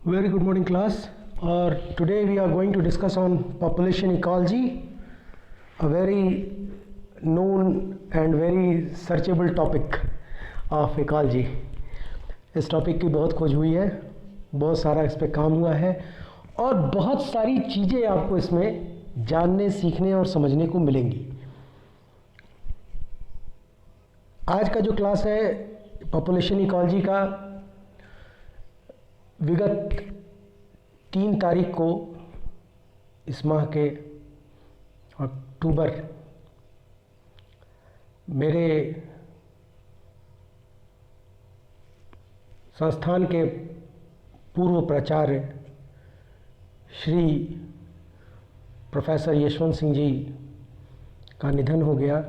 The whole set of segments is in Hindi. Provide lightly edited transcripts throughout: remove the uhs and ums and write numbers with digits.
Very good morning class. Today we are going to discuss on population ecology, a very known and very searchable topic of ecology. इस टॉपिक की बहुत खोज हुई है, बहुत सारा इस पे काम हुआ है और बहुत सारी चीज़ें आपको इसमें जानने, सीखने और समझने को मिलेंगी. आज का जो क्लास है पॉपुलेशन इकॉलजी का, विगत 3 तारीख को इस माह के अक्टूबर मेरे संस्थान के पूर्व प्राचार्य श्री प्रोफेसर यशवंत सिंह जी का निधन हो गया,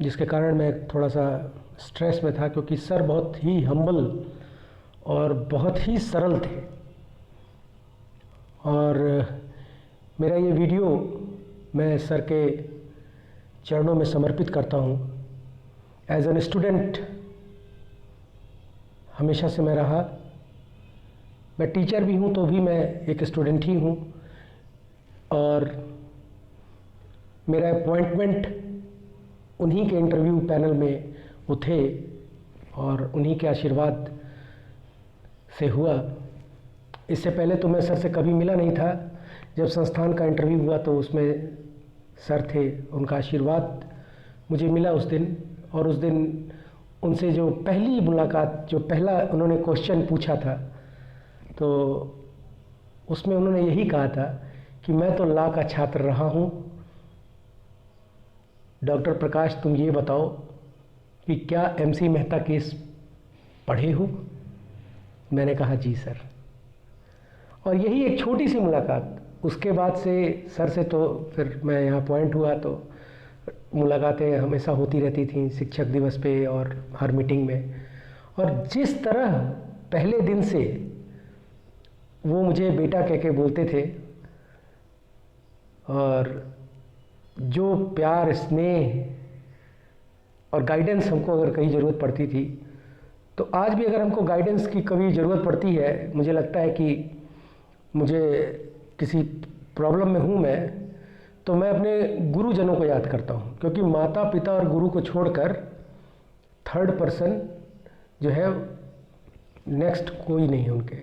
जिसके कारण मैं थोड़ा सा स्ट्रेस में था, क्योंकि सर बहुत ही हम्बल और बहुत ही सरल थे. और मेरा ये वीडियो मैं सर के चरणों में समर्पित करता हूँ. एज एन स्टूडेंट हमेशा से मैं रहा, मैं टीचर भी हूँ तो भी मैं एक स्टूडेंट ही हूँ, और मेरा अपॉइंटमेंट उन्हीं के इंटरव्यू पैनल में वो थे और उन्हीं के आशीर्वाद से हुआ. इससे पहले तो मैं सर से कभी मिला नहीं था. जब संस्थान का इंटरव्यू हुआ तो उसमें सर थे, उनका आशीर्वाद मुझे मिला उस दिन. और उस दिन उनसे जो पहली मुलाकात, जो पहला उन्होंने क्वेश्चन पूछा था, तो उसमें उन्होंने यही कहा था कि मैं तो लॉ का छात्र रहा हूँ, डॉक्टर प्रकाश तुम ये बताओ कि क्या MC मेहता केस पढ़े हो. मैंने कहा जी सर. और यही एक छोटी सी मुलाकात. उसके बाद से सर से तो फिर मैं यहाँ अपॉइंट हुआ तो मुलाकातें हमेशा होती रहती थी, शिक्षक दिवस पे और हर मीटिंग में. और जिस तरह पहले दिन से वो मुझे बेटा कह के बोलते थे, और जो प्यार, स्नेह और गाइडेंस हमको अगर कहीं ज़रूरत पड़ती थी, तो आज भी अगर हमको गाइडेंस की कभी ज़रूरत पड़ती है, मुझे लगता है कि मुझे किसी प्रॉब्लम में हूँ मैं, तो मैं अपने गुरुजनों को याद करता हूँ, क्योंकि माता पिता और गुरु को छोड़कर थर्ड पर्सन जो है नेक्स्ट कोई नहीं है उनके.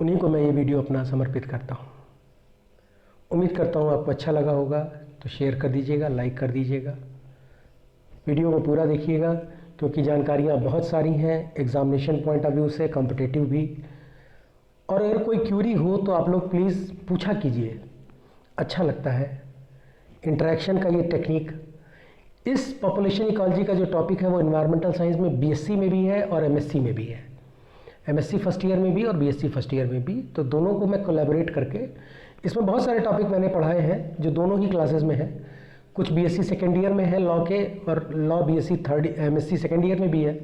उन्हीं को मैं ये वीडियो अपना समर्पित करता हूँ. उम्मीद करता हूँ आपको अच्छा लगा होगा, तो शेयर कर दीजिएगा, लाइक कर दीजिएगा, वीडियो को पूरा देखिएगा, क्योंकि जानकारियाँ बहुत सारी हैं एग्ज़ामिनेशन पॉइंट ऑफ व्यू से, कॉम्पिटिटिव भी. और अगर कोई क्यूरी हो तो आप लोग प्लीज़ पूछा कीजिए, अच्छा लगता है इंटरेक्शन का ये टेक्निक. इस पॉपुलेशन इकॉलजी का जो टॉपिक है वो एनवायरमेंटल साइंस में BSc में भी है और MSc में भी है. MSc फर्स्ट ईयर में भी और BSc फर्स्ट ईयर में भी, तो दोनों को मैं कोलैबोरेट करके, इसमें बहुत सारे टॉपिक मैंने पढ़ाए हैं जो दोनों ही क्लासेस में हैं. कुछ BSc सेकेंड ईयर में है लॉ के, और law BSc third MSc second year में भी है,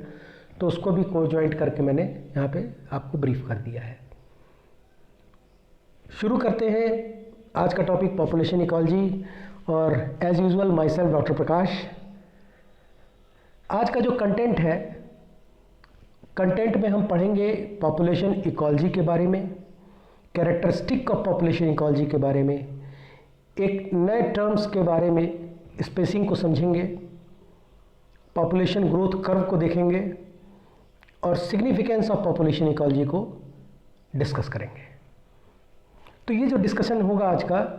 तो उसको भी को ज्वाइंट करके मैंने यहाँ पे आपको ब्रीफ कर दिया है. शुरू करते हैं आज का टॉपिक पॉपुलेशन इकॉलजी, और as usual myself doctor Prakash. आज का जो कंटेंट है, कंटेंट में हम पढ़ेंगे पॉपुलेशन इकॉलजी के बारे में, कैरेक्टरिस्टिक ऑफ पॉपुलेशन इकॉलजी के बारे में, एक नए टर्म्स के बारे में, स्पेसिंग को समझेंगे, पॉपुलेशन ग्रोथ कर्व को देखेंगे, और सिग्निफिकेंस ऑफ पॉपुलेशन इकॉलजी को डिस्कस करेंगे. तो ये जो डिस्कशन होगा आज का,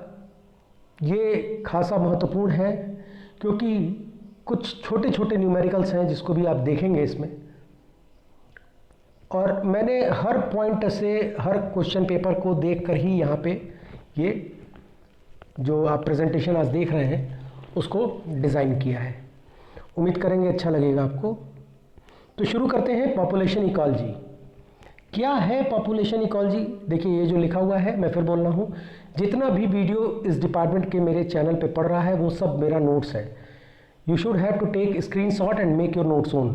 ये खासा महत्वपूर्ण है, क्योंकि कुछ छोटे छोटे न्यूमेरिकल्स हैं जिसको भी आप देखेंगे इसमें. और मैंने हर पॉइंट से, हर क्वेश्चन पेपर को देखकर ही यहाँ पे ये जो आप प्रेजेंटेशन आज देख रहे हैं उसको डिज़ाइन किया है. उम्मीद करेंगे अच्छा लगेगा आपको. तो शुरू करते हैं पॉपुलेशन इकॉलजी. क्या है पॉपुलेशन इकॉलजी? देखिए ये जो लिखा हुआ है, मैं फिर बोल रहा हूँ, जितना भी वीडियो इस डिपार्टमेंट के मेरे चैनल पे पढ़ रहा है वो सब मेरा नोट्स है. You should have to take screenshot and make your notes own.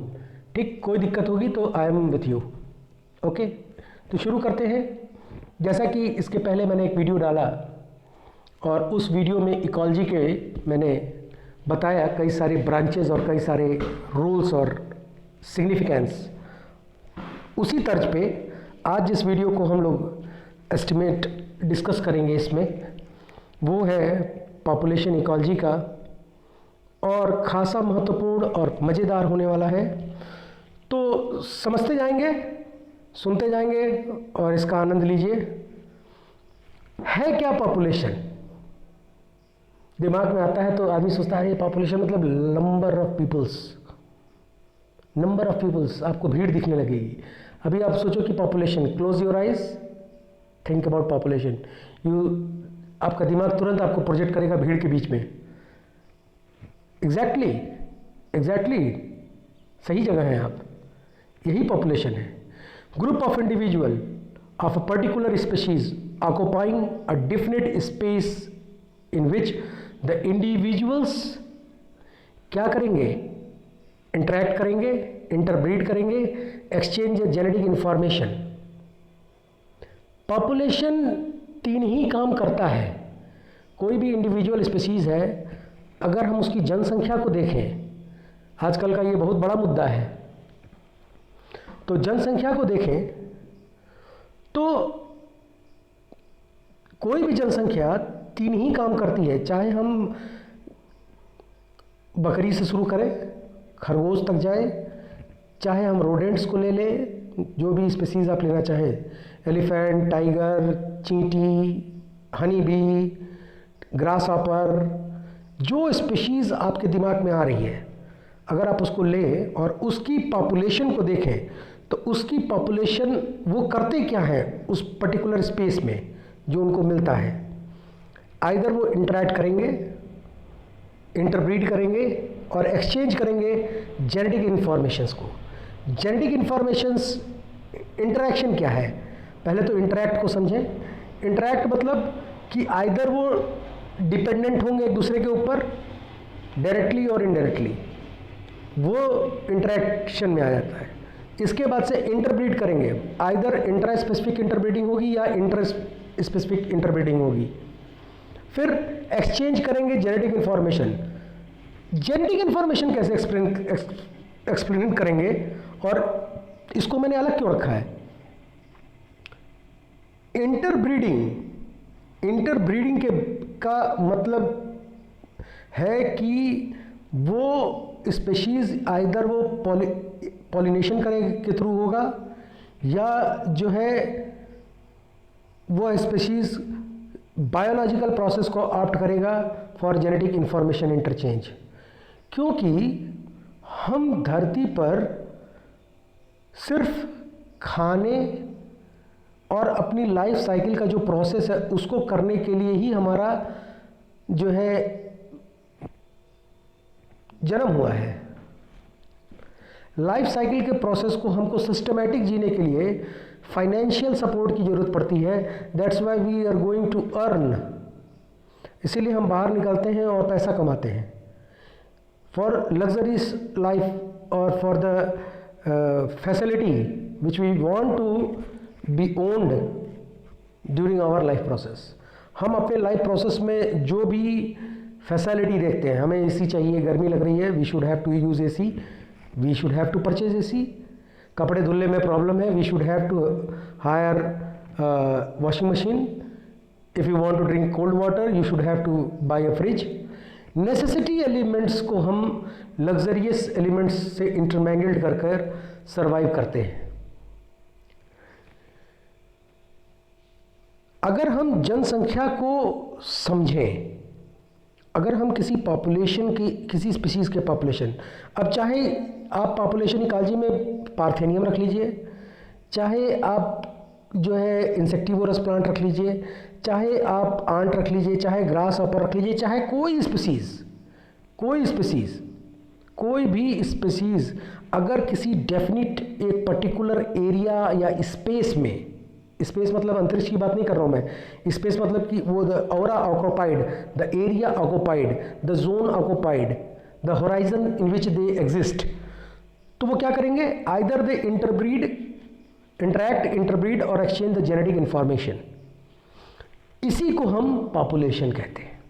ठीक, कोई दिक्कत होगी तो I am with you. Okay, तो शुरू करते हैं. जैसा कि इसके पहले मैंने एक वीडियो डाला और उस वीडियो में इकोलॉजी के मैंने बताया कई सारे ब्रांचेस और कई सारे रूल्स और सिग्निफिकेंस। उसी तर्ज पे आज जिस वीडियो को हम लोग एस्टिमेट डिस्कस करेंगे इसमें, वो है पॉपुलेशन इकोलॉजी का, और खासा महत्वपूर्ण और मज़ेदार होने वाला है। तो समझते जाएंगे, सुनते जाएंगे और इसका आनंद लीजिए। है क्या पॉपुलेशन? दिमाग में आता है तो आदमी सोचता है ये पॉपुलेशन मतलब number of peoples. Number of peoples, आपको भीड़ दिखने लगेगी। अभी आप सोचो कि population, close your eyes, think about population. आपका दिमाग तुरंत आपको प्रोजेक्ट करेगा भीड़ के बीच में। एग्जैक्टली सही जगह हैं आप। यही पॉपुलेशन है। Group of individual of a particular species occupying a definite space in which the individuals क्या करेंगे? इंटरैक्ट करेंगे, इंटरब्रीड करेंगे, एक्सचेंज जेनेटिक इंफॉर्मेशन। पॉपुलेशन 3 ही काम करता है। कोई भी इंडिविजुअल स्पीशीज है, अगर हम उसकी जनसंख्या को देखें, आजकल का ये बहुत बड़ा मुद्दा है, तो जनसंख्या को देखें तो कोई भी जनसंख्या 3 ही काम करती है। चाहे हम बकरी से शुरू करें, खरगोश तक जाए, चाहे हम रोडेंट्स को ले लें, जो भी स्पीसीज आप लेना चाहें, एलिफेंट, टाइगर, चींटी, हनी बी, ग्रास हॉपर, जो स्पीशीज़ आपके दिमाग में आ रही है, अगर आप उसको लें और उसकी पॉपुलेशन को देखें, तो उसकी पॉपुलेशन वो करते क्या है उस पर्टिकुलर स्पेस में जो उनको मिलता है। आइदर वो इंटरैक्ट करेंगे, इंटरब्रीड करेंगे और एक्सचेंज करेंगे जेनेटिक इन्फॉर्मेशंस को। जेनेटिक इन्फॉर्मेशंस, इंटरैक्शन क्या है? पहले तो इंटरैक्ट को समझें। इंटरैक्ट मतलब कि आइदर वो डिपेंडेंट होंगे एक दूसरे के ऊपर, डायरेक्टली और इनडायरेक्टली, वो इंटरैक्शन में आ जाता है। इसके बाद से इंटरब्रीड करेंगे, आइदर इंट्रा स्पेसिफिक इंटरब्रीडिंग होगी या इंटर स्पेसिफिक इंटरब्रीडिंग होगी। फिर एक्सचेंज करेंगे जेनेटिक इन्फॉर्मेशन। जेनेटिक इन्फॉर्मेशन कैसे एक्सप्लेन करेंगे, और इसको मैंने अलग क्यों रखा है? इंटरब्रीडिंग के का मतलब है कि वो स्पेशीज आइदर वो पॉलिनेशन करने के थ्रू होगा, या जो है वो स्पेशीज बायोलॉजिकल प्रोसेस को ऑप्ट करेगा फॉर जेनेटिक इंफॉर्मेशन इंटरचेंज। क्योंकि हम धरती पर सिर्फ खाने और अपनी लाइफ साइकिल का जो प्रोसेस है उसको करने के लिए ही हमारा जो है जन्म हुआ है। लाइफ साइकिल के प्रोसेस को हमको सिस्टमैटिक जीने के लिए फाइनेंशियल सपोर्ट की ज़रूरत पड़ती है। That's why we are going to earn. इसीलिए हम बाहर निकलते हैं और पैसा कमाते हैं फॉर लग्जरीज लाइफ और for the facility which we want to be owned during our life process. हम अपने लाइफ प्रोसेस में जो भी फैसिलिटी देखते हैं, हमें एसी चाहिए, गर्मी लग रही है, we should have to use AC, we should have to purchase AC. कपड़े धुलने में प्रॉब्लम है, we should have to hire washing machine. If you want to drink cold water you should have to buy a fridge. Necessity elements को हम लग्जरियस एलिमेंट्स से इंटरमैंगल्ड कर कर सर्वाइव करते हैं। अगर हम जनसंख्या को समझें, अगर हम किसी पॉपुलेशन की, किसी स्पीशीज़ के पॉपुलेशन, अब चाहे आप पॉपुलेशन इकोलॉजी में पार्थेनियम रख लीजिए, चाहे आप जो है इंसेक्टिवोरस प्लांट रख लीजिए, चाहे आप आंट रख लीजिए, चाहे ग्रास हॉपर रख लीजिए, चाहे कोई भी स्पीशीज़ अगर किसी डेफिनिट एक पर्टिकुलर एरिया या स्पेस में, स्पेस मतलब अंतरिक्ष की बात नहीं कर रहा हूँ मैं, स्पेस मतलब कि वो the aura occupied, the area occupied, the zone occupied, the horizon in which they exist, तो वो क्या करेंगे? आइदर दे इंटरैक्ट, इंटरब्रीड और एक्सचेंज द जेनेटिक इंफॉर्मेशन। इसी को हम पॉपुलेशन कहते हैं।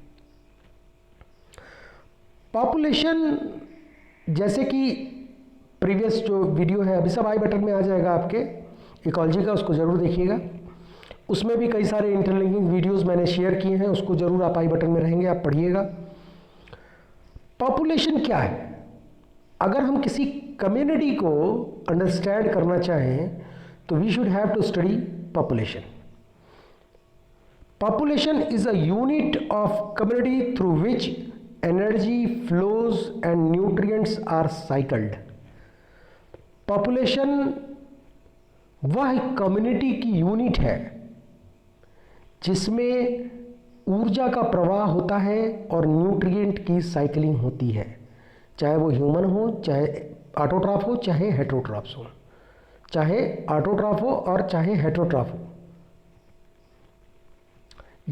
पॉपुलेशन जैसे कि प्रीवियस जो वीडियो है अभी सब आई बटन में आ जाएगा आपके इकोलॉजी का, उसको ज़रूर देखिएगा। उसमें भी कई सारे इंटरलिंकिंग वीडियोस मैंने शेयर किए हैं, उसको ज़रूर आप आई बटन में रहेंगे, आप पढ़िएगा। पॉपुलेशन क्या है? अगर हम किसी कम्युनिटी को अंडरस्टैंड करना चाहें तो we should have to study population. Population is a unit of community through which energy flows and nutrients are cycled. Population वह कम्युनिटी की यूनिट है जिसमें ऊर्जा का प्रवाह होता है और न्यूट्रिएंट की साइकिलिंग होती है, चाहे वो ह्यूमन हो, चाहे ऑटोट्रॉफ हो, चाहे हेटेरोट्रॉफ्स हो, चाहे ऑटोट्रॉफ हो और चाहे हेटेरोट्रॉफ हो।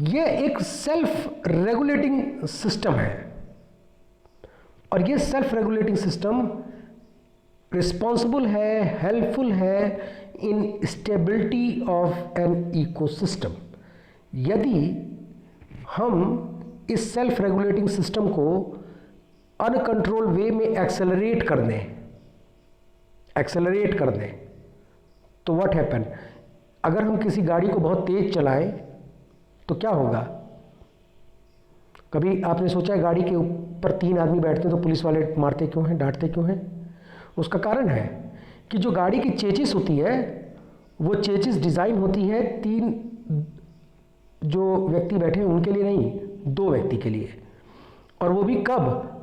ये एक सेल्फ रेगुलेटिंग सिस्टम है और ये सेल्फ रेगुलेटिंग सिस्टम रिस्पॉन्सिबल है, हेल्पफुल है इन स्टेबिलिटी ऑफ एन इकोसिस्टम। यदि हम इस सेल्फ रेगुलेटिंग सिस्टम को अनकंट्रोल वे में एक्सेलरेट कर दें तो व्हाट हैपन, अगर हम किसी गाड़ी को बहुत तेज चलाएं तो क्या होगा? कभी आपने सोचा है गाड़ी के ऊपर 3 आदमी बैठते हैं तो पुलिस वाले मारते क्यों हैं, डांटते क्यों हैं? उसका कारण है कि जो गाड़ी की चेचिस होती है वो चेचिस डिज़ाइन होती है 3 जो व्यक्ति बैठे हैं उनके लिए नहीं, 2 व्यक्ति के लिए। और वो भी कब?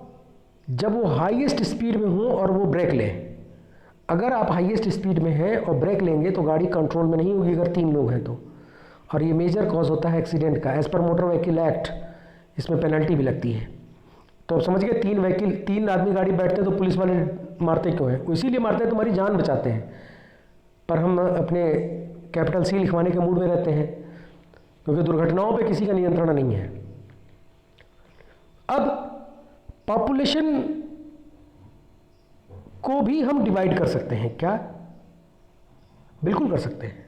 जब वो हाईएस्ट स्पीड में हो और वो ब्रेक लें। अगर आप हाईएस्ट स्पीड में हैं और ब्रेक लेंगे तो गाड़ी कंट्रोल में नहीं होगी अगर 3 लोग हैं तो, और ये मेजर कॉज होता है एक्सीडेंट का। As per motor vehicle act इसमें पेनल्टी भी लगती है। तो आप समझ गए, 3 आदमी गाड़ी बैठते हैं तो पुलिस वाले मारते क्यों हैं? इसीलिए मारते हैं तुम्हारी जान बचाते हैं, पर हम अपने कैपिटल सी लिखवाने के मूड में रहते हैं क्योंकि दुर्घटनाओं पे किसी का नियंत्रण नहीं है। अब पॉपुलेशन को भी हम डिवाइड कर सकते हैं क्या? बिल्कुल कर सकते हैं।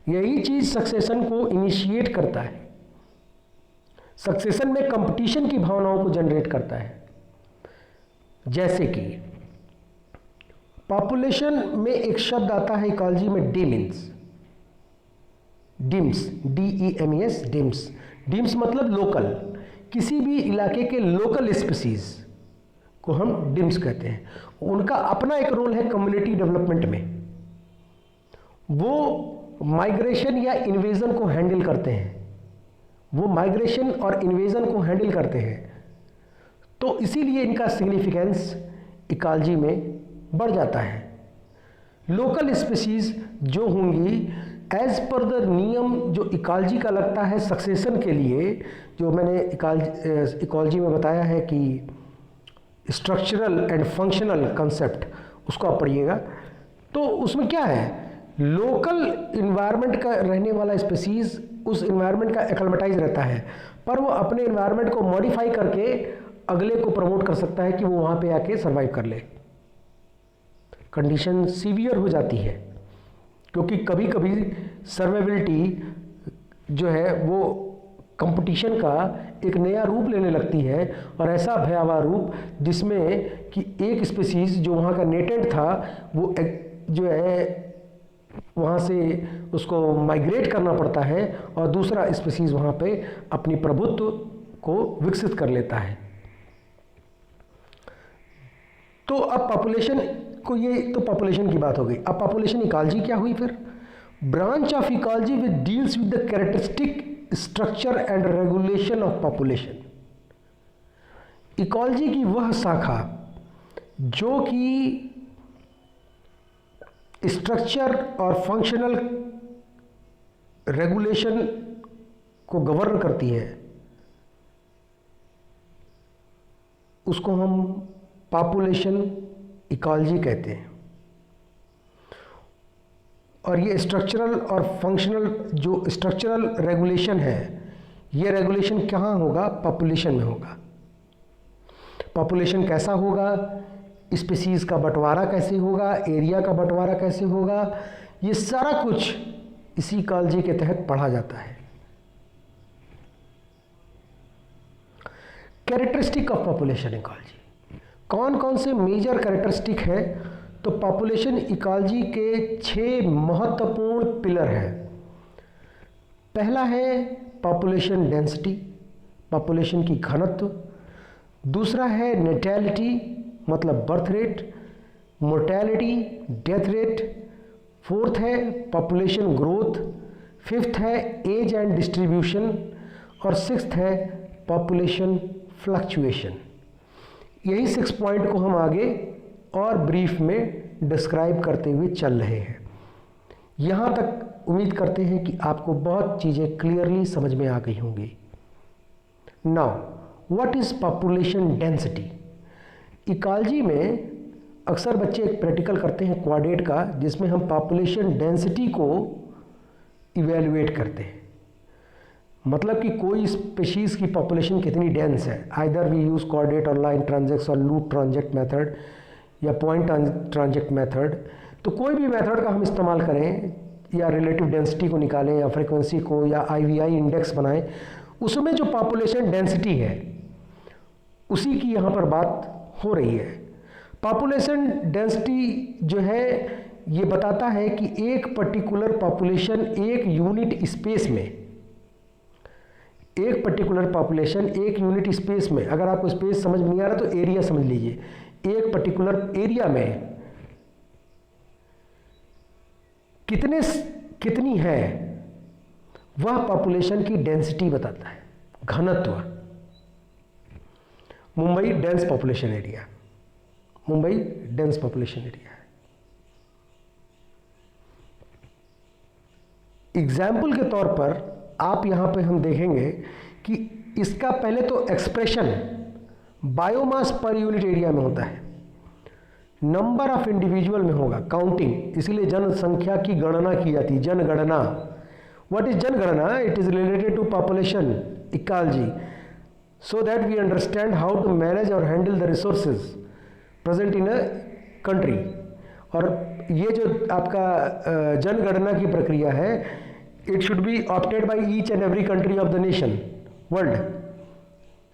यही चीज सक्सेशन को इनिशिएट करता है। सक्सेशन में कंपटीशन की भावनाओं को जनरेट करता है। जैसे कि पॉपुलेशन में एक शब्द आता है इकोलॉजी में, डिम्स, DEMES, डिम्स मतलब लोकल। किसी भी इलाके के लोकल स्पीसीज को हम डिम्स कहते हैं। उनका अपना एक रोल है कम्युनिटी डेवलपमेंट में। वो माइग्रेशन या इन्वेजन को हैंडल करते हैं। तो इसीलिए इनका सिग्निफिकेंस इकोलॉजी में बढ़ जाता है। लोकल स्पीसीज जो होंगी एज पर द नियम जो इकोलॉजी का लगता है सक्सेशन के लिए, जो मैंने इकोलॉजी में बताया है कि स्ट्रक्चरल एंड फंक्शनल कंसेप्ट, उसको आप पढ़िएगा। तो उसमें क्या है, लोकल इन्वायरमेंट का रहने वाला स्पीसीज उस इन्वायरमेंट का एक्लेमेटाइज रहता है, पर वो अपने इन्वायरमेंट को मॉडिफाई करके अगले को प्रमोट कर सकता है कि वो वहाँ पे आके सर्वाइव कर ले। कंडीशन सीवियर हो जाती है क्योंकि कभी कभी सर्वाइबिलिटी जो है वो कंपटीशन का एक नया रूप लेने लगती है, और ऐसा भयावह रूप जिसमें कि एक स्पीसीज जो वहाँ का नेटेड था वो जो है वहाँ से उसको माइग्रेट करना पड़ता है और दूसरा स्पीसीज वहाँ पे अपनी प्रभुत्व को विकसित कर लेता है। तो अब पॉपुलेशन को, ये तो पॉपुलेशन की बात हो गई। अब पॉपुलेशन इकोलॉजी क्या हुई फिर? Branch of ecology which deals with the characteristic structure and regulation of population. Ecology की वह शाखा जो कि स्ट्रक्चर और फंक्शनल रेगुलेशन को गवर्न करती है, उसको हम पॉपुलेशन इकोलॉजी कहते हैं। और ये स्ट्रक्चरल और फंक्शनल जो स्ट्रक्चरल रेगुलेशन है, ये रेगुलेशन कहाँ होगा? पॉपुलेशन में होगा। पॉपुलेशन कैसा होगा? स्पीसीज का बंटवारा कैसे होगा? एरिया का बंटवारा कैसे होगा? ये सारा कुछ इसी इकोलॉजी के तहत पढ़ा जाता है। कैरेक्टरिस्टिक ऑफ पॉपुलेशन इकोलॉजी, कौन कौन से मेजर कैरेक्टरिस्टिक हैं? तो पॉपुलेशन इकोलॉजी के 6 महत्वपूर्ण पिलर हैं। पहला है पॉपुलेशन डेंसिटी, पॉपुलेशन की घनत्व। दूसरा है नेटैलिटी मतलब birth rate, mortality, death rate. Fourth है पॉपुलेशन ग्रोथ। फिफ्थ है एज एंड डिस्ट्रीब्यूशन। और सिक्स्थ है पॉपुलेशन फ्लक्चुएशन। यही 6 पॉइंट को हम आगे और ब्रीफ में डिस्क्राइब करते हुए चल रहे हैं। यहाँ तक उम्मीद करते हैं कि आपको बहुत चीज़ें क्लियरली समझ में आ गई होंगी। Now what is population density? Ecology में अक्सर बच्चे एक प्रैक्टिकल करते हैं क्वाड्रेट का, जिसमें हम पॉपुलेशन डेंसिटी को इवेलुएट करते हैं। मतलब कि कोई स्पीशीज़ की पॉपुलेशन कितनी डेंस है। आइदर वी यूज़ कोऑर्डिनेट और लाइन ट्रांजैक्ट और लूप ट्रांजैक्ट मेथड या पॉइंट ट्रांजैक्ट मेथड। तो कोई भी मेथड का हम इस्तेमाल करें या रिलेटिव डेंसिटी को निकालें या फ्रीक्वेंसी को या IVI इंडेक्स बनाएं, उसमें जो पॉपुलेशन डेंसिटी है उसी की यहाँ पर बात हो रही है। पॉपुलेशन डेंसिटी जो है ये बताता है कि एक पर्टिकुलर पॉपुलेशन एक यूनिट स्पेस में, एक पर्टिकुलर पॉपुलेशन एक यूनिट स्पेस में, अगर आपको स्पेस समझ में नहीं आ रहा तो एरिया समझ लीजिए, एक पर्टिकुलर एरिया में कितनी है वह पॉपुलेशन की डेंसिटी बताता है, घनत्व। Mumbai dense population area, Mumbai dense population area है। एग्जाम्पल के तौर पर आप यहां पे हम देखेंगे कि इसका पहले तो एक्सप्रेशन बायोमास पर यूनिट एरिया में होता है, नंबर ऑफ इंडिविजुअल में होगा, काउंटिंग, इसीलिए जनसंख्या की गणना की जाती है, जनगणना। व्हाट इज जनगणना? It is related to population ecology so that we understand how to manage or handle the resources present in a country। और ये जो आपका जनगणना की प्रक्रिया है, it should B opted by each and every country of the nation world.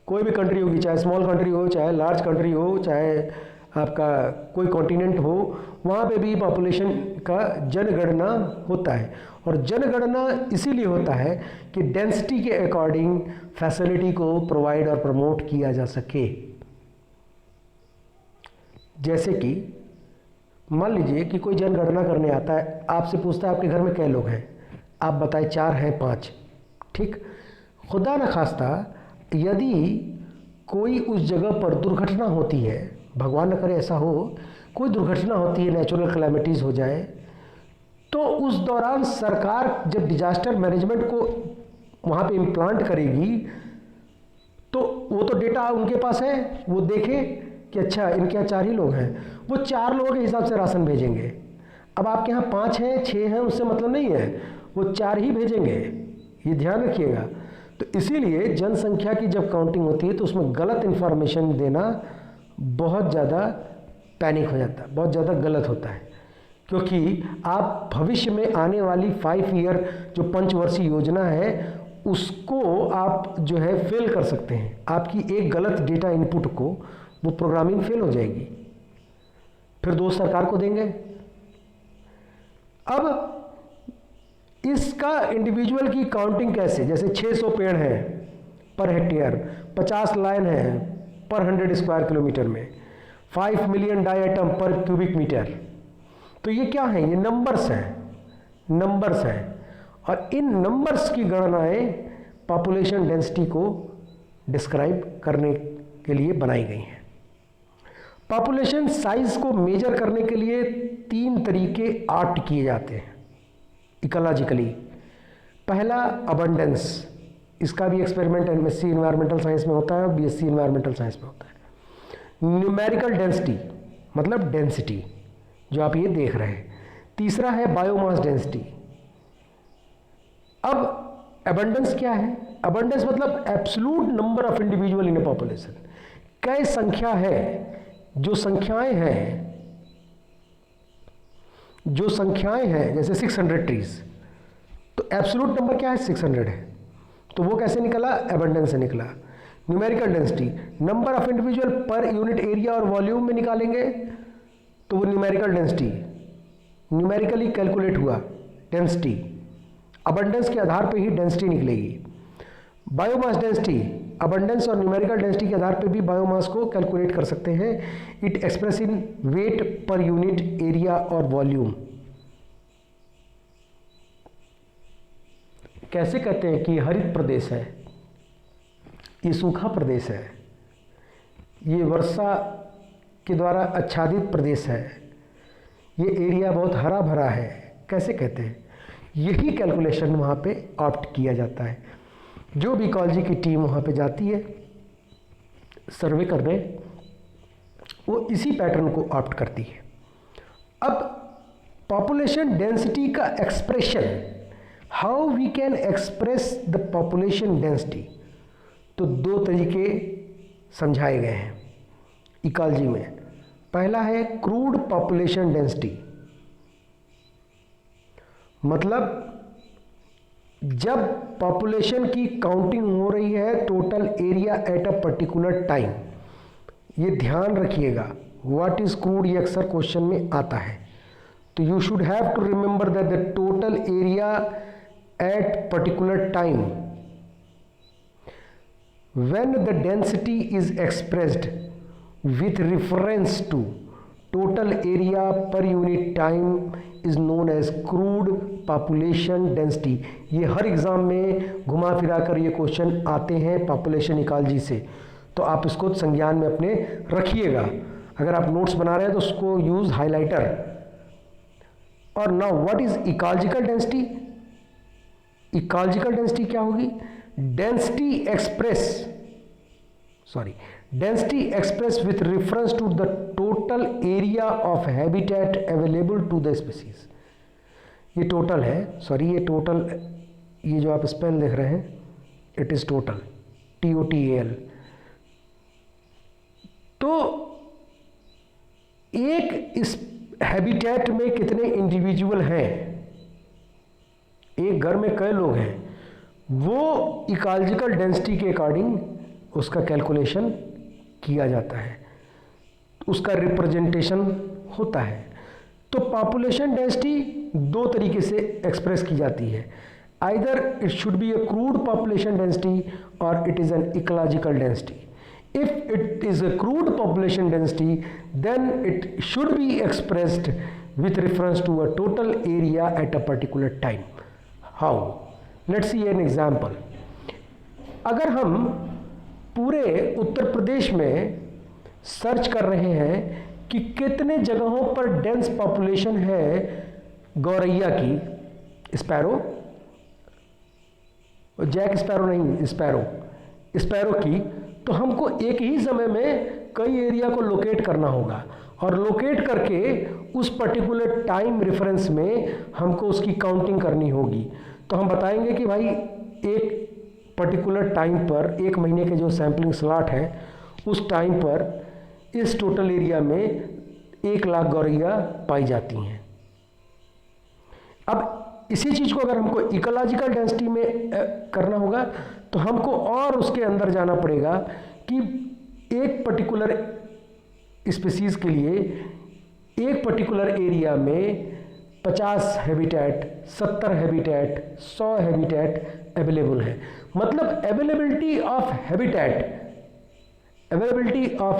कोई भी कंट्री होगी, चाहे स्मॉल कंट्री हो, चाहे लार्ज कंट्री हो, चाहे आपका कोई कॉन्टिनेंट हो, वहाँ पे भी पॉपुलेशन का जनगणना होता है। और जनगणना इसीलिए होता है कि डेंसिटी के अकॉर्डिंग फैसिलिटी को प्रोवाइड और प्रमोट किया जा सके। जैसे कि मान लीजिए कि कोई जनगणना करने आता है, आपसे पूछता है आपके घर में कै लोग हैं, आप बताए 4 हैं 5, ठीक। खुदा न खास्ता यदि कोई उस जगह पर दुर्घटना होती है, भगवान न करे ऐसा हो, कोई दुर्घटना होती है, नेचुरल कैलेमिटीज़ हो जाए, तो उस दौरान सरकार जब डिजास्टर मैनेजमेंट को वहाँ पे इम्प्लांट करेगी तो वो तो डेटा उनके पास है, वो देखे कि अच्छा इनके यहाँ 4 ही लोग हैं, वो 4 लोगों के हिसाब से राशन भेजेंगे। अब आपके यहाँ 5 हैं 6 हैं उससे मतलब नहीं है, वो 4 ही भेजेंगे, ये ध्यान रखिएगा। तो इसीलिए जनसंख्या की जब काउंटिंग होती है तो उसमें गलत इन्फॉर्मेशन देना बहुत ज़्यादा पैनिक हो जाता है, बहुत ज़्यादा गलत होता है, क्योंकि आप भविष्य में आने वाली 5 ईयर जो पंचवर्षीय योजना है उसको आप जो है फेल कर सकते हैं। आपकी एक गलत डेटा इनपुट को वो प्रोग्रामिंग फेल हो जाएगी, फिर दोष सरकार को देंगे। अब इसका इंडिविजुअल की काउंटिंग कैसे? जैसे 600 पेड़ हैं पर हेक्टेयर, 50 लाइन है पर 100 स्क्वायर किलोमीटर में, 5 मिलियन डाई आइटम पर क्यूबिक मीटर। तो ये क्या है? ये नंबर्स हैं, नंबर्स हैं। और इन नंबर्स की गणनाएं पॉपुलेशन डेंसिटी को डिस्क्राइब करने के लिए बनाई गई हैं। पॉपुलेशन साइज को मेजर करने के लिए 3 तरीके आर्ट किए जाते हैं इकोलॉजिकली। पहला अबंडेंस, इसका भी एक्सपेरिमेंट MSc इन्वायरमेंटल साइंस में होता है और BSc इन्वायरमेंटल साइंस में होता है। न्यूमेरिकल डेंसिटी मतलब डेंसिटी जो आप ये देख रहे हैं। तीसरा है बायोमास डेंसिटी। अब अबंडेंस क्या है? अबंडेंस मतलब absolute number of individual in A population. कई संख्या है, जो संख्याएं हैं जैसे 600 ट्रीज, तो एब्सोल्यूट नंबर क्या है? 600 है। तो वो कैसे निकला? अबंडेंस से निकला। Numerical density number of individual पर यूनिट एरिया और वॉल्यूम में निकालेंगे तो वो न्यूमेरिकल डेंसिटी न्यूमेरिकली कैलकुलेट हुआ डेंसिटी, अबंडेंस के आधार पे ही डेंसिटी निकलेगी। बायोमास डेंसिटी अबंडेंस और न्यूमेरिकल डेंसिटी के आधार पे भी बायोमास को कैलकुलेट कर सकते हैं। It express in weight per unit area और वॉल्यूम। कैसे कहते हैं कि हरित प्रदेश है, ये सूखा प्रदेश है, ये वर्षा के द्वारा आच्छादित प्रदेश है, ये एरिया बहुत हरा भरा है, कैसे कहते हैं? यही कैलकुलेशन वहाँ पे ऑप्ट किया जाता है। जो भी इकोलॉजी की टीम वहाँ पे जाती है सर्वे करने, वो इसी पैटर्न को ऑप्ट करती है। अब पॉपुलेशन डेंसिटी का expression, how we can express the population density, तो दो तरीके समझाए गए हैं इकोलॉजी में। पहला है क्रूड पॉपुलेशन डेंसिटी, मतलब जब पॉपुलेशन की काउंटिंग हो रही है total area at a particular time. ये ध्यान रखिएगा, व्हाट इज क्रूड ये अक्सर क्वेश्चन में आता है, तो you should have to remember that the total area at particular time when the density is expressed with reference to total area per unit time is known as crude population density। ये हर एग्जाम में घुमा फिरा कर ये क्वेश्चन आते हैं पॉपुलेशन इकोलॉजी से, तो आप इसको संज्ञान में अपने रखिएगा। अगर आप नोट्स बना रहे हैं तो उसको यूज हाइलाइटर। और now what is ecological density? Ecological density क्या होगी? Density expressed with reference to the total area of habitat available to the species। ये टोटल है, ये टोटल, ये जो आप स्पेल देख रहे हैं, इट इज टोटल, TOTAL। तो एक इस हैबिटेट में कितने इंडिविजुअल हैं, एक घर में कई लोग हैं, वो इकोलॉजिकल डेंसिटी के अकॉर्डिंग उसका कैलकुलेशन किया जाता है, उसका रिप्रेजेंटेशन होता है। तो पॉपुलेशन डेंसिटी दो तरीके से एक्सप्रेस की जाती है, either it should be a crude population density और it is an ecological density. If it is a crude population density then it should be expressed with reference to a total area at a particular time. How? Let's see an example. अगर हम पूरे उत्तर प्रदेश में सर्च कर रहे हैं कि कितने जगहों पर डेंस पॉपुलेशन है गौरैया की, स्पैरो, जैक स्पैरो नहीं, स्पैरो की, तो हमको एक ही समय में कई एरिया को लोकेट करना होगा और लोकेट करके उस पर्टिकुलर टाइम रेफरेंस में हमको उसकी काउंटिंग करनी होगी। तो हम बताएंगे कि भाई एक पर्टिकुलर टाइम पर, एक महीने के जो सैम्पलिंग स्लॉट है उस टाइम पर इस टोटल एरिया में 1 लाख गौरैया पाई जाती हैं। अब इसी चीज़ को अगर हमको इकोलॉजिकल डेंसिटी में करना होगा तो हमको और उसके अंदर जाना पड़ेगा कि एक पर्टिकुलर स्पीसीज के लिए एक पर्टिकुलर एरिया में 50 हैबिटेट, 70 हैबिटेट, 100 हैबिटेट अवेलेबल है। मतलब availability of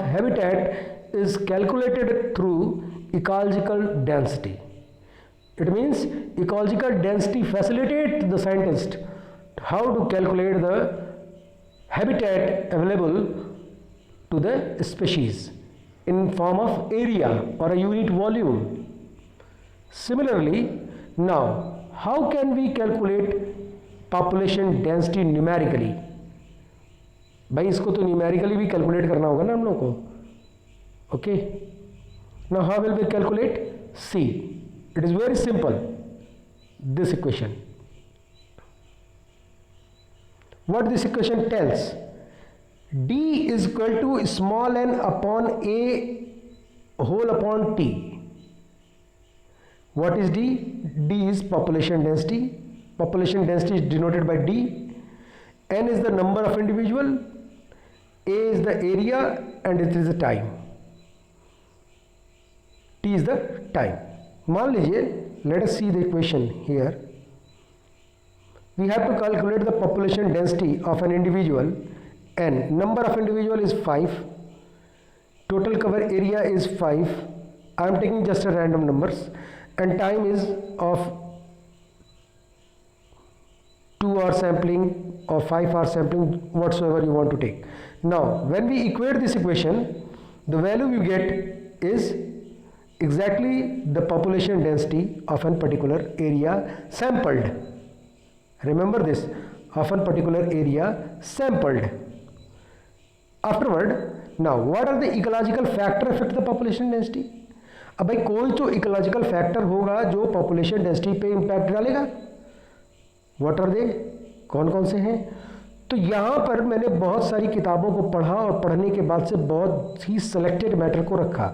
habitat is calculated through ecological density. It means ecological density facilitates the scientist how to calculate the habitat available to the species in form of area or a unit volume. Similarly, now how can we calculate population density numerically? भाई इसको तो न्यूमेरिकली भी कैलकुलेट करना होगा ना हम लोग को। Okay, now how will we calculate? See, it is very simple, this equation. What this equation tells? D is equal to small n upon A whole upon T. What is D? D is population density. Population density is denoted by D. N is the number of individual. A is the area and it is the time. T is the time. मान लीजिए, let us see the equation here. We have to calculate the population density of an individual, and number of individual is 5. Total cover area is 5. I am taking just a random numbers, and time is of 2 hour sampling or 5 hour sampling, whatsoever you want to take. Now, when we equate this equation, the value you get is exactly the population density of a particular area sampled. Remember this, of a particular area sampled. Afterward, now what are the ecological factor affect the population density? अब भाई कोई तो इकोलॉजिकल फैक्टर होगा जो पॉपुलेशन डेंसिटी पे इम्पैक्ट डालेगा. What are they? कौन कौन से हैं? तो यहाँ पर मैंने बहुत सारी किताबों को पढ़ा और पढ़ने के बाद से बहुत ही सेलेक्टेड मैटर को रखा.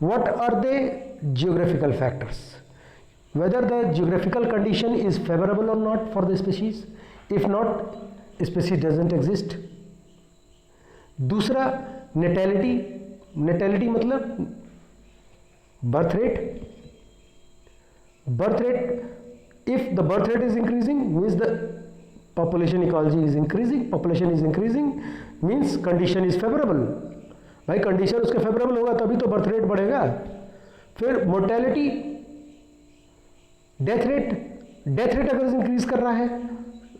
What are they? Geographical factors. whether the geographical condition is favorable or not for the species. If not, species doesn't exist. दूसरा natality. natality मतलब birth rate. birth rate, if the birth rate is increasing means the population ecology is increasing. population is increasing means condition is favorable. भाई कंडीशन उसके फेवरेबल होगा तभी तो बर्थ रेट बढ़ेगा. फिर mortality, death rate. Death rate अगर इंक्रीज कर रहा है,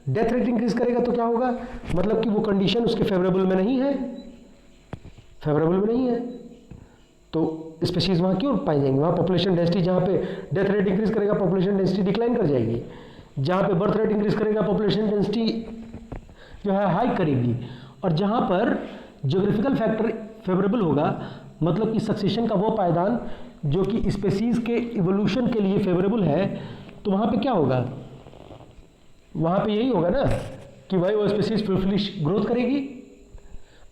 डेथ रेट इंक्रीज करेगा तो क्या होगा? मतलब कि वो कंडीशन उसके फेवरेबल में नहीं है, फेवरेबल में नहीं है, तो स्पीशीज वहाँ क्यों पाई जाएंगी? वहाँ पॉपुलेशन डेंसिटी, जहाँ पे डेथ रेट इंक्रीज करेगा पॉपुलेशन डेंसिटी डिक्लाइन कर जाएगी. जहाँ पे बर्थ रेट इंक्रीज करेगा पॉपुलेशन डेंसिटी जो है हाई करेगी. और जहाँ पर ज्योग्राफिकल फैक्टर फेवरेबल होगा, मतलब कि सक्सेशन का वो पायदान जो कि स्पेसीज के इवोल्यूशन के लिए फेवरेबल है, तो वहाँ पे क्या होगा? वहाँ पे यही होगा ना कि भाई वो स्पेसीज फुलफिली ग्रोथ करेगी.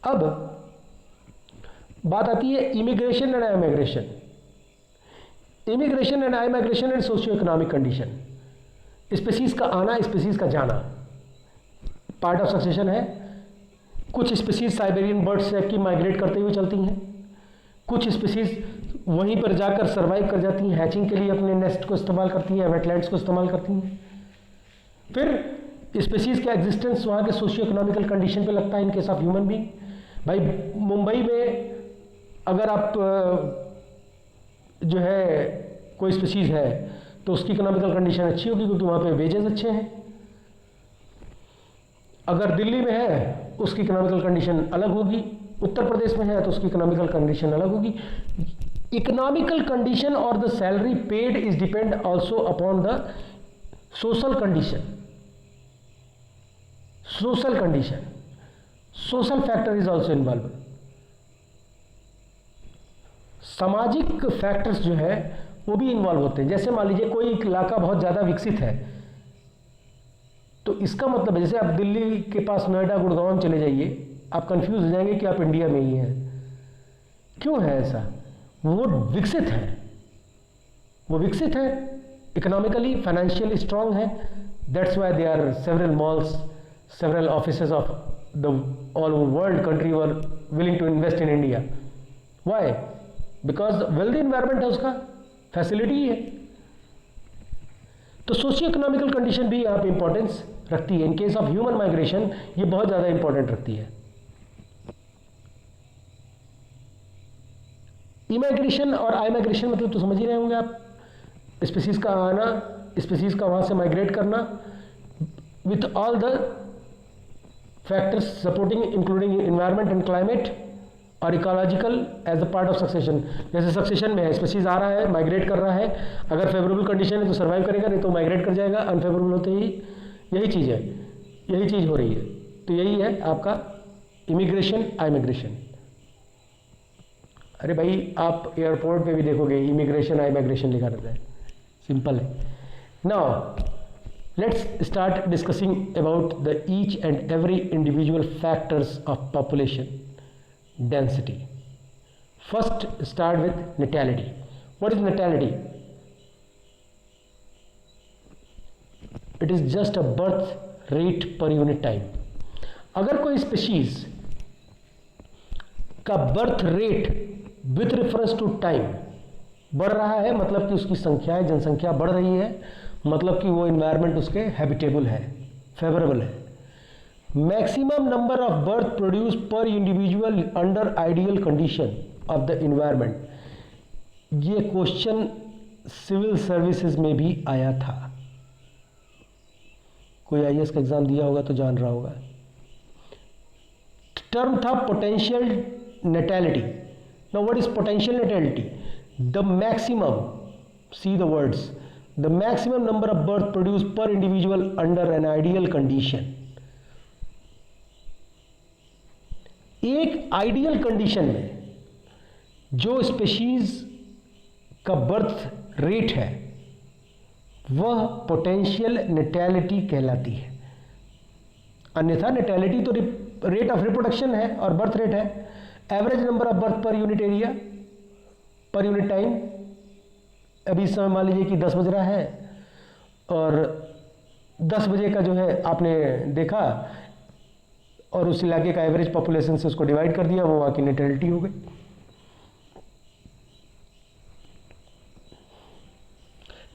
अब बात आती है immigration and emigration. Immigration and emigration and socio economic condition. Species का आना, स्पेसीज का जाना पार्ट ऑफ सक्सेशन है. कुछ स्पीसीज साइबेरियन बर्ड्स की माइग्रेट करते हुए चलती हैं, कुछ स्पीसीज वहीं पर जाकर सर्वाइव कर जाती हैं, हैचिंग के लिए अपने नेस्ट को इस्तेमाल करती हैं, वेटलैंड्स को इस्तेमाल करती हैं. फिर स्पीसीज का एग्जिस्टेंस वहाँ के सोशियो इकोनॉमिकल कंडीशन पे लगता है. इन केस ऑफ ह्यूमन बीइंग, भाई मुंबई में अगर आप जो है कोई स्पीसीज है तो उसकी इकोनॉमिकल कंडीशन अच्छी होगी क्योंकि वहाँ पे वेजेस अच्छे हैं. अगर दिल्ली में है उसकी इकोनॉमिकल कंडीशन अलग होगी, उत्तर प्रदेश में है तो उसकी इकोनॉमिकल कंडीशन अलग होगी. इकोनॉमिकल कंडीशन और the salary paid is depend also upon the social condition. Social condition, social factor is also involve. सामाजिक फैक्टर्स जो है वो भी इन्वॉल्व होते हैं. जैसे मान लीजिए कोई इलाका बहुत ज़्यादा विकसित है, तो इसका मतलब जैसे आप दिल्ली के पास नोएडा गुड़गांव चले जाइए, आप कंफ्यूज हो जाएंगे कि आप इंडिया में ही हैं. क्यों है ऐसा? वो विकसित है, वो विकसित है, इकोनॉमिकली फाइनेंशियली स्ट्रांग है. That's why they are several malls, several offices of the all over world country were willing to invest in India. Why? Because wealthy environment है, उसका फैसिलिटी है. तो सोशियो इकोनॉमिकल कंडीशन भी यहाँ पे इंपॉर्टेंस रखती है. इन केस ऑफ ह्यूमन माइग्रेशन ये बहुत ज़्यादा इंपॉर्टेंट रखती है. इमाइग्रेशन और आइमाइग्रेशन मतलब तो समझ ही रहे होंगे आप. स्पीसीज का आना, स्पीसीज का वहाँ से माइग्रेट करना with all the factors supporting including environment and climate और ecological as a part of succession. जैसे सक्सेशन में है, स्पीसीज आ रहा है, माइग्रेट कर रहा है, अगर फेवरेबल कंडीशन है तो सर्वाइव करेगा, नहीं तो माइग्रेट कर जाएगा. अनफेवरेबल होते ही यही चीज़ है, यही चीज़ हो रही है. तो यही है आपका इमिग्रेशन, आइमिग्रेशन. अरे भाई आप एयरपोर्ट पे भी देखोगे इमिग्रेशन, आइमिग्रेशन लिखा रहता है. सिंपल है. Now let's start discussing about the each and every individual factors of population density. First start with natality. What is natality? It is just a birth rate per unit time. अगर कोई स्पीशीज का birth rate with reference to time बढ़ रहा है, मतलब कि उसकी संख्या है, जनसंख्या बढ़ रही है, मतलब कि वो इन्वायरमेंट उसके हैबिटेबल है, फेवरेबल है। Maximum number of birth produce per individual under ideal condition of the environment, ये क्वेश्चन सिविल सर्विसेज में भी आया था। कोई आईएएस का एग्जाम दिया होगा तो जान रहा होगा। टर्म था potential natality. Now what is potential natality? The maximum, see the words, the maximum number of birth produce per individual under an ideal condition. एक आइडियल कंडीशन में जो स्पेशीज का बर्थ रेट है वह पोटेंशियल नेटेलिटी कहलाती है। अन्यथा नेटेलिटी तो रेट ऑफ रिप्रोडक्शन है और बर्थ रेट है। एवरेज नंबर ऑफ बर्थ पर unit area per unit time, अभी इस समय मान लीजिए कि 10 बज रहा है और 10 बजे का जो है आपने देखा और उस इलाके का एवरेज पॉपुलेशन से उसको डिवाइड कर दिया, वो वहाँ की नेटेलिटी हो गई।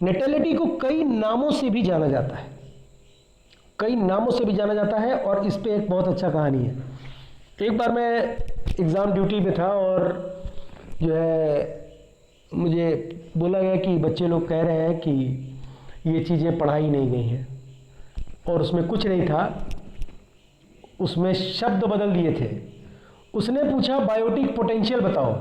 नेटेलिटी को कई नामों से भी जाना जाता है, कई नामों से भी जाना जाता है और इस पे एक बहुत अच्छा कहानी है। एक बार मैं एग्ज़ाम ड्यूटी पे था और जो है मुझे बोला गया कि बच्चे लोग कह रहे हैं कि ये चीज़ें पढ़ाई नहीं गई हैं, और उसमें कुछ नहीं था, उसमें शब्द बदल दिए थे। उसने पूछा बायोटिक पोटेंशियल बताओ।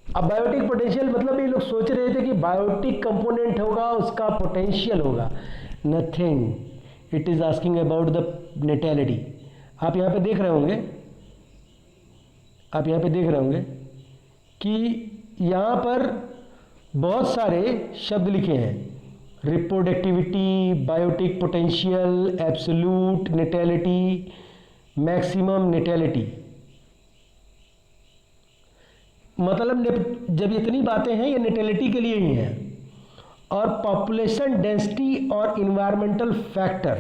अब बायोटिक पोटेंशियल मतलब ये लोग सोच रहे थे कि बायोटिक कंपोनेंट होगा उसका पोटेंशियल होगा। Nothing, it is asking about the natality. आप यहाँ पे देख रहे होंगे, आप यहाँ पे देख रहे होंगे कि यहाँ पर बहुत सारे शब्द लिखे हैं, reproductivity, biotic potential, absolute natality, maximum natality. मतलब जब इतनी बातें हैं ये नेटेलिटी के लिए ही हैं। और पॉपुलेशन डेंसिटी और इन्वायरमेंटल फैक्टर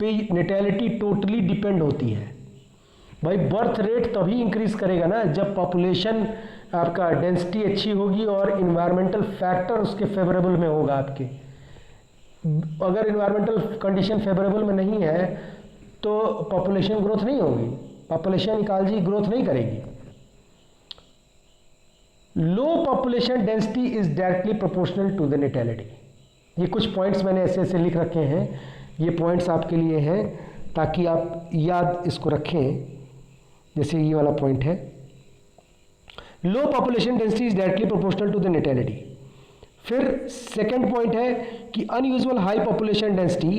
पे नेटेलिटी टोटली डिपेंड होती है। भाई बर्थ रेट तभी इंक्रीज करेगा ना जब पॉपुलेशन आपका डेंसिटी अच्छी होगी और इन्वायरमेंटल फैक्टर उसके फेवरेबल में होगा आपके। अगर इन्वायरमेंटल कंडीशन फेवरेबल में नहीं है तो पॉपुलेशन ग्रोथ नहीं होगी, पॉपुलेशन इकोलॉजी ग्रोथ नहीं करेगी। Low population density is directly proportional to the natality. ये कुछ पॉइंट्स मैंने ऐसे ऐसे लिख रखे हैं, ये पॉइंट्स आपके लिए हैं ताकि आप याद इसको रखें। जैसे ये वाला पॉइंट है, low population density is directly proportional to the natality. फिर सेकेंड पॉइंट है कि unusual high population density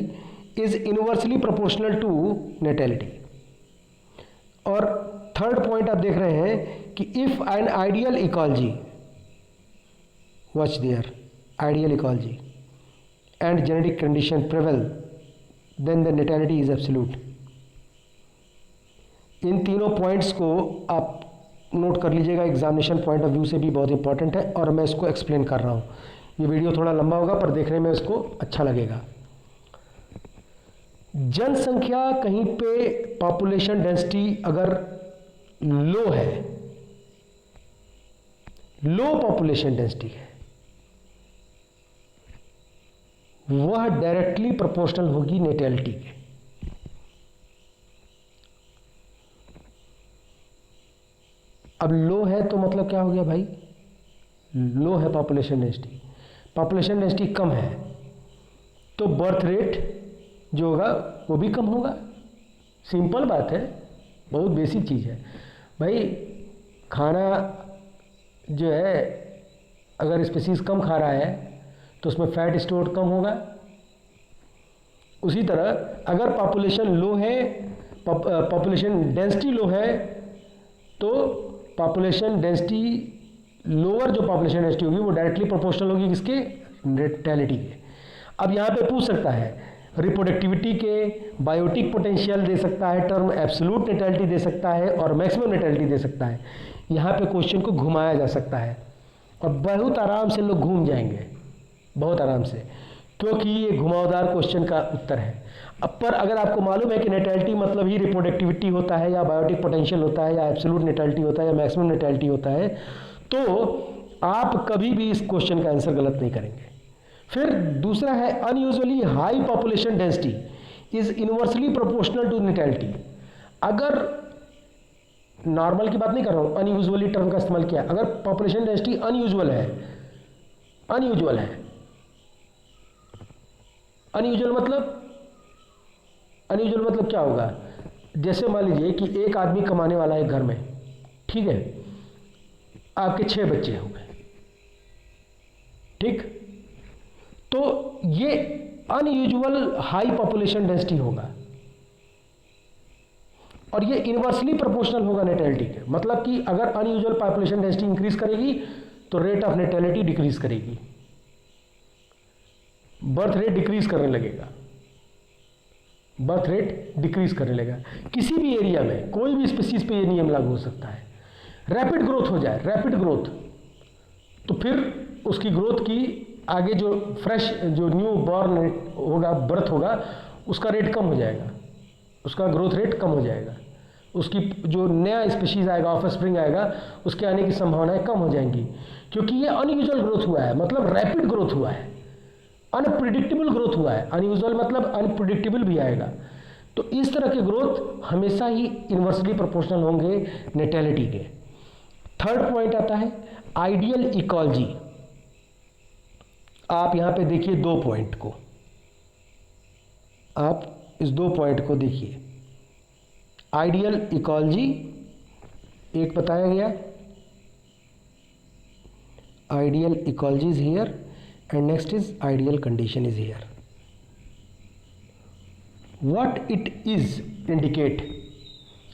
is inversely proportional to natality. और थर्ड पॉइंट आप देख रहे हैं कि if an ideal ecology, watch there, ideal ecology and genetic condition prevail then the natality is absolute. इन तीनों पॉइंट्स को आप नोट कर लीजिएगा, एग्जामिनेशन पॉइंट ऑफ व्यू से भी बहुत इंपॉर्टेंट है और मैं इसको एक्सप्लेन कर रहा हूँ। ये वीडियो थोड़ा लंबा होगा पर देखने में इसको अच्छा लगेगा। जनसंख्या कहीं पे पॉपुलेशन डेंसिटी अगर लो है, लो पॉपुलेशन डेंसिटी है, वह डायरेक्टली प्रोपोर्शनल होगी नेटेलिटी के। अब लो है तो मतलब क्या हो गया भाई, लो है पॉपुलेशन डेंसिटी, पॉपुलेशन डेंसिटी कम है तो बर्थ रेट जो होगा वो भी कम होगा। सिंपल बात है, बहुत बेसिक चीज़ है भाई। खाना जो है अगर स्पीसीज कम खा रहा है तो उसमें फैट स्टोर कम होगा। उसी तरह अगर पॉपुलेशन लो है, पॉपुलेशन डेंसिटी लो है तो पॉपुलेशन डेंसिटी लोअर, जो पॉपुलेशन डेंसिटी होगी वो डायरेक्टली प्रोपोर्शनल होगी किसके, नेटेलिटी के। अब यहाँ पे पूछ सकता है रिप्रोडक्टिविटी के, बायोटिक पोटेंशियल दे सकता है, टर्म एब्सोल्यूट नेटेलिटी दे सकता है और मैक्सिमम नेटेलिटी दे सकता है। यहाँ पे क्वेश्चन को घुमाया जा सकता है और बहुत आराम से लोग घूम जाएंगे, बहुत आराम से, क्योंकि ये घुमावदार क्वेश्चन का उत्तर है। अब पर अगर आपको मालूम है कि नेटैलिटी मतलब ही रिप्रोडक्टिविटी होता है या बायोटिक पोटेंशियल होता है या एब्सोल्यूट नेटैलिटी होता है या मैक्सिमम नेटैलिटी होता है, तो आप कभी भी इस क्वेश्चन का आंसर गलत नहीं करेंगे। फिर दूसरा है unusually high population density is inversely proportional to natality. अगर नॉर्मल की बात नहीं कर रहा हूँ, अनयूजुअली टर्म का इस्तेमाल किया, अगर पॉपुलेशन डेंसिटी अनयूजुअल है, अनयूजुअल मतलब क्या होगा? जैसे मान लीजिए कि एक आदमी कमाने वाला है घर में, ठीक है, आपके 6 बच्चे हो गए, ठीक, तो ये अनयूजुअल हाई पॉपुलेशन डेंसिटी होगा और ये इनवर्सली प्रोपोर्शनल होगा नेटैलिटी के। मतलब कि अगर अनयूजुअल पॉपुलेशन डेंसिटी इंक्रीज करेगी तो रेट ऑफ नेटैलिटी डिक्रीज करेगी, बर्थ रेट डिक्रीज करने लगेगा, बर्थ रेट डिक्रीज करने लगेगा। किसी भी एरिया में कोई भी स्पीशीज पे ये नियम लागू हो सकता है। रैपिड ग्रोथ हो जाए, रैपिड ग्रोथ, तो फिर उसकी ग्रोथ की आगे जो फ्रेश जो न्यू बॉर्न होगा, बर्थ होगा, उसका रेट कम हो जाएगा, उसका ग्रोथ रेट कम हो जाएगा, उसकी जो नया स्पीशीज आएगा, ऑफस्प्रिंग आएगा, उसके आने की संभावनाएं कम हो जाएंगी, क्योंकि ये अनयूजुअल ग्रोथ हुआ है, मतलब रैपिड ग्रोथ हुआ है, अनप्रिडिक्टेबल ग्रोथ हुआ है। अनयूजुअल मतलब अनप्रिडिक्टेबल भी आएगा। तो इस तरह के ग्रोथ हमेशा ही इन्वर्सली प्रोपोर्शनल होंगे नेटैलिटी के। थर्ड पॉइंट आता है आइडियल इकोलॉजी। आप यहां पे देखिए 2 पॉइंट को, आप इस 2 पॉइंट को देखिए। आइडियल इकोलॉजी एक बताया गया, ideal ecology is here and next is ideal condition is here. What it is indicate,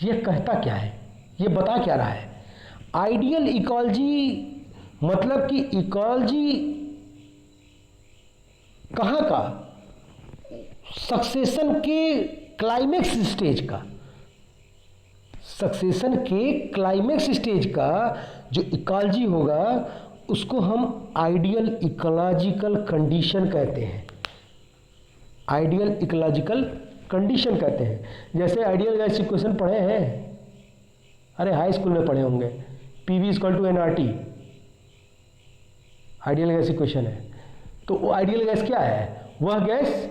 ये कहता क्या है, ये बता क्या रहा है? आइडियल इकोलॉजी मतलब कि इकोलॉजी कहाँ का? सक्सेशन के क्लाइमेक्स स्टेज का, सक्सेशन के क्लाइमेक्स स्टेज का जो इकोलॉजी होगा उसको हम आइडियल इकोलॉजिकल कंडीशन कहते हैं। आइडियल इकोलॉजिकल कंडीशन कहते हैं। जैसे आइडियल गैस इक्वेशन पढ़े हैं, अरे हाई स्कूल में पढ़े होंगे, PV = nRT ideal gas equation है। तो वो आइडियल गैस क्या है? वह गैस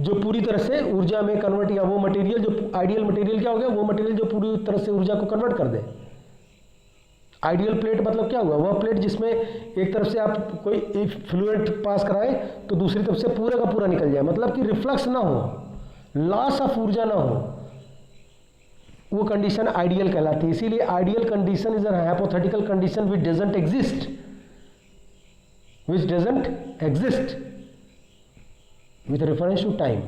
जो पूरी तरह से ऊर्जा में कन्वर्ट, या वो मटेरियल जो आइडियल मटेरियल क्या हो गया? वो मटेरियल जो पूरी तरह से ऊर्जा को कन्वर्ट कर दे। आइडियल प्लेट मतलब क्या हुआ? वह प्लेट जिसमें एक तरफ से आप कोई फ्लूइड पास कराएं तो दूसरी तरफ से पूरा का पूरा निकल जाए, मतलब कि रिफ्लक्स ना हो, लॉस ऑफ ऊर्जा ना हो, वो कंडीशन आइडियल कहलाती है। इसीलिए ideal condition is an hypothetical condition which doesn't exist with reference to time.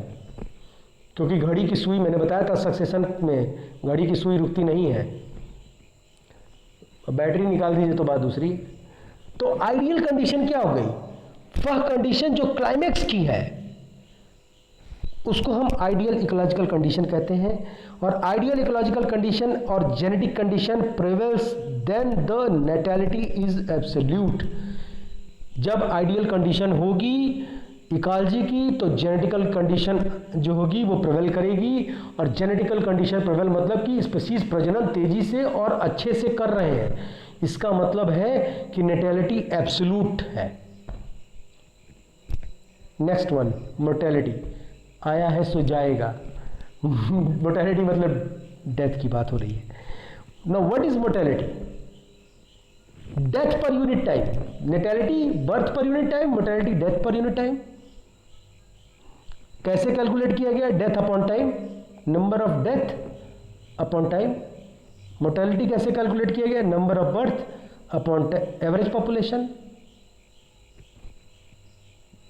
क्योंकि घड़ी की सुई, मैंने बताया था सक्सेशन में घड़ी की सुई रुकती नहीं है, बैटरी निकाल दीजिए तो बात दूसरी। तो आइडियल कंडीशन क्या हो गई? वह कंडीशन जो क्लाइमेक्स की है उसको हम आइडियल इकोलॉजिकल कंडीशन कहते हैं। और आइडियल इकोलॉजिकल कंडीशन और genetic condition prevails then the natality is absolute. जब आइडियल कंडीशन होगी इकोलॉजी की तो जेनेटिकल कंडीशन जो होगी वो प्रिवेल करेगी। और जेनेटिकल कंडीशन प्रिवेल मतलब कि स्पीशीज प्रजनन तेजी से और अच्छे से कर रहे हैं, इसका मतलब है कि नेटैलिटी एब्सोल्यूट है। Next one, mortality. आया है सो जाएगा। मोर्टेलिटी मतलब डेथ की बात हो रही है। Now what is mortality? Death per unit time. Natality birth per unit time, mortality death per unit time. कैसे कैलकुलेट किया गया? Death upon time, number of death upon time. Mortality कैसे कैलकुलेट किया गया? Number of birth upon average population.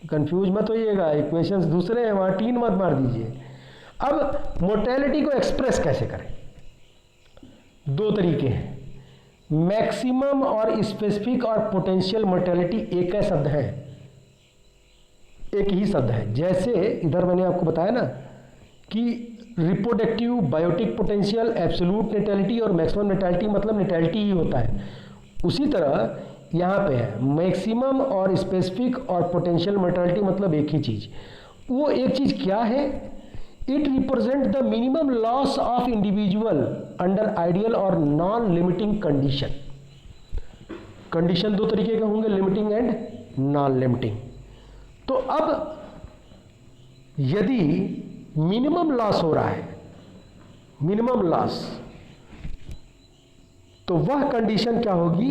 Confuse मत होइएगा, इक्वेशंस दूसरे हैं, वहां 3 मत मार दीजिए। अब मोर्टेलिटी को एक्सप्रेस कैसे करें? 2 तरीके हैं, मैक्सिमम और स्पेसिफिक और पोटेंशियल मोर्टेलिटी एक ही शब्द है, एक ही शब्द है। जैसे इधर मैंने आपको बताया ना कि reproductive, biotic potential, absolute natality और मैक्सिमम नेटैलिटी मतलब नेटैलिटी ही होता है। उसी तरह यहाँ पे है मैक्सिमम और स्पेसिफिक और पोटेंशियल मोर्टेलिटी मतलब एक ही चीज़। वो एक चीज़ क्या है? It represent the minimum loss of individual under ideal और नॉन लिमिटिंग कंडीशन। कंडीशन दो तरीके के होंगे, लिमिटिंग एंड नॉन लिमिटिंग। तो अब यदि मिनिमम लॉस हो रहा है, मिनिमम लॉस, तो वह कंडीशन क्या होगी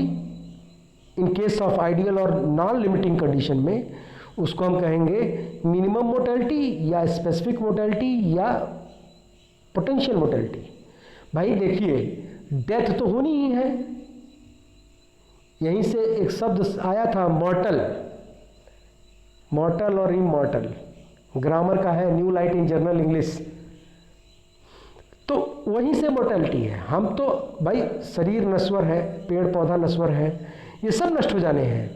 इन केस ऑफ आइडियल और नॉन लिमिटिंग कंडीशन में, उसको हम कहेंगे मिनिमम मोर्टेलिटी या स्पेसिफिक मोर्टेलिटी या पोटेंशियल मोर्टेलिटी। भाई देखिए, डेथ तो होनी ही है, यहीं से एक शब्द आया था मॉर्टल, मॉर्टल और इमॉर्टल, ग्रामर का है, new light in journal English. तो वहीं से मोर्टेलिटी है। हम तो भाई शरीर नश्वर है, पेड़ पौधा नश्वर है, ये सब नष्ट हो जाने हैं,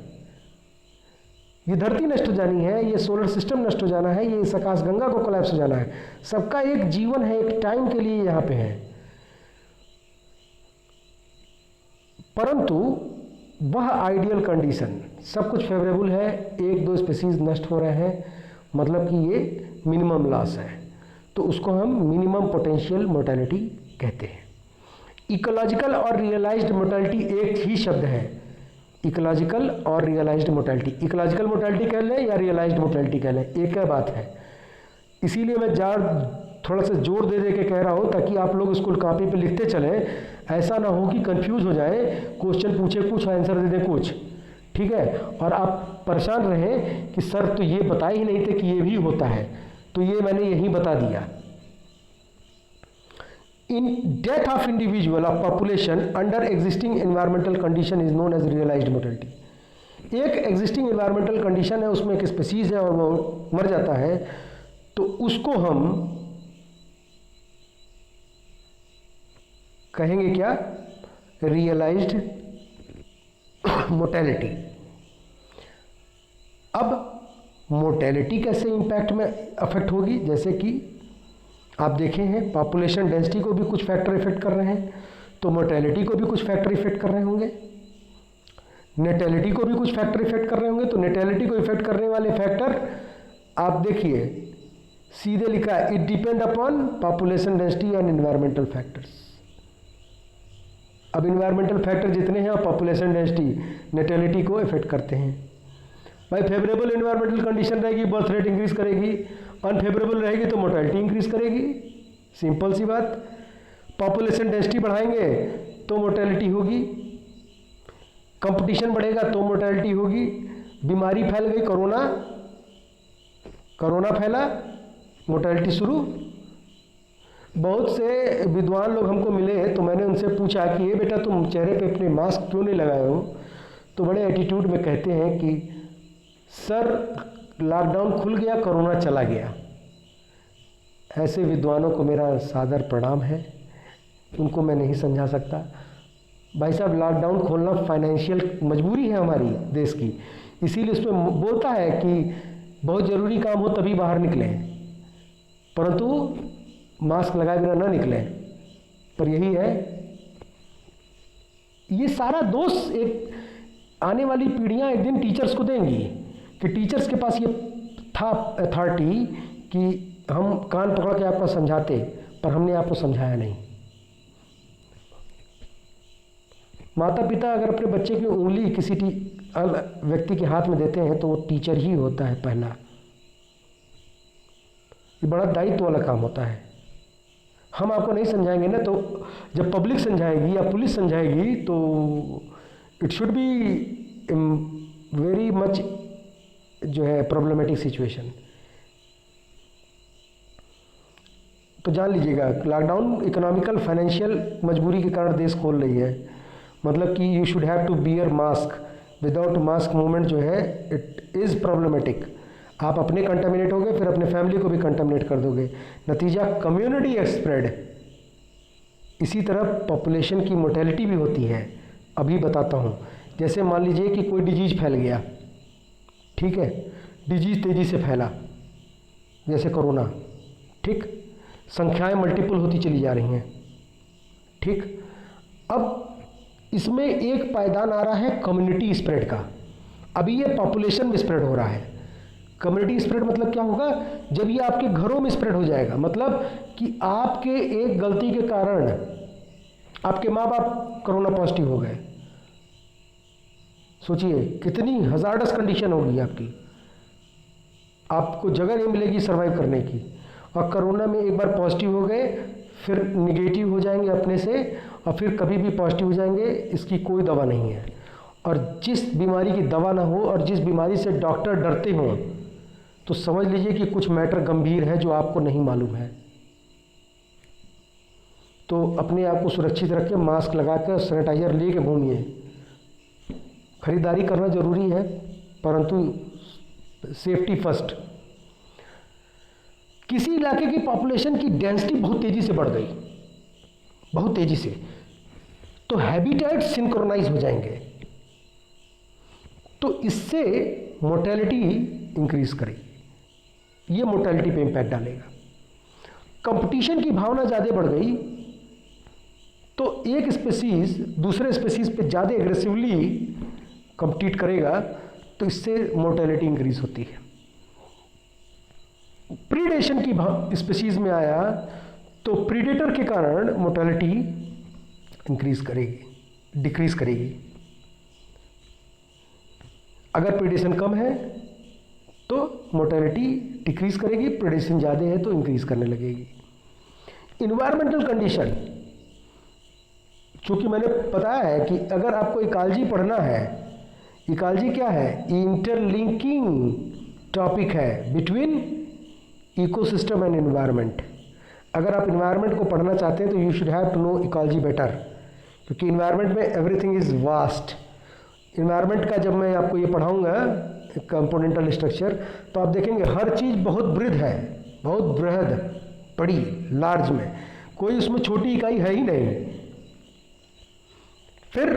ये धरती नष्ट हो जानी है, ये सोलर सिस्टम नष्ट हो जाना है, ये इस आकाशगंगा को कोलैप्स हो जाना है। सबका एक जीवन है, एक टाइम के लिए यहाँ पे है। परंतु वह आइडियल कंडीशन, सब कुछ फेवरेबल है, एक दो स्पीसीज नष्ट हो रहे हैं, मतलब कि ये मिनिमम लॉस है, तो उसको हम मिनिमम पोटेंशियल मोर्टेलिटी कहते हैं। इकोलॉजिकल और रियलाइज्ड मोर्टेलिटी एक ही शब्द है, इकोलॉजिकल और रियलाइज्ड मोर्टेलिटी। इकोलॉजिकल मोर्टेलिटी कह लें या रियलाइज्ड मोर्टेलिटी कह लें, एक ही बात है। इसीलिए मैं थोड़ा सा जोर दे दे के कह रहा हूँ, ताकि आप लोग स्कूल कॉपी पे लिखते चलें, ऐसा ना हो कि कंफ्यूज हो जाए, क्वेश्चन पूछे कुछ आंसर दे दें कुछ, ठीक है, और आप परेशान रहें कि सर तो ये बताए ही नहीं थे कि ये भी होता है, तो ये मैंने यही बता दिया। In death of individual of population under existing environmental condition is known as realized mortality. एक एग्जिस्टिंग एनवायरमेंटल कंडीशन है, उसमें एक स्पीसीज है और वो मर जाता है, तो उसको हम कहेंगे क्या, रियलाइज्ड मोर्टेलिटी। अब मोर्टेलिटी कैसे इम्पैक्ट में अफेक्ट होगी, जैसे कि आप देखे हैं पॉपुलेशन डेंसिटी को भी कुछ फैक्टर इफेक्ट कर रहे हैं, तो मोर्टेलिटी को भी कुछ फैक्टर इफेक्ट कर रहे होंगे, नेटेलिटी को भी कुछ फैक्टर इफेक्ट कर रहे होंगे। तो नेटेलिटी को इफेक्ट करने वाले फैक्टर आप देखिए, सीधे लिखा है, it depend upon population density and environmental factors. अब इन्वायरमेंटल फैक्टर जितने हैं, पॉपुलेशन डेंसिटी नेटेलिटी को इफेक्ट करते हैं। भाई फेवरेबल इन्वायरमेंटल कंडीशन रहेगी, बर्थ रेट इंक्रीज करेगी, अनफेवरेबल रहेगी तो मोर्टेलिटी इंक्रीज करेगी, सिंपल सी बात। पॉपुलेशन डेंसिटी बढ़ाएंगे तो मोर्टेलिटी होगी, कंपटीशन बढ़ेगा तो मोर्टेलिटी होगी। बीमारी फैल गई, कोरोना फैला, मोर्टेलिटी शुरू। बहुत से विद्वान लोग हमको मिले, तो मैंने उनसे पूछा कि ये बेटा तुम चेहरे पे अपने मास्क क्यों नहीं लगाए हो, तो बड़े एटीट्यूड में कहते हैं कि सर लॉकडाउन खुल गया, कोरोना चला गया। ऐसे विद्वानों को मेरा सादर प्रणाम है, उनको मैं नहीं समझा सकता। भाई साहब, लॉकडाउन खोलना फाइनेंशियल मजबूरी है हमारी देश की, इसीलिए उसमें बोलता है कि बहुत ज़रूरी काम हो तभी बाहर निकलें, परंतु मास्क लगाए बिना ना निकलें। पर यही है, ये सारा दोष एक आने वाली पीढ़ियां एक दिन टीचर्स को देंगी कि टीचर्स के पास ये था अथॉरिटी कि हम कान पकड़ के आपको समझाते, पर हमने आपको समझाया नहीं। माता पिता अगर अपने बच्चे की उंगली किसी व्यक्ति के हाथ में देते हैं तो वो टीचर ही होता है पहला। ये बड़ा दायित्व वाला काम होता है। हम आपको नहीं समझाएंगे ना, तो जब पब्लिक समझाएगी या पुलिस समझाएगी तो it should be very much जो है प्रॉब्लमेटिक सिचुएशन। तो जान लीजिएगा, लॉकडाउन इकोनॉमिकल फाइनेंशियल मजबूरी के कारण देश खोल रही है, मतलब कि you should have to wear mask, without mask movement जो है इट इज़ प्रॉब्लमेटिक। आप अपने कंटामिनेट होगे, फिर अपने फैमिली को भी कंटामिनेट कर दोगे, नतीजा कम्युनिटी स्प्रेड। इसी तरह पॉपुलेशन की मोर्टेलिटी भी होती है। अभी बताता हूँ, जैसे मान लीजिए कि कोई डिजीज फैल गया, ठीक है, डिजीज तेज़ी से फैला जैसे कोरोना, ठीक, संख्याएं मल्टीपल होती चली जा रही हैं, ठीक। अब इसमें एक पायदान आ रहा है कम्युनिटी स्प्रेड का। अभी ये पॉपुलेशन में स्प्रेड हो रहा है, कम्युनिटी स्प्रेड मतलब क्या होगा? जब ये आपके घरों में स्प्रेड हो जाएगा, मतलब कि आपके एक गलती के कारण आपके माँ बाप कोरोना पॉजिटिव हो गए, सोचिए कितनी हजार्डस कंडीशन होगी आपकी, आपको जगह नहीं मिलेगी सरवाइव करने की। और कोरोना में एक बार पॉजिटिव हो गए, फिर निगेटिव हो जाएंगे अपने से, और फिर कभी भी पॉजिटिव हो जाएंगे, इसकी कोई दवा नहीं है। और जिस बीमारी की दवा ना हो और जिस बीमारी से डॉक्टर डरते हों, तो समझ लीजिए कि कुछ मैटर गंभीर है जो आपको नहीं मालूम है। तो अपने आप को सुरक्षित रखें, मास्क लगाकर, सैनिटाइजर लेके घूमिए। खरीदारी करना जरूरी है, परंतु सेफ्टी फर्स्ट। किसी इलाके की पॉपुलेशन की डेंसिटी बहुत तेजी से बढ़ गई, बहुत तेजी से, तो हैबिटेट सिंक्रोनाइज हो जाएंगे, तो इससे मोर्टेलिटी इंक्रीज करेगी, ये मोर्टेलिटी पे इंपैक्ट डालेगा। कंपटीशन की भावना ज़्यादा बढ़ गई, तो एक स्पीसीज दूसरे स्पीसीज पे ज़्यादा एग्रेसिवली कंपीट करेगा, तो इससे मोर्टेलिटी इंक्रीज होती है। प्रीडेशन की स्पीसीज में आया तो प्रीडेटर के कारण मोर्टेलिटी इंक्रीज करेगी, डिक्रीज करेगी। अगर प्रीडेशन कम है तो मोर्टेलिटी डिक्रीज करेगी, प्रीडेशन ज़्यादा है तो इंक्रीज करने लगेगी। इन्वायरमेंटल कंडीशन, चूंकि मैंने बताया है कि अगर आपको इकोलॉजी पढ़ना है, इकोलॉजी क्या है? इंटरलिंकिंग टॉपिक है बिटवीन इकोसिस्टम एंड एनवायरनमेंट। अगर आप एनवायरनमेंट को पढ़ना चाहते हैं तो you should have to know ecology better, क्योंकि एनवायरनमेंट में एवरीथिंग इज वास्ट। एनवायरनमेंट का जब मैं आपको ये पढ़ाऊंगा कंपोनेंटल स्ट्रक्चर, तो आप देखेंगे हर चीज़ बहुत बृहद है, बहुत बृहद, बड़ी, लार्ज में, कोई उसमें छोटी इकाई है ही नहीं। फिर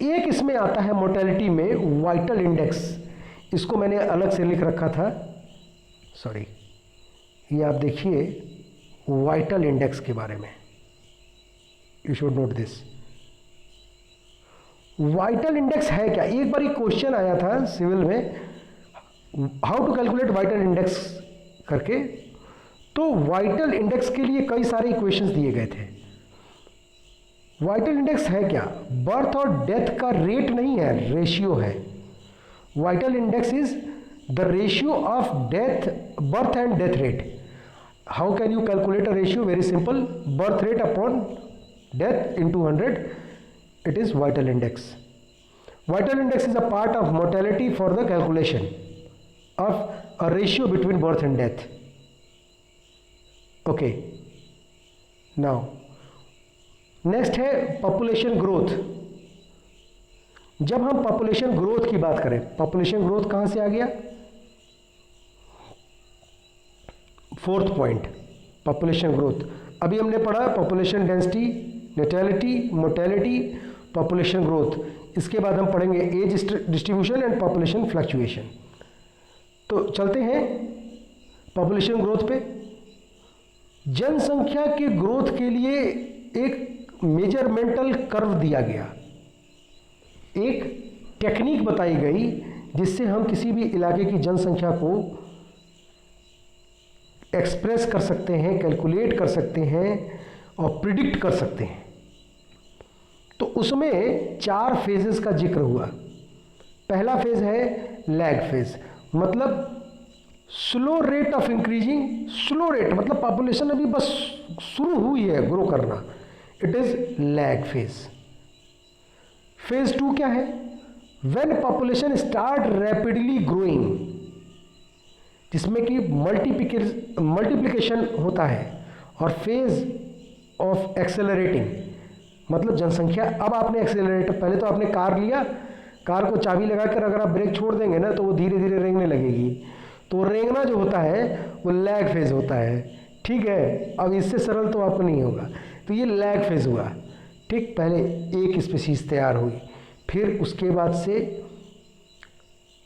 एक इसमें आता है मोर्टेलिटी में वाइटल इंडेक्स, इसको मैंने अलग से लिख रखा था, सॉरी, ये आप देखिए वाइटल इंडेक्स के बारे में, you should note this. Vital index है क्या? एक बार क्वेश्चन आया था सिविल में, how to calculate vital index करके, तो वाइटल इंडेक्स के लिए कई सारे इक्वेशंस दिए गए थे। वाइटल इंडेक्स है क्या? बर्थ और डेथ का रेट नहीं है, रेशियो है। Vital index is the ratio of death, birth and death rate. How can you calculate a ratio? Very simple, birth rate upon death into 100, it is vital index. Vital index is a part of mortality for the calculation of a ratio between birth and death. Okay, now next है population growth। जब हम population growth की बात करें, population growth कहाँ से आ गया? Fourth point, population growth। अभी हमने पढ़ा population density, natality, mortality, population growth. इसके बाद हम पढ़ेंगे age distribution and population fluctuation. तो चलते हैं पॉपुलेशन ग्रोथ पे। जनसंख्या के ग्रोथ के लिए एक मेजरमेंटल कर्व दिया गया, एक टेक्निक बताई गई जिससे हम किसी भी इलाके की जनसंख्या को एक्सप्रेस कर सकते हैं, कैलकुलेट कर सकते हैं और प्रिडिक्ट कर सकते हैं। तो उसमें 4 फेजेस का जिक्र हुआ। पहला फेज है लैग फेज, मतलब slow rate of increasing, slow rate मतलब पॉपुलेशन अभी बस शुरू हुई है ग्रो करना, it is lag phase. Phase 2 क्या है? When population start rapidly growing, जिसमें कि मल्टीप्लिकेशन होता है। और फेज ऑफ एक्सेलरेटिंग, मतलब जनसंख्या, अब आपने एक्सेलरेटर, पहले तो आपने कार लिया, कार को चाबी लगाकर अगर आप ब्रेक छोड़ देंगे ना तो वो धीरे धीरे रेंगने लगेगी, तो रेंगना जो होता है वो लैग फेज होता है, ठीक है। अब इससे सरल तो आपको नहीं होगा, तो ये लैग फेज हुआ, ठीक। पहले एक स्पीसीज तैयार हुई, फिर उसके बाद से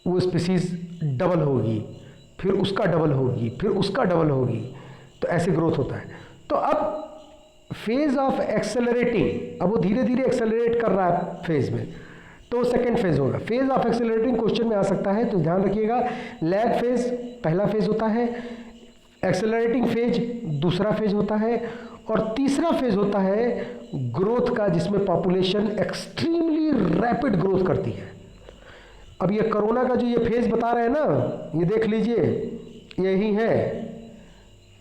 वो स्पीसीज डबल होगी, फिर उसका डबल होगी, फिर उसका डबल होगी, तो ऐसे ग्रोथ होता है। तो अब फेज ऑफ एक्सेलरेटिंग, अब वो धीरे धीरे एक्सेलरेट कर रहा है फेज में, तो सेकेंड फेज होगा। फेज ऑफ एक्सेलरेटिंग क्वेश्चन में आ सकता है, तो ध्यान रखिएगा। लैग फेज पहला फेज होता है, एक्सेलरेटिंग फेज दूसरा फेज होता है, और तीसरा फेज होता है ग्रोथ का, जिसमें पॉपुलेशन एक्सट्रीमली रैपिड ग्रोथ करती है। अब ये कोरोना का जो ये फेज बता रहे हैं ना, ये देख लीजिए, यही है।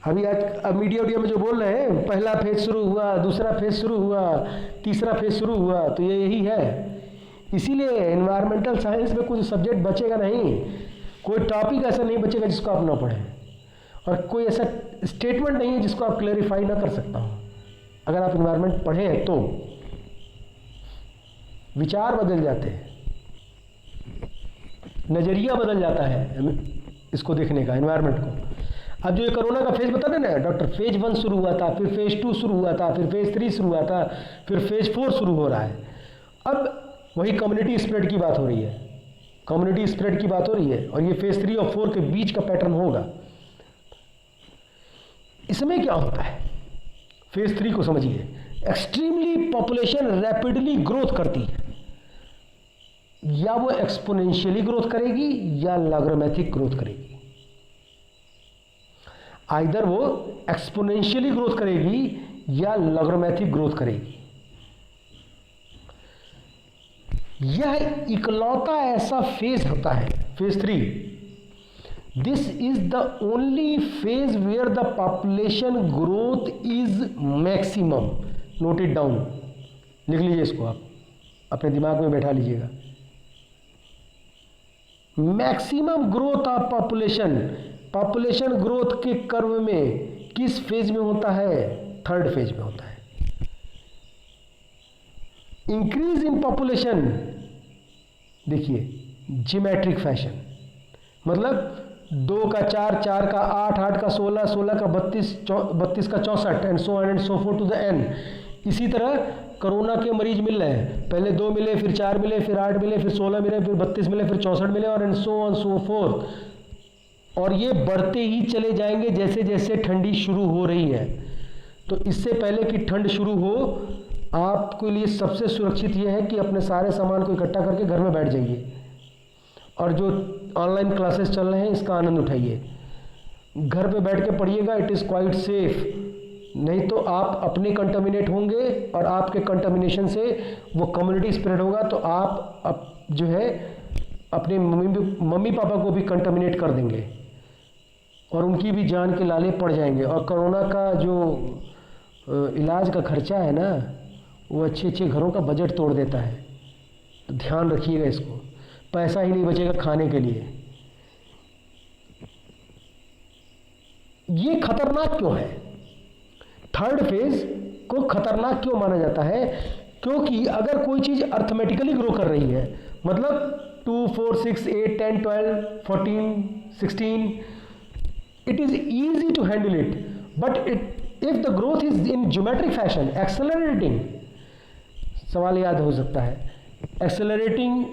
अभी आज अब मीडिया में जो बोल रहे हैं, पहला फेज शुरू हुआ, दूसरा फेज शुरू हुआ, तीसरा फेज शुरू हुआ, तो ये यही है। इसीलिए एनवायरमेंटल साइंस में कुछ सब्जेक्ट बचेगा नहीं, कोई टॉपिक ऐसा नहीं बचेगा जिसको आप ना पढ़ें, और कोई ऐसा स्टेटमेंट नहीं है जिसको आप क्लैरिफाई ना कर सकता हो। अगर आप एनवायरमेंट पढ़ें तो विचार बदल जाते हैं, नज़रिया बदल जाता है इसको देखने का, एनवायरमेंट को। अब जो ये कोरोना का फेज बता रहे ना डॉक्टर, फेज 1 शुरू हुआ था, फिर फेज 2 शुरू हुआ था, फिर फेज 3 शुरू हुआ था, फिर फेज 4 शुरू हो रहा है। अब वही कम्युनिटी स्प्रेड की बात हो रही है, कम्युनिटी स्प्रेड की बात हो रही है, और ये फेज 3 और 4 के बीच का पैटर्न होगा। इसमें क्या होता है, फेज 3 को समझिए। एक्सट्रीमली पॉपुलेशन रैपिडली ग्रोथ करती है, या वो एक्सपोनेंशियली ग्रोथ करेगी या लॉगरिथमिक ग्रोथ करेगी। आइदर वो एक्सपोनेंशियली ग्रोथ करेगी या लॉगरिथमिक ग्रोथ करेगी। यह इकलौता ऐसा फेज होता है, phase 3। This is the only phase where the population growth is maximum. Note it down, लिख लीजिए इसको, आप अपने दिमाग में बैठा लीजिएगा। Maximum growth of population, population growth के कर्व में किस फेज में होता है? थर्ड फेज में होता है। इंक्रीज इन पॉपुलेशन, देखिए जियोमेट्रिक फैशन, मतलब 2 का 4, 4 का 8, 8 का 16, 16 का 32, 32 का 64 and so on and so forth to the n. इसी तरह कोरोना के मरीज मिल रहे हैं, पहले 2 मिले, फिर 4 मिले, फिर 8 मिले, फिर 16 मिले, फिर 32 मिले, फिर 64 मिले, और and so on so fourth. और ये बढ़ते ही चले जाएंगे जैसे जैसे ठंडी शुरू हो रही है। तो इससे पहले कि ठंड शुरू हो, आपके लिए सबसे सुरक्षित ये है कि अपने सारे सामान को इकट्ठा करके घर में बैठ जाइए, और जो ऑनलाइन क्लासेस चल रहे हैं इसका आनंद उठाइए। घर पे बैठ के पढ़िएगा, इट इज़ क्वाइट सेफ। नहीं तो आप अपने कंटामिनेट होंगे, और आपके कंटामिनेशन से वो कम्युनिटी स्प्रेड होगा, तो आप जो है अपने मम्मी पापा को भी कंटामिनेट कर देंगे, और उनकी भी जान के लाले पड़ जाएंगे। और कोरोना का जो इलाज का खर्चा है ना, वो अच्छे अच्छे घरों का बजट तोड़ देता है। तो ध्यान रखिएगा इसको, पैसा ही नहीं बचेगा खाने के लिए। ये खतरनाक क्यों है? थर्ड फेज को खतरनाक क्यों माना जाता है? क्योंकि अगर कोई चीज़ अर्थमेटिकली ग्रो कर रही है, मतलब 2, 4, 6, 8, 10, 12, 14, 16, it is easy to handle it, but if the growth is in geometric fashion, accelerating, सवाल याद हो सकता है, एक्सेलरेटिंग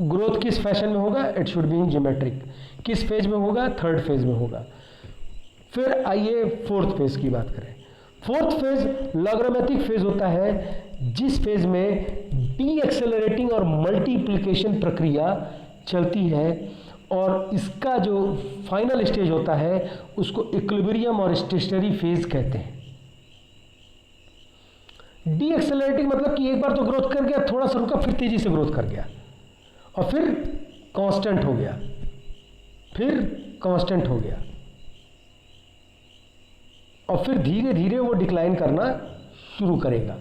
ग्रोथ किस फैशन में होगा? It should be in geometric. किस फेज में होगा? थर्ड फेज में होगा। फिर आइए फोर्थ फेज की बात करें। फोर्थ फेज लॉगरिथमिक फेज होता है, जिस फेज में डी एक्सेलरेटिंग और मल्टीप्लिकेशन प्रक्रिया चलती है, और इसका जो फाइनल स्टेज होता है उसको इक्विलिब्रियम और स्टेशनरी फेज कहते हैं। डी एक्सेलरेटिंग मतलब कि एक बार तो ग्रोथ कर गया, थोड़ा सा रुका, फिर तेजी से ग्रोथ कर गया, और फिर कांस्टेंट हो गया, फिर कांस्टेंट हो गया, और फिर धीरे धीरे वो डिक्लाइन करना शुरू करेगा।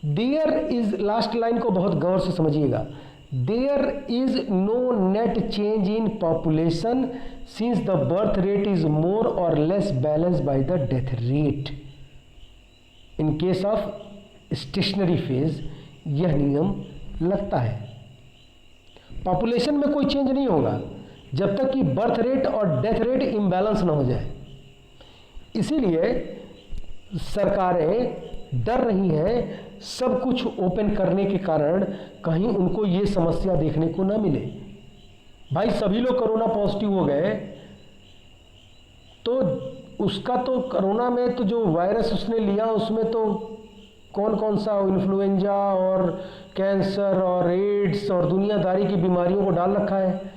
देयर इज, लास्ट लाइन को बहुत गौर से समझिएगा, there is no net change in population since the birth rate is more और less balance by the death rate. In case of stationary phase यह नियम लगता है। पॉपुलेशन में कोई चेंज नहीं होगा जब तक कि बर्थ रेट और डेथ रेट इम्बैलेंस ना हो जाए। इसीलिए सरकारें डर रही हैं सब कुछ ओपन करने के कारण, कहीं उनको ये समस्या देखने को ना मिले। भाई सभी लोग कोरोना पॉजिटिव हो गए, तो उसका तो कोरोना में तो जो वायरस उसने लिया उसमें तो कौन कौन सा इन्फ्लुएंजा और कैंसर और एड्स और दुनियादारी की बीमारियों को डाल रखा है।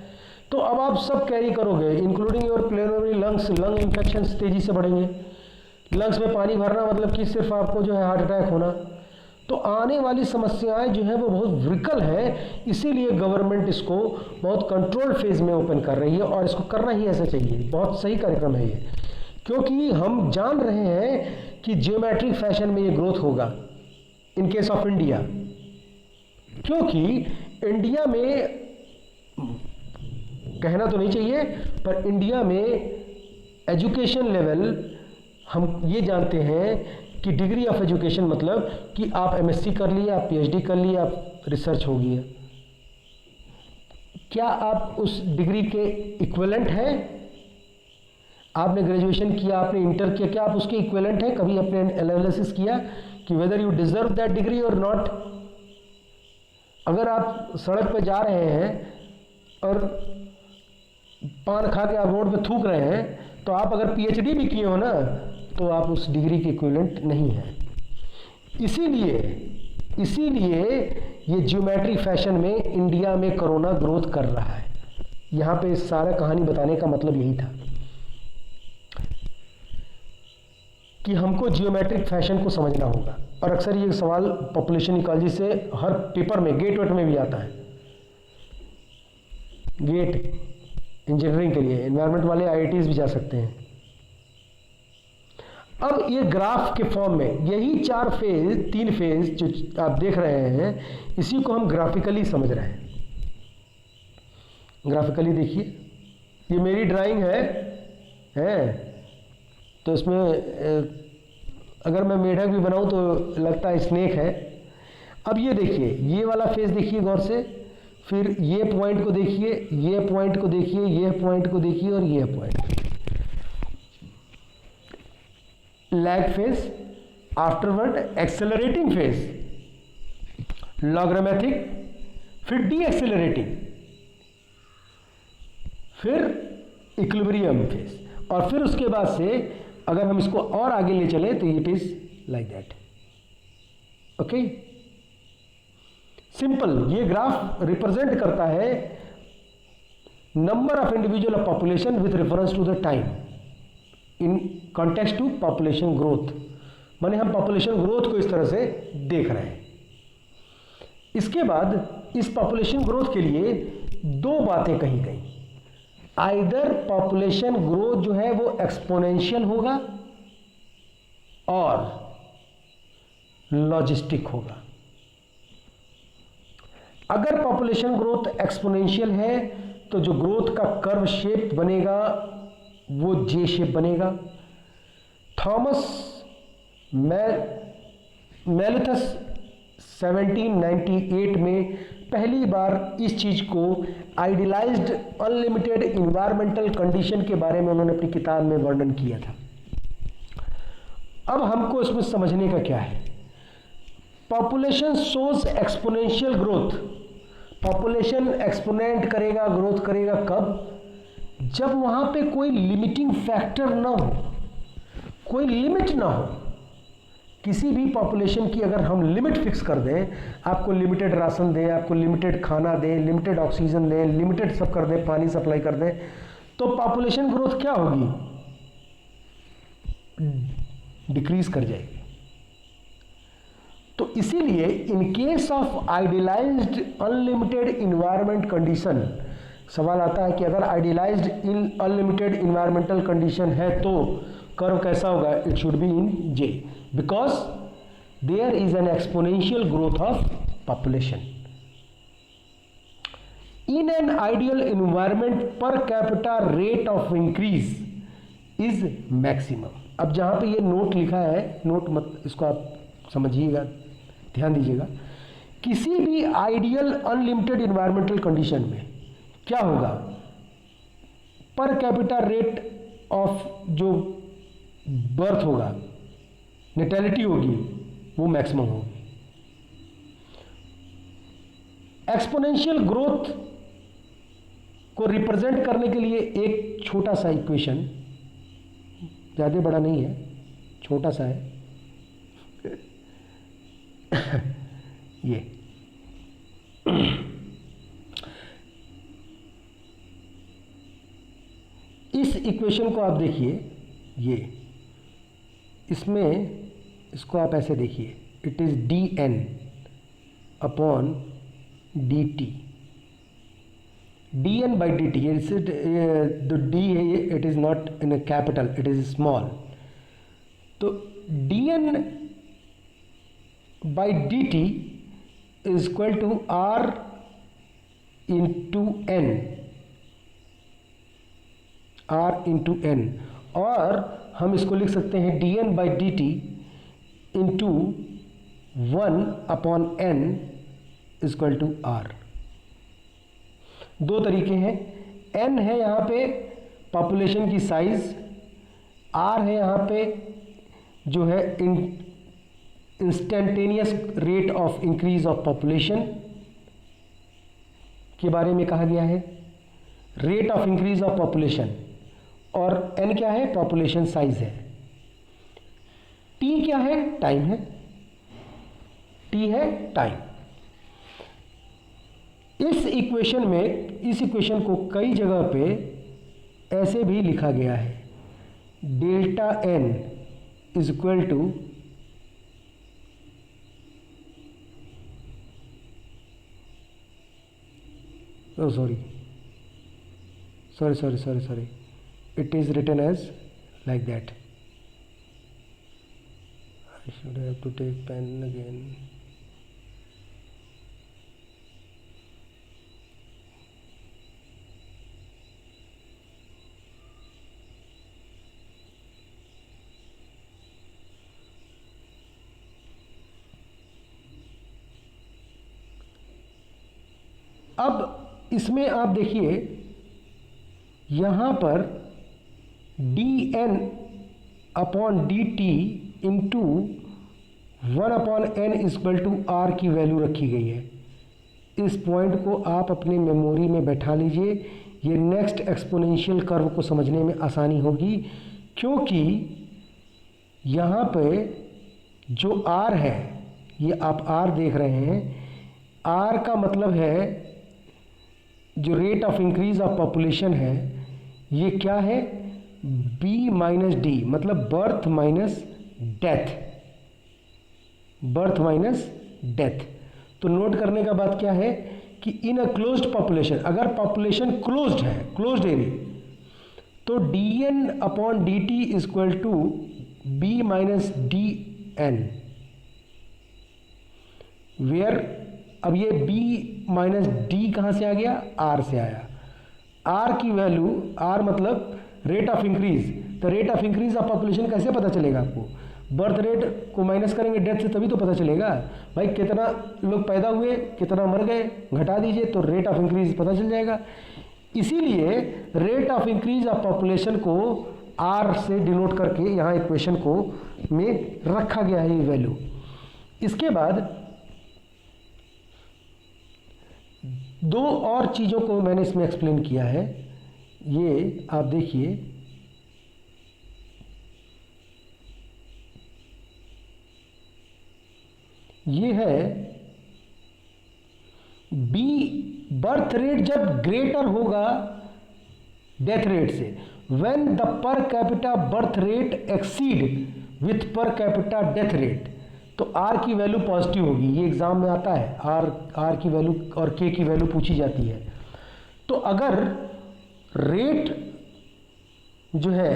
तो अब आप सब कैरी करोगे, including your plenary lungs. Lung infection तेजी से बढ़ेंगे। लंग्स में पानी भरना मतलब कि सिर्फ आपको जो है हार्ट अटैक होना। तो आने वाली समस्याएं जो है वो बहुत विकल है, इसीलिए गवर्नमेंट इसको बहुत कंट्रोल फेज में ओपन कर रही है और इसको करना ही ऐसा चाहिए। बहुत सही कार्यक्रम है ये, क्योंकि हम जान रहे हैं कि जियोमेट्रिक फैशन में ये ग्रोथ होगा इन केस ऑफ इंडिया, क्योंकि इंडिया में, कहना तो नहीं चाहिए, पर इंडिया में एजुकेशन लेवल हम ये जानते हैं कि डिग्री ऑफ एजुकेशन मतलब कि आप एमएससी कर लिए, आप पीएचडी कर लिए, आप रिसर्च हो गई है। क्या आप उस डिग्री के इक्विवेलेंट हैं? आपने ग्रेजुएशन किया, आपने इंटर किया, क्या आप उसके इक्विवेलेंट हैं? कभी आपने एनालिसिस किया कि whether you deserve that degree और नॉट? अगर आप सड़क पर जा रहे हैं और पान खा के आप रोड पे थूक रहे हैं, तो आप अगर पीएचडी भी किए हो ना, तो आप उस डिग्री के इक्विवेलेंट नहीं हैं। इसीलिए ये जियोमेट्रिक फैशन में इंडिया में कोरोना ग्रोथ कर रहा है। यहाँ पे सारा कहानी बताने का मतलब यही था कि हमको जियोमेट्रिक फैशन को समझना होगा। और अक्सर ये सवाल पॉपुलेशन इकोलॉजी से हर पेपर में, गेट वेट में भी आता है। गेट इंजीनियरिंग के लिए एनवायरनमेंट वाले आईआईटीज भी जा सकते हैं। अब ये ग्राफ के फॉर्म में यही तीन फेज जो आप देख रहे हैं, इसी को हम ग्राफिकली समझ रहे हैं। ग्राफिकली देखिए, ये मेरी ड्राइंग है तो इसमें अगर मैं मेढक भी बनाऊं तो लगता है स्नेक है। अब ये देखिए, ये वाला फेज देखिए गौर से, फिर ये पॉइंट को देखिए, ये पॉइंट को देखिए, ये पॉइंट को देखिए और ये point. Lag phase, afterward accelerating phase, logarithmic, फिर डी एक्सेलरेटिंग, फिर इक्विलिब्रियम फेज, और फिर उसके बाद से अगर हम इसको और आगे ले चले तो it is like that. Okay, simple. ये ग्राफ रिप्रेजेंट करता है number of individual of population with reference to the time in context to population growth. माने हम पॉपुलेशन ग्रोथ को इस तरह से देख रहे हैं। इसके बाद इस पॉपुलेशन ग्रोथ के लिए दो बातें कही गई। आइदर पॉपुलेशन ग्रोथ जो है वो एक्सपोनेंशियल होगा और लॉजिस्टिक होगा। अगर पॉपुलेशन ग्रोथ एक्सपोनेंशियल है तो जो ग्रोथ का कर्व शेप बनेगा वो जे शेप बनेगा। थॉमस मैलथस 1798 में पहली बार इस चीज को आइडियलाइज्ड अनलिमिटेड इन्वायरमेंटल कंडीशन के बारे में उन्होंने अपनी किताब में वर्णन किया था। अब हमको इसमें समझने का क्या है, population shows exponential growth. Population exponent करेगा, ग्रोथ करेगा कब? जब वहां पे कोई लिमिटिंग फैक्टर ना हो, कोई लिमिट ना हो। किसी भी पॉपुलेशन की अगर हम लिमिट फिक्स कर दें, आपको लिमिटेड राशन दें, आपको लिमिटेड खाना दें, लिमिटेड ऑक्सीजन दें, लिमिटेड सब कर दें, पानी सप्लाई कर दें, तो पॉपुलेशन ग्रोथ क्या होगी? डिक्रीज कर जाएगी। तो इसीलिए इन case of idealised unlimited environment condition, सवाल आता है कि अगर आइडियलाइज्ड इन अनलिमिटेड इन्वायरमेंटल कंडीशन है तो कर्व कैसा होगा? It should be in J, because there is an exponential growth of population. In an ideal environment, per capita rate of increase is maximum. अब जहाँ पे ये नोट लिखा है, नोट मत इसको आप समझिएगा, ध्यान दीजिएगा। किसी भी आइडियल अनलिमिटेड इन्वायरमेंटल कंडीशन में क्या होगा? पर कैपिटा रेट ऑफ जो बर्थ होगा, नेटेलिटी होगी, वो मैक्सिमम होगी। एक्सपोनेंशियल ग्रोथ को रिप्रेजेंट करने के लिए एक छोटा सा इक्वेशन, ज़्यादा बड़ा नहीं है, छोटा सा है। ये इस इक्वेशन को आप देखिए, ये इसमें इसको आप ऐसे देखिए, it is dn upon dt, dn by dt, the d है ये, it is not in capital, it is small. तो dn by dt is equal to r into n, r into n, और हम इसको लिख सकते हैं dn by dt into 1 upon n is equal to r। दो तरीके हैं, n है यहाँ पे पॉपुलेशन की साइज, r है यहाँ पे जो है instantaneous rate of increase of population के बारे में कहा गया है, rate of increase of population, और n क्या है, पॉपुलेशन साइज है। t क्या है, टाइम है, t है टाइम। इस इक्वेशन में, इस इक्वेशन को कई जगह पे ऐसे भी लिखा गया है, delta n is equal to sorry, it is written as like that. I should have to take pen again. अब इसमें आप देखिए, यहाँ पर dn upon dt into 1 upon n equal to r की वैल्यू रखी गई है। इस पॉइंट को आप अपने मेमोरी में बैठा लीजिए, ये नेक्स्ट एक्सपोनेंशियल कर्व को समझने में आसानी होगी, क्योंकि यहाँ पे जो r है, ये आप r देख रहे हैं, r का मतलब है जो rate of increase of population है, ये क्या है, b माइनस डी, मतलब birth minus death, birth minus death. तो नोट करने का बात क्या है कि इन अ क्लोज्ड पॉपुलेशन, अगर पॉपुलेशन क्लोज्ड है, क्लोज्ड एरिया, तो dn upon dt is equal to b minus d n, where अब ये b माइनस डी कहाँ से आ गया, r से आया। r की वैल्यू, r मतलब रेट ऑफ इंक्रीज, तो rate of increase of population कैसे पता चलेगा आपको, बर्थ रेट को माइनस करेंगे डेथ से, तभी तो पता चलेगा। भाई कितना लोग पैदा हुए, कितना मर गए, घटा दीजिए तो रेट ऑफ इंक्रीज पता चल जाएगा। इसीलिए rate of increase of population को r से डिनोट करके यहाँ इक्वेशन को में रखा गया है ये वैल्यू। इसके बाद दो और चीज़ों को मैंने इसमें एक्सप्लेन किया है, ये आप देखिए, ये है बी, बर्थ रेट जब ग्रेटर होगा डेथ रेट से, when the per capita birth rate exceed with per capita death rate, तो आर की वैल्यू पॉजिटिव होगी। ये एग्जाम में आता है, आर की वैल्यू और के की वैल्यू पूछी जाती है। तो अगर रेट जो है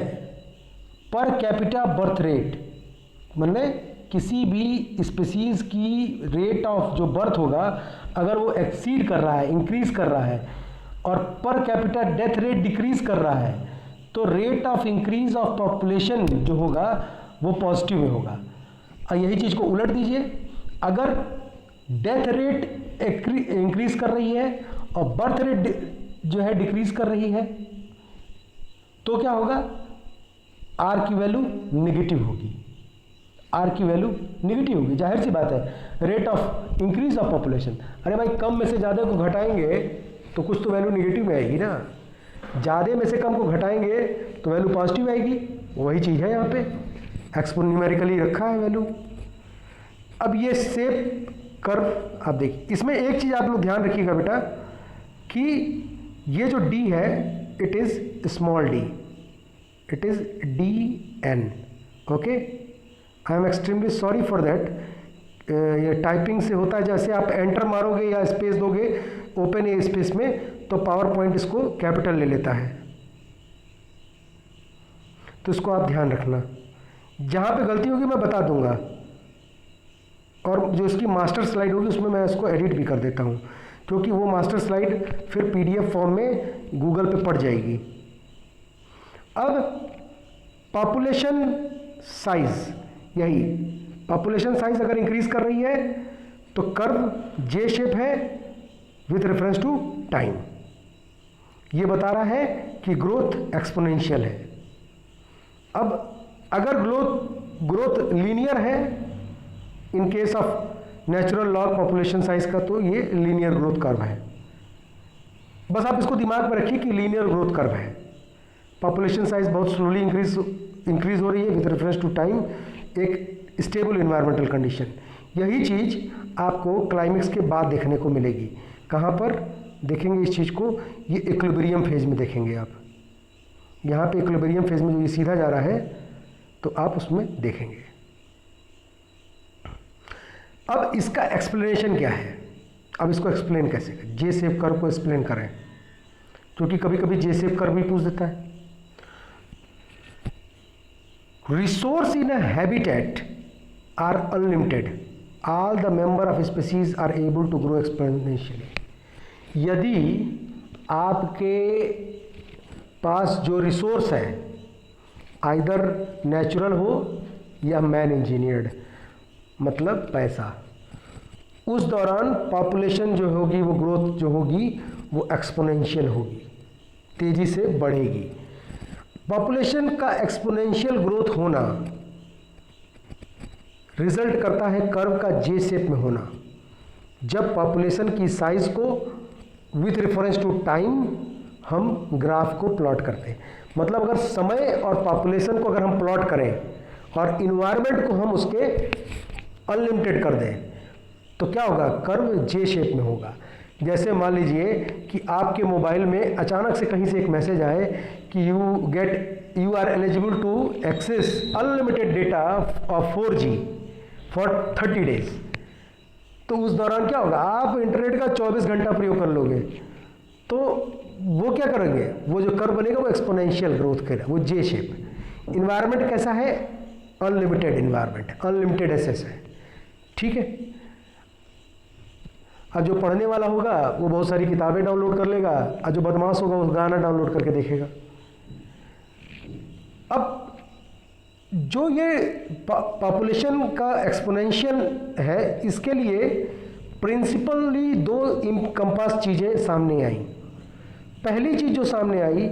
पर कैपिटा बर्थ रेट, मतलब किसी भी स्पीसीज की रेट ऑफ जो बर्थ होगा, अगर वो एक्सीड कर रहा है, इंक्रीज कर रहा है, और per capita death rate decrease कर रहा है, तो rate of increase of population जो होगा वो पॉजिटिव में होगा। और यही चीज़ को उलट दीजिए, अगर डेथ रेट इंक्रीज कर रही है और बर्थ रेट जो है डिक्रीज कर रही है, तो क्या होगा, आर की वैल्यू नेगेटिव होगी, आर की वैल्यू नेगेटिव होगी। जाहिर सी बात है, rate of increase of population, अरे भाई कम में से ज़्यादा को घटाएंगे तो कुछ तो वैल्यू नेगेटिव में आएगी ना, ज़्यादा में से कम को घटाएंगे तो वैल्यू पॉजिटिव आएगी। वही चीज़ है यहाँ पे, एक्सपोनेंशियली रखा है वैल्यू। अब ये शेप कर्व आप देखिए, इसमें एक चीज़ आप लोग ध्यान रखिएगा बेटा कि ये जो डी है it is small d, it is d n. Okay, I am extremely sorry for that. ये टाइपिंग से होता है, जैसे आप एंटर मारोगे या स्पेस दोगे ओपन ए स्पेस में तो पावर पॉइंट इसको कैपिटल ले लेता है, तो इसको आप ध्यान रखना। जहाँ पे गलती होगी मैं बता दूंगा, और जो इसकी मास्टर स्लाइड होगी उसमें मैं इसको एडिट भी कर देता हूँ, क्योंकि वो मास्टर स्लाइड फिर पीडीएफ फॉर्म में गूगल पे पड़ जाएगी। अब पॉपुलेशन साइज, यही पॉपुलेशन साइज अगर इंक्रीज कर रही है तो कर्व जे शेप है विथ रेफरेंस टू टाइम। ये बता रहा है कि ग्रोथ एक्सपोनेंशियल है। अब अगर ग्रोथ लीनियर है इन case of natural log population size का, तो ये लीनियर ग्रोथ कर्व है। बस आप इसको दिमाग में रखिए कि लीनियर ग्रोथ कर्व है। पॉपुलेशन साइज बहुत स्लोली इंक्रीज हो रही है विद रेफरेंस टू टाइम, एक स्टेबल इन्वायरमेंटल कंडीशन। यही चीज़ आपको क्लाइमेक्स के बाद देखने को मिलेगी। कहाँ पर देखेंगे इस चीज़ को? ये इक्विलिब्रियम फेज में देखेंगे आप। यहाँ पे इक्विलिब्रियम फेज में जो ये सीधा जा रहा है तो आप उसमें देखेंगे। अब इसका एक्सप्लेनेशन क्या है? अब इसको एक्सप्लेन कैसे करें? जे शेप कर्व को एक्सप्लेन करें, क्योंकि कभी कभी जे शेप कर्व भी पूछ देता है। Resource in a habitat are unlimited, all the member of species are able to grow exponentially. यदि आपके पास जो रिसोर्स है आइदर नेचुरल हो या मैन इंजीनियर्ड, मतलब पैसा, उस दौरान पॉपुलेशन जो होगी, वो ग्रोथ जो होगी वो एक्सपोनेंशियल होगी, तेजी से बढ़ेगी। पॉपुलेशन का एक्सपोनेंशियल ग्रोथ होना रिजल्ट करता है कर्व का जे शेप में होना। जब पॉपुलेशन की साइज को विथ रेफरेंस टू टाइम हम ग्राफ को प्लॉट करते हैं, मतलब अगर समय और पॉपुलेशन को अगर हम प्लॉट करें और इन्वायरमेंट को हम उसके अनलिमिटेड कर दें तो क्या होगा? कर्व जे शेप में होगा। जैसे मान लीजिए कि आपके मोबाइल में अचानक से कहीं से एक मैसेज आए कि you are eligible to access unlimited data of 4G for 30 days. तो उस दौरान क्या होगा? आप इंटरनेट का 24 घंटा प्रयोग कर लोगे, तो वो क्या करेंगे? वो जो कर्व बनेगा वो एक्सपोनेंशियल ग्रोथ करेगा, वो जे शेप। इन्वायरमेंट कैसा है? अनलिमिटेड इन्वायरमेंट, अनलिमिटेड एक्सेस है। ठीक है। अब जो पढ़ने वाला होगा वो बहुत सारी किताबें डाउनलोड कर लेगा, और जो बदमाश होगा वो गाना डाउनलोड करके देखेगा। अब जो ये पॉपुलेशन का एक्सपोनेंशियल है, इसके लिए प्रिंसिपली दो कंपास चीज़ें सामने आई। पहली चीज़ जो सामने आई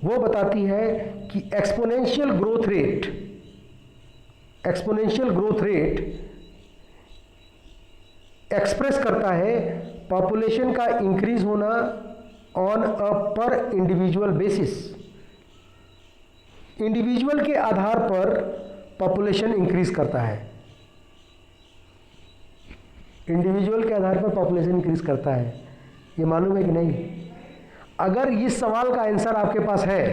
वो बताती है कि एक्सपोनेंशियल ग्रोथ रेट एक्सप्रेस करता है पॉपुलेशन का इंक्रीज होना ऑन अ पर इंडिविजुअल बेसिस। इंडिविजुअल के आधार पर पॉपुलेशन इंक्रीज करता है, इंडिविजुअल के आधार पर पॉपुलेशन इंक्रीज करता है। ये मालूम है कि नहीं? अगर इस सवाल का आंसर आपके पास है,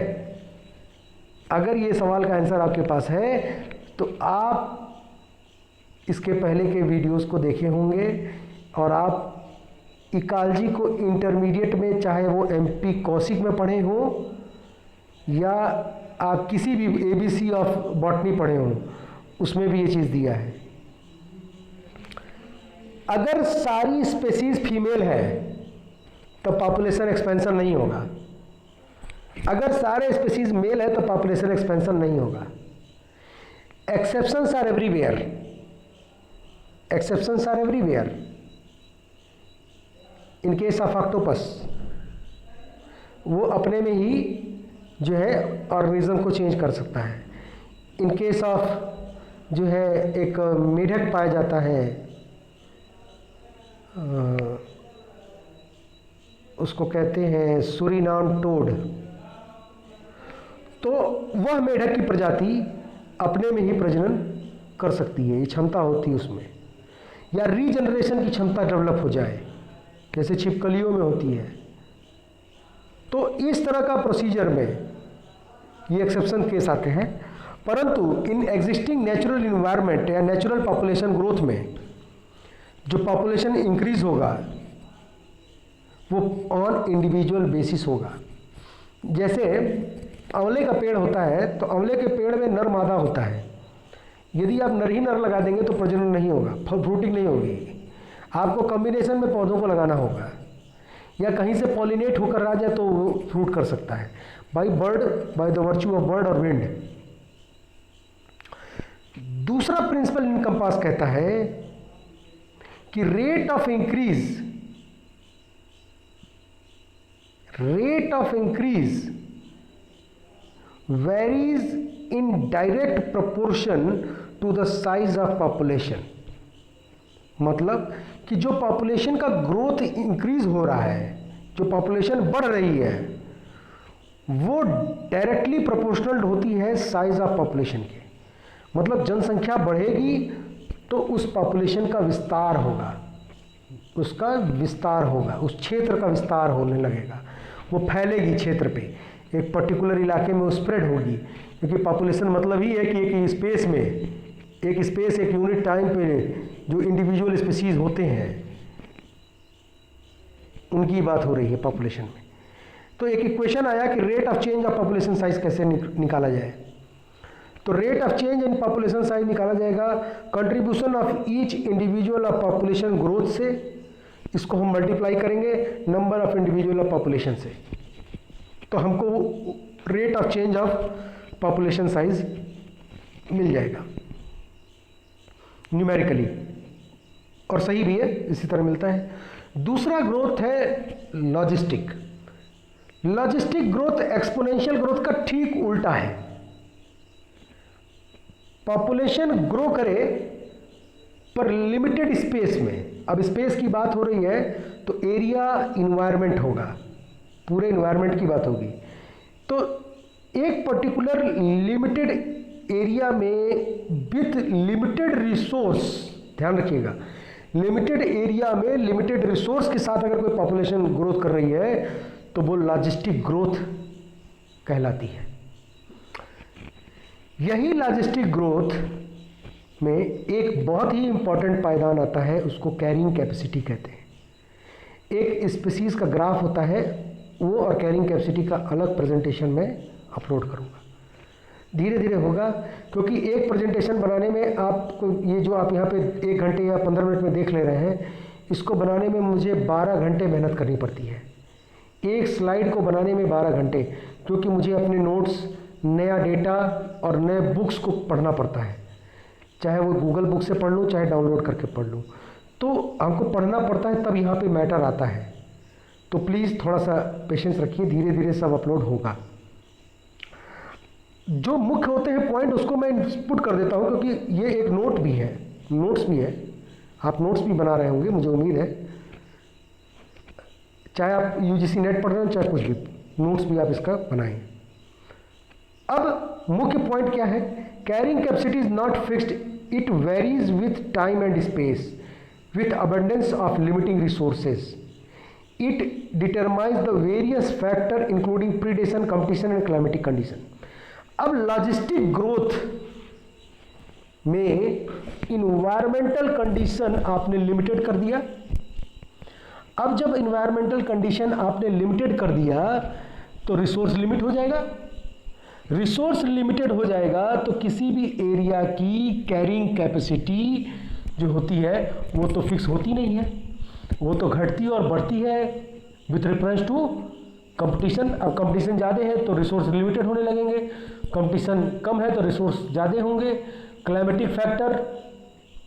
अगर ये सवाल का आंसर आपके पास है तो आप इसके पहले के वीडियोस को देखे होंगे और आप इकालजी को इंटरमीडिएट में, चाहे वो एमपी कौशिक में पढ़े हो या आप किसी भी एबीसी ऑफ बॉटनी पढ़े हो, उसमें भी ये चीज़ दिया है। अगर सारी स्पेसीज फीमेल है तो पॉपुलेशन एक्सपेंशन नहीं होगा, अगर सारे स्पेसीज मेल है तो पॉपुलेशन एक्सपेंशन नहीं होगा। Exceptions are everywhere, exceptions are everywhere. In case of octopus, वो अपने में ही जो है ऑर्गेनिज्म को चेंज कर सकता है। इन केस ऑफ जो है एक मेढक पाया जाता है, उसको कहते हैं सूरीनाम टोड, तो वह मेढक की प्रजाति अपने में ही प्रजनन कर सकती है, ये क्षमता होती है उसमें। या रीजनरेशन की क्षमता डेवलप हो जाए, जैसे छिपकलियों में होती है। तो इस तरह का प्रोसीजर में ये एक्सेप्शन केस आते हैं। परंतु इन एग्जिस्टिंग नेचुरल इन्वायरमेंट या नेचुरल पॉपुलेशन ग्रोथ में जो पॉपुलेशन इंक्रीज होगा वो ऑन इंडिविजुअल बेसिस होगा। जैसे आंवले का पेड़ होता है तो आंवले के पेड़ में नर मादा होता है। यदि आप नर ही नर लगा देंगे तो प्रजनन नहीं होगा, फ्रूटिंग नहीं होगी। आपको कॉम्बिनेशन में पौधों को लगाना होगा, या कहीं से पॉलिनेट होकर आ जाए तो वो फ्रूट कर सकता है by the virtue of bird और विंड। दूसरा प्रिंसिपल इनकम्पास कहता है कि rate of increase varies in direct proportion to the size of population। मतलब कि जो पॉपुलेशन का ग्रोथ इंक्रीज हो रहा है, जो पॉपुलेशन बढ़ रही है, वो डायरेक्टली प्रोपोर्शनल होती है साइज ऑफ पॉपुलेशन के। मतलब जनसंख्या बढ़ेगी तो उस पॉपुलेशन का विस्तार होगा, उसका विस्तार होगा, उस क्षेत्र का विस्तार होने लगेगा, वो फैलेगी क्षेत्र पे, एक पर्टिकुलर इलाके में वो स्प्रेड होगी। क्योंकि पॉपुलेशन मतलब ही है कि एक स्पेस में, एक यूनिट टाइम पे जो इंडिविजुअल स्पीसीज होते हैं उनकी बात हो रही है पॉपुलेशन में। तो एक इक्वेशन आया कि rate of change of population size कैसे निकाला जाए। तो rate of change in population size निकाला जाएगा contribution of each individual of population growth से। इसको हम मल्टीप्लाई करेंगे number of individual of population से, तो हमको rate of change of population size मिल जाएगा न्यूमेरिकली, और सही भी है, इसी तरह मिलता है। दूसरा ग्रोथ है लॉजिस्टिक ग्रोथ। एक्सपोनेंशियल ग्रोथ का ठीक उल्टा है। पॉपुलेशन ग्रो करे पर लिमिटेड स्पेस में। अब स्पेस की बात हो रही है तो एरिया इन्वायरमेंट होगा, पूरे इन्वायरमेंट की बात होगी। तो एक पर्टिकुलर लिमिटेड एरिया में विथ लिमिटेड रिसोर्स, ध्यान रखिएगा, लिमिटेड एरिया में लिमिटेड रिसोर्स के साथ अगर कोई पॉपुलेशन ग्रोथ कर रही है तो वो लॉजिस्टिक ग्रोथ कहलाती है। यही लॉजिस्टिक ग्रोथ में एक बहुत ही इंपॉर्टेंट पायदान आता है, उसको कैरिंग कैपेसिटी कहते हैं। एक स्पीसीज का ग्राफ होता है वो, और कैरिंग कैपेसिटी का अलग प्रेजेंटेशन में अपलोड करूंगा। धीरे धीरे होगा, क्योंकि एक प्रेजेंटेशन बनाने में आपको, ये जो आप यहाँ पे 1 घंटे या 15 मिनट में देख ले रहे हैं, इसको बनाने में मुझे 12 घंटे मेहनत करनी पड़ती है। एक स्लाइड को बनाने में 12 घंटे, क्योंकि मुझे अपने नोट्स, नया डेटा और नए बुक्स को पढ़ना पड़ता है। चाहे वो गूगल बुक से पढ़ लूँ, चाहे डाउनलोड करके पढ़ लूँ, तो हमको पढ़ना पड़ता है, तब यहाँ पे मैटर आता है। तो प्लीज़ थोड़ा सा पेशेंस रखिए, धीरे धीरे सब अपलोड होगा। जो मुख्य होते हैं पॉइंट उसको मैं पुट कर देता हूँ, क्योंकि ये एक नोट्स भी है। आप नोट्स भी बना रहे होंगे, मुझे उम्मीद है, चाहे आप यूजीसी नेट पढ़ रहे हो चाहे कुछ भी, नोट्स भी आप इसका बनाएं। अब मुख्य पॉइंट क्या है? Carrying capacity is not fixed, it varies with time and space, with abundance of limiting resources. It determine the various factor including predation, competition and climatic condition. अब लॉजिस्टिक ग्रोथ में इन्वायरमेंटल कंडीशन आपने लिमिटेड कर दिया। अब जब इन्वायरमेंटल कंडीशन आपने लिमिटेड कर दिया तो रिसोर्स लिमिट हो जाएगा। रिसोर्स लिमिटेड हो जाएगा तो किसी भी एरिया की कैरिंग कैपेसिटी जो होती है वो तो फिक्स होती नहीं है, वो तो घटती और बढ़ती है विथ रेफरेंस टू कंपटीशन। अब कंपटीशन ज़्यादा है तो रिसोर्स लिमिटेड होने लगेंगे, कंपटीशन कम है तो रिसोर्स ज़्यादा होंगे। क्लाइमेटिक फैक्टर,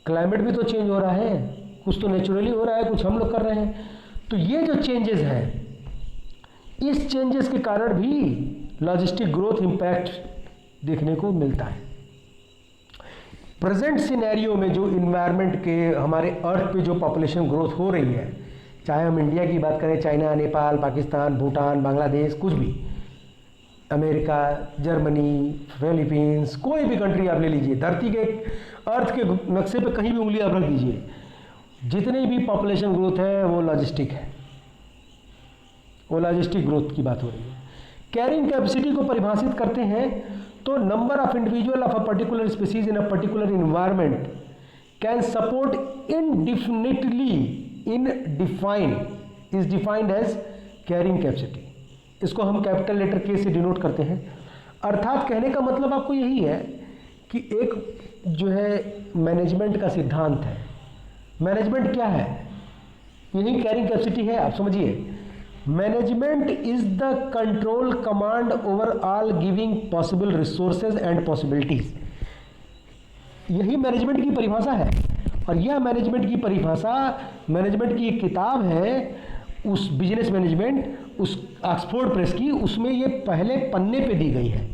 क्लाइमेट भी तो चेंज हो रहा है, कुछ तो नेचुरली हो रहा है, कुछ हम लोग कर रहे हैं। तो ये जो चेंजेस हैं, इस चेंजेस के कारण भी लॉजिस्टिक ग्रोथ इम्पैक्ट देखने को मिलता है। प्रेजेंट सिनेरियो में जो इन्वायरमेंट के हमारे अर्थ पे जो पॉपुलेशन ग्रोथ हो रही है, चाहे हम इंडिया की बात करें, चाइना, नेपाल, पाकिस्तान, भूटान, बांग्लादेश, कुछ भी, अमेरिका, जर्मनी, फिलीपींस, कोई भी कंट्री आप ले लीजिए, धरती के अर्थ के नक्शे पे कहीं भी उंगली आप रख दीजिए, जितनी भी पॉपुलेशन ग्रोथ है वो लॉजिस्टिक है, वो लॉजिस्टिक ग्रोथ की बात हो रही है। कैरिंग कैपेसिटी को परिभाषित करते हैं तो number of individual of a particular species in a particular environment can support indefinitely is defined as carrying capacity. इसको हम कैपिटल लेटर के से डिनोट करते हैं। अर्थात कहने का मतलब आपको यही है कि एक जो है मैनेजमेंट का सिद्धांत है। मैनेजमेंट क्या है? यही कैरिंग कैपेसिटी है। आप समझिए, management is the control command over all giving possible resources and possibilities. यही मैनेजमेंट की परिभाषा है। और यह मैनेजमेंट की परिभाषा, मैनेजमेंट की एक किताब है, उस बिजनेस मैनेजमेंट, उस ऑक्सफोर्ड प्रेस की, उसमें ये पहले पन्ने पे दी गई है।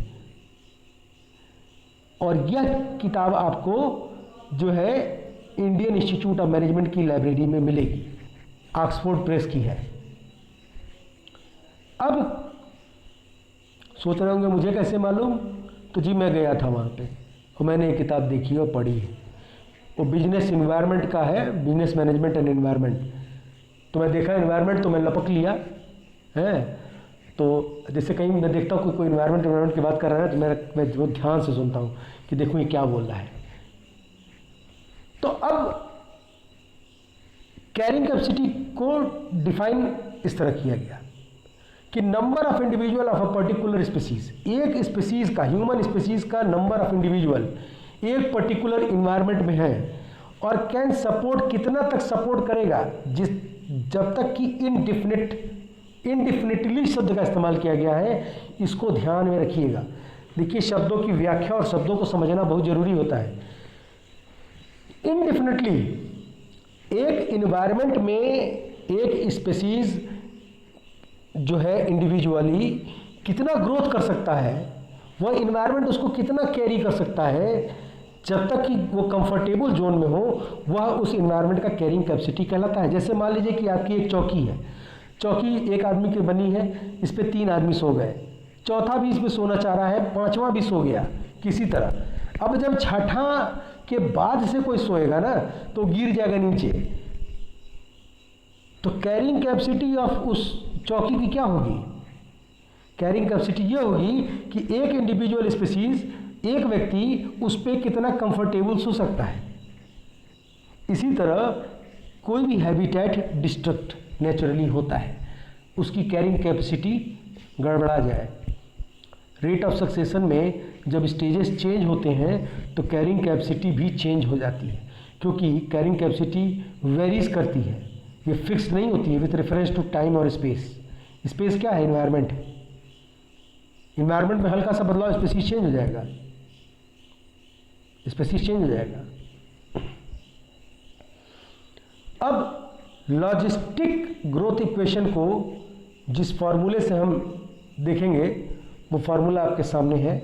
और यह किताब आपको जो है इंडियन इंस्टीट्यूट ऑफ मैनेजमेंट की लाइब्रेरी में मिलेगी, ऑक्सफोर्ड प्रेस की है। अब सोच रहे होंगे मुझे कैसे मालूम? तो जी मैं गया था वहाँ पे और मैंने ये किताब देखी और पढ़ी है। वो बिजनेस इन्वायरमेंट का है, बिजनेस मैनेजमेंट एंड इन्वायरमेंट। तो मैं देखा इन्वायरमेंट तो मैं लपक लिया है। तो जैसे कहीं मैं देखता हूँ कोई इन्वायरमेंट की बात कर रहा है तो मैं बहुत ध्यान से सुनता हूँ कि देखो ये क्या बोल रहा है। तो अब कैरिंग कैपेसिटी को डिफाइन इस तरह किया गया कि number of individual of a particular species, एक स्पीसीज का, ह्यूमन स्पीसीज का नंबर ऑफ इंडिविजुअल एक पर्टिकुलर इन्वायरमेंट में है और कैन सपोर्ट, कितना तक सपोर्ट करेगा, जब तक कि इनडिफिनिटली शब्द का इस्तेमाल किया गया है। इसको ध्यान में रखिएगा। देखिए, शब्दों की व्याख्या और शब्दों को समझना बहुत जरूरी होता है। इनडिफिनिटली एक इन्वायरमेंट में एक स्पीसीज जो है इंडिविजुअली कितना ग्रोथ कर सकता है, वह इन्वायरमेंट उसको कितना कैरी कर सकता है, जब तक कि वो कंफर्टेबल जोन में हो, वह उस इन्वायरमेंट का कैरिंग कैपेसिटी कहलाता है। जैसे मान लीजिए कि आपकी एक चौकी है, चौकी एक आदमी की बनी है, इस पर 3 आदमी सो गए, चौथा भी इस पर सोना चाह रहा है, 5वां भी सो गया किसी तरह। अब जब छठा के बाद से कोई सोएगा ना तो गिर जाएगा नीचे। तो कैरिंग कैपेसिटी ऑफ उस चौकी की क्या होगी? कैरिंग कैपेसिटी ये होगी कि एक इंडिविजुअल स्पीसीज, एक व्यक्ति उस पर कितना कंफर्टेबल सो सकता है। इसी तरह कोई भी हैबिटेट डिस्ट्रक्ट नेचुरली होता है, उसकी कैरिंग कैपेसिटी गड़बड़ा जाए। रेट ऑफ सक्सेशन में जब स्टेजेस चेंज होते हैं तो कैरिंग कैपेसिटी भी चेंज हो जाती है, क्योंकि कैरिंग कैपेसिटी वेरीज करती है, ये फिक्स नहीं होती है विथ रेफरेंस टू टाइम और स्पेस। स्पेस क्या है? इन्वायरमेंट। इन्वायरमेंट में हल्का सा बदलाव, स्पीसीज चेंज हो जाएगा, स्पीसीज चेंज हो जाएगा। अब लॉजिस्टिक ग्रोथ इक्वेशन को जिस फॉर्मूले से हम देखेंगे वो फॉर्मूला आपके सामने है।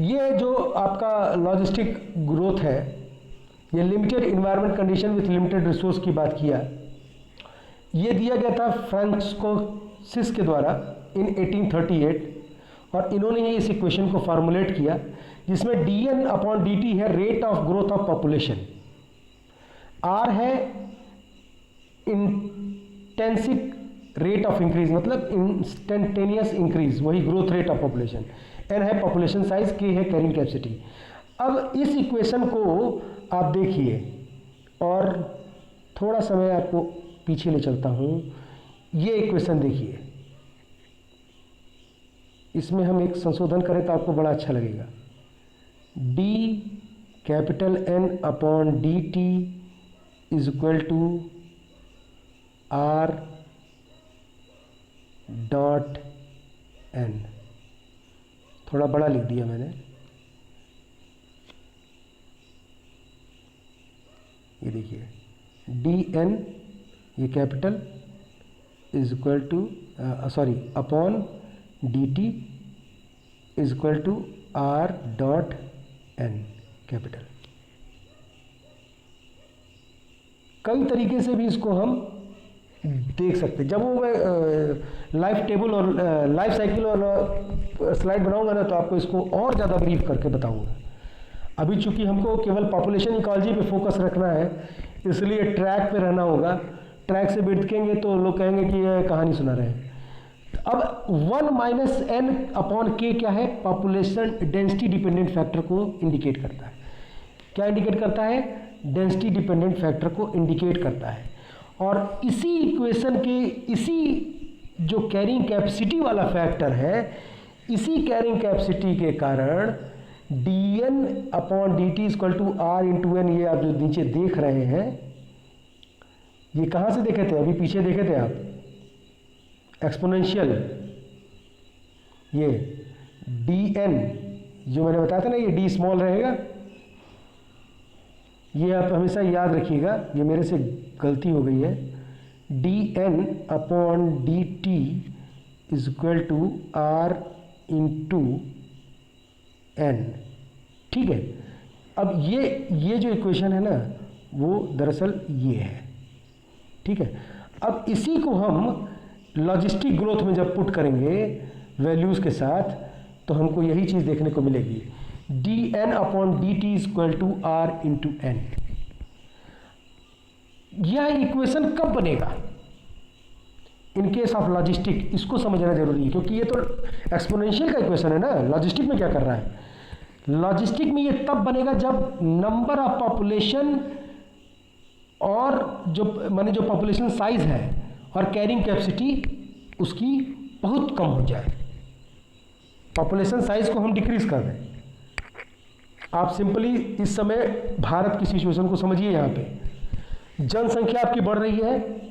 ये जो आपका लॉजिस्टिक ग्रोथ है, ये limited environment condition with limited resource की बात किया। ये दिया गया था फ्रांसिस के द्वारा इन 1838 और इन्होंने इस इक्वेशन को फॉर्मुलेट किया, जिसमें dn/dt है rate of growth of population, r है इंटेंसिक रेट ऑफ इंक्रीज, मतलब इंस्टेंटेनियस इंक्रीज, वही growth rate of population, n है पॉपुलेशन साइज, k है कैरिंग कैपेसिटी। अब इस इक्वेशन को आप देखिए और थोड़ा समय आपको पीछे ले चलता हूँ। ये इक्वेशन देखिए, इसमें हम एक संशोधन करें तो आपको बड़ा अच्छा लगेगा। D(N)/dt is equal to R.N। थोड़ा बड़ा लिख दिया मैंने, ये देखिए dn, ये capital, is equal to upon dt is equal to R.N capital. कई तरीके से भी इसको हम देख सकते हैं। जब वो मैं लाइफ टेबल और लाइफ साइकिल और स्लाइड बनाऊंगा ना तो आपको इसको और ज़्यादा ब्रीफ करके बताऊंगा। अभी चूंकि हमको केवल पॉपुलेशन इकोलॉजी पे फोकस रखना है, इसलिए ट्रैक पे रहना होगा। ट्रैक से भटकेंगे तो लोग कहेंगे कि ये कहानी सुना रहे हैं। अब 1 माइनस एन अपॉन के क्या है? पॉपुलेशन डेंसिटी डिपेंडेंट फैक्टर को इंडिकेट करता है। क्या इंडिकेट करता है? डेंसिटी डिपेंडेंट फैक्टर को इंडिकेट करता है। और इसी इक्वेशन के इसी जो कैरिंग कैपेसिटी वाला फैक्टर है, इसी कैरिंग कैपेसिटी के कारण dn upon dt equal to r into n, ये आप जो नीचे देख रहे हैं, ये कहाँ से देखे थे? अभी पीछे देखे थे आप, एक्सपोनेंशियल। ये dn जो मैंने बताया था ना, ये d स्मॉल रहेगा। ये आप हमेशा याद रखिएगा, ये मेरे से गलती हो गई है। dn upon dt is equal to r into n, ठीक है। अब ये जो इक्वेशन है ना, वो दरअसल ये है, ठीक है। अब इसी को हम लॉजिस्टिक ग्रोथ में जब पुट करेंगे वैल्यूज़ के साथ, तो हमको यही चीज़ देखने को मिलेगी, dn upon dt is equal to r into n. यह इक्वेशन कब बनेगा इन केस ऑफ लॉजिस्टिक? इसको समझना जरूरी है, क्योंकि ये तो एक्सपोनेंशियल का इक्वेशन है ना। लॉजिस्टिक में क्या कर रहा है? लॉजिस्टिक में ये तब बनेगा जब नंबर ऑफ पॉपुलेशन और जो माने जो पॉपुलेशन साइज है और कैरिंग कैपेसिटी उसकी बहुत कम हो जाए। पॉपुलेशन साइज को हम डिक्रीज कर दें। आप सिंपली इस समय भारत की सिचुएशन को समझिए। यहाँ पे जनसंख्या आपकी बढ़ रही है,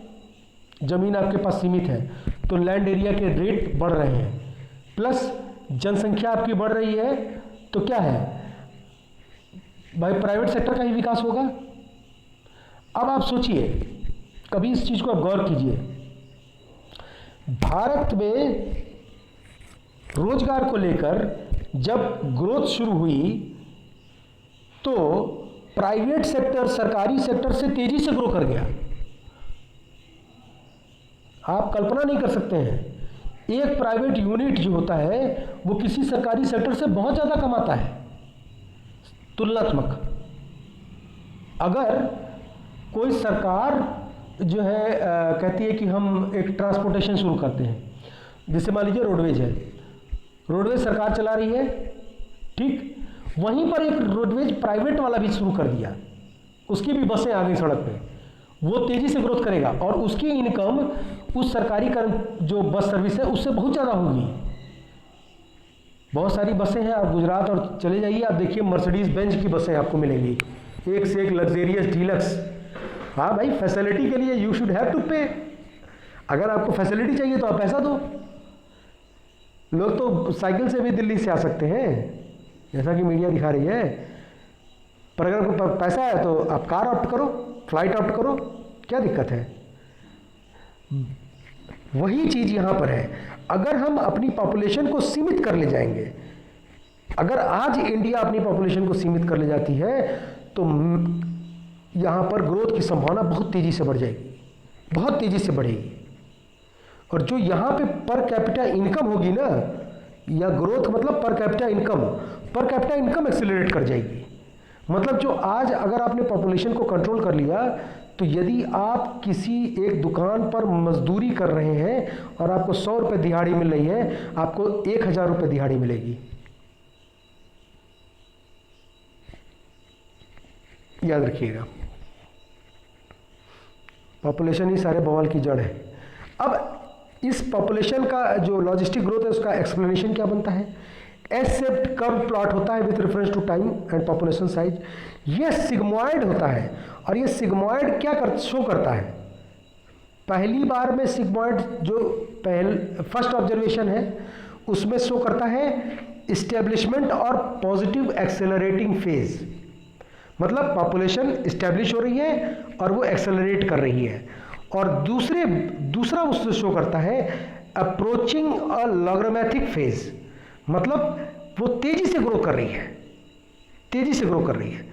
जमीन आपके पास सीमित है, तो लैंड एरिया के रेट बढ़ रहे हैं, प्लस जनसंख्या आपकी बढ़ रही है, तो क्या है भाई, प्राइवेट सेक्टर का ही विकास होगा। अब आप सोचिए, कभी इस चीज को आप गौर कीजिए, भारत में रोजगार को लेकर जब ग्रोथ शुरू हुई तो प्राइवेट सेक्टर सरकारी सेक्टर से तेजी से ग्रो कर गया। आप कल्पना नहीं कर सकते हैं, एक प्राइवेट यूनिट जो होता है वो किसी सरकारी सेक्टर से बहुत ज़्यादा कमाता है तुलनात्मक। अगर कोई सरकार जो है कहती है कि हम एक ट्रांसपोर्टेशन शुरू करते हैं, जैसे मान लीजिए रोडवेज है, रोडवेज सरकार चला रही है, ठीक, वहीं पर एक रोडवेज प्राइवेट वाला भी शुरू कर दिया, उसकी भी बसें आ गई सड़क पे, वो तेजी से ग्रोथ करेगा और उसकी इनकम उस सरकारी जो बस सर्विस है उससे बहुत ज़्यादा होगी। बहुत सारी बसें हैं, आप गुजरात और चले जाइए, आप देखिए मर्सिडीज बेंज की बसें आपको मिलेंगी, एक से एक लग्जेरियस डीलक्स। हाँ भाई, फैसिलिटी के लिए यू शुड हैव टू पे। अगर आपको फैसिलिटी चाहिए तो आप पैसा दो। लोग तो साइकिल से भी दिल्ली से आ सकते हैं, जैसा कि मीडिया दिखा रही है, पर अगर आपको पैसा है तो आप कार ऑप्ट करो, फ्लाइट ऑप्ट करो, क्या दिक्कत है? वही चीज़ यहाँ पर है। अगर हम अपनी पॉपुलेशन को सीमित कर ले जाएंगे, अगर आज इंडिया अपनी पॉपुलेशन को सीमित कर ले जाती है, तो यहाँ पर ग्रोथ की संभावना बहुत तेज़ी से बढ़ जाएगी, बहुत तेज़ी से बढ़ेगी। और जो यहाँ पे पर कैपिटा इनकम होगी ना, या ग्रोथ मतलब पर कैपिटा इनकम एक्सेलरेट कर जाएगी। मतलब जो आज अगर आपने पॉपुलेशन को कंट्रोल कर लिया, तो यदि आप किसी एक दुकान पर मजदूरी कर रहे हैं और आपको 100 रुपये दिहाड़ी मिल रही है, आपको 1000 रुपये दिहाड़ी मिलेगी। याद रखिएगा, पॉपुलेशन ही सारे बवाल की जड़ है। अब इस पॉपुलेशन का जो लॉजिस्टिक ग्रोथ है उसका एक्सप्लेनेशन क्या बनता है? एस शेप्ड कर्व प्लॉट होता है with reference to time and population size. यह सिग्मॉइड होता है, और यह सिग्मॉइड क्या शो करता है? पहली बार में सिग्मॉइड जो फर्स्ट ऑब्जर्वेशन है उसमें शो करता है इस्टेब्लिशमेंट और पॉजिटिव एक्सेलरेटिंग फेज। मतलब पॉपुलेशन इस्टेब्लिश हो रही है और वो एक्सेलरेट कर रही है। और दूसरा उससे शो करता है अप्रोचिंग अ लॉगरिथमिक फेज, मतलब वो तेजी से ग्रो कर रही है,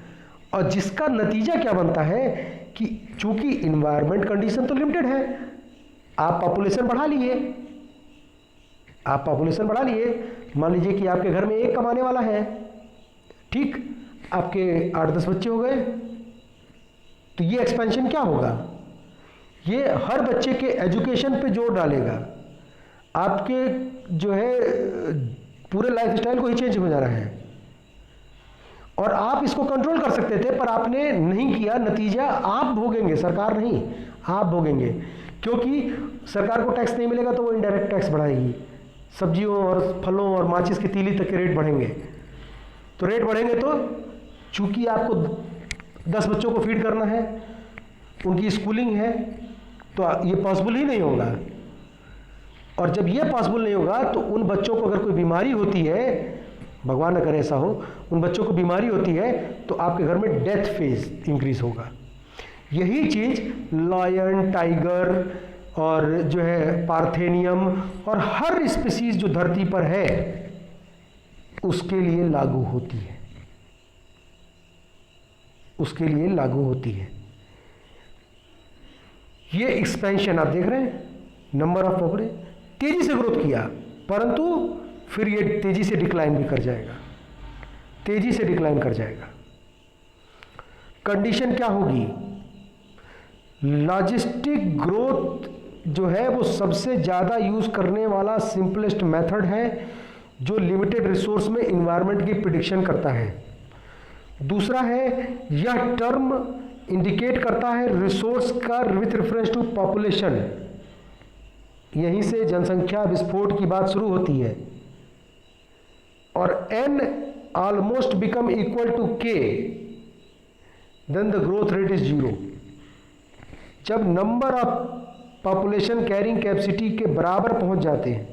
और जिसका नतीजा क्या बनता है कि चूंकि इन्वायरमेंट कंडीशन तो लिमिटेड है, आप पॉपुलेशन बढ़ा लिए, मान लीजिए कि आपके घर में एक कमाने वाला है, ठीक, आपके 8-10 बच्चे हो गए। तो ये एक्सपेंशन क्या होगा, ये हर बच्चे के एजुकेशन पे जोर डालेगा, आपके जो है पूरे लाइफ स्टाइल को ही चेंज हो जा रहा है। और आप इसको कंट्रोल कर सकते थे पर आपने नहीं किया, नतीजा आप भोगेंगे, सरकार नहीं, आप भोगेंगे। क्योंकि सरकार को टैक्स नहीं मिलेगा तो वो इनडायरेक्ट टैक्स बढ़ाएगी, सब्जियों और फलों और माचिस की तीली तक के रेट बढ़ेंगे। तो रेट बढ़ेंगे तो चूंकि आपको 10 बच्चों को फीड करना है, उनकी स्कूलिंग है, तो ये पॉसिबल ही नहीं होगा। और जब ये पॉसिबल नहीं होगा तो उन बच्चों को अगर कोई बीमारी होती है, भगवान न करे ऐसा हो, उन बच्चों को बीमारी होती है तो आपके घर में डेथ फेज इंक्रीज होगा। यही चीज लायन, टाइगर और जो है पार्थेनियम और हर स्पीसीज जो धरती पर है उसके लिए लागू होती है, उसके लिए लागू होती है। ये एक्सपेंशन आप देख रहे हैं, नंबर ऑफ पॉपुलेशन तेजी से ग्रोथ किया, परंतु फिर ये तेजी से डिक्लाइन भी कर जाएगा, तेजी से डिक्लाइन कर जाएगा। कंडीशन क्या होगी, लॉजिस्टिक ग्रोथ जो है वो सबसे ज़्यादा यूज करने वाला सिंपलेस्ट मेथड है जो लिमिटेड रिसोर्स में इन्वायरमेंट की प्रिडिक्शन करता है। दूसरा है, यह टर्म इंडिकेट करता है रिसोर्स का विथ रेफरेंस टू पॉपुलेशन। यहीं से जनसंख्या विस्फोट की बात शुरू होती है। और n almost become equal to k, then the growth rate is 0। जब number of population carrying capacity के बराबर पहुंच जाते हैं,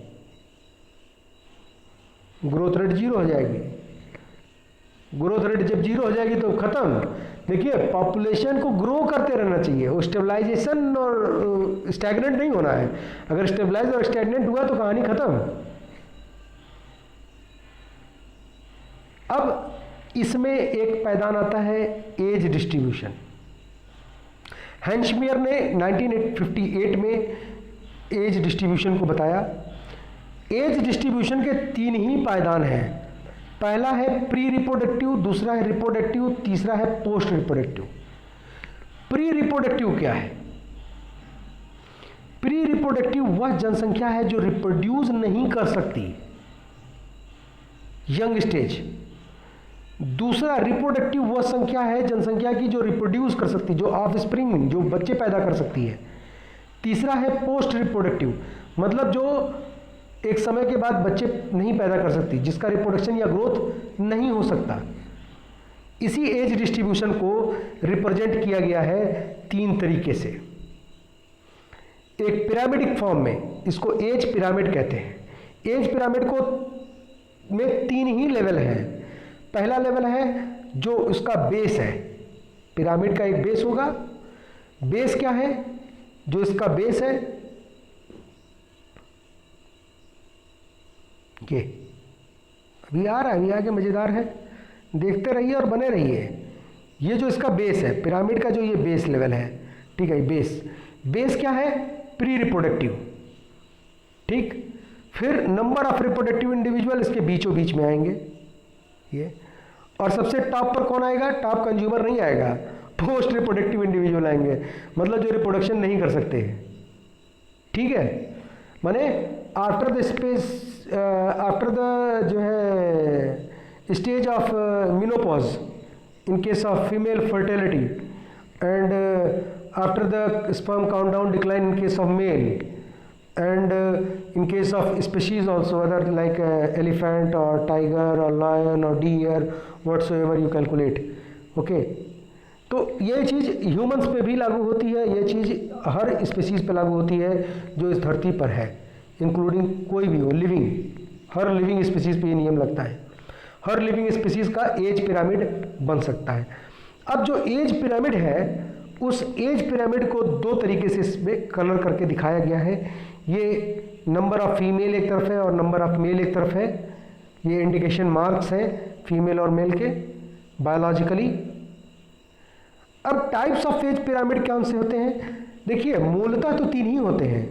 ग्रोथ रेट 0 हो जाएगी। ग्रोथ रेट जब 0 हो जाएगी तो खत्म। देखिए, पॉपुलेशन को ग्रो करते रहना चाहिए, वो स्टेबलाइजेशन और स्टैग्नेंट नहीं होना है। अगर स्टेबलाइज और स्टैग्नेंट हुआ तो कहानी खत्म। अब इसमें एक पैदान आता है एज डिस्ट्रीब्यूशन। हैंशमियर ने 1958 में एज डिस्ट्रीब्यूशन को बताया। एज डिस्ट्रीब्यूशन के 3 ही पायदान हैं। पहला है प्री रिप्रोडक्टिव, दूसरा है रिप्रोडक्टिव, तीसरा है पोस्ट रिप्रोडक्टिव। प्री रिप्रोडक्टिव क्या है? प्री रिप्रोडक्टिव वह जनसंख्या है जो रिप्रोड्यूस नहीं कर सकती, यंग स्टेज। दूसरा रिप्रोडक्टिव वह संख्या है जनसंख्या की जो रिप्रोड्यूस कर सकती, जो ऑफस्प्रिंग, जो बच्चे पैदा कर सकती है। तीसरा है पोस्ट रिप्रोडक्टिव, मतलब जो एक समय के बाद बच्चे नहीं पैदा कर सकती, जिसका रिप्रोडक्शन या ग्रोथ नहीं हो सकता। इसी एज डिस्ट्रीब्यूशन को रिप्रेजेंट किया गया है 3 तरीके से। एक पिरामिडिक फॉर्म में, इसको एज पिरामिड कहते हैं। एज पिरामिड को में 3 ही लेवल हैं। पहला लेवल है जो उसका बेस है, पिरामिड का एक बेस होगा। बेस क्या है? जो इसका बेस है ये अभी आ रहा है, अभी आगे मजेदार है, देखते रहिए और बने रहिए। ये जो इसका बेस है, पिरामिड का जो ये बेस लेवल है, ठीक है, बेस क्या है? प्री रिप्रोडक्टिव, ठीक। फिर नंबर ऑफ रिप्रोडक्टिव इंडिविजुअल इसके बीचों बीच में आएंगे ये, और सबसे टॉप पर कौन आएगा? टॉप कंज्यूमर नहीं आएगा, पोस्ट रिप्रोडक्टिव इंडिविजुअल आएंगे, मतलब जो रिप्रोडक्शन नहीं कर सकते, ठीक है। माने after the space, after the जो है stage of menopause in case of female fertility, and after the sperm count down decline in case of male, and in case of species also, other like elephant or tiger or lion or deer, whatsoever you calculate, okay। तो ये चीज़ ह्यूमंस पे भी लागू होती है, ये चीज़ हर स्पीसीज पे लागू होती है जो इस धरती पर है, इंक्लूडिंग कोई भी हो लिविंग, हर लिविंग स्पीसीज पे ये नियम लगता है। हर लिविंग स्पीसीज का एज पिरामिड बन सकता है। अब जो एज पिरामिड है, उस एज पिरामिड को 2 तरीके से इसमें कलर करके दिखाया गया है। ये नंबर ऑफ फीमेल एक तरफ है और नंबर ऑफ मेल एक तरफ है। ये इंडिकेशन मार्क्स हैं फीमेल और मेल के बायोलॉजिकली। अब टाइप्स ऑफ एज पिरामिड कौन से होते हैं? देखिए, मूलतः तो 3 ही होते हैं,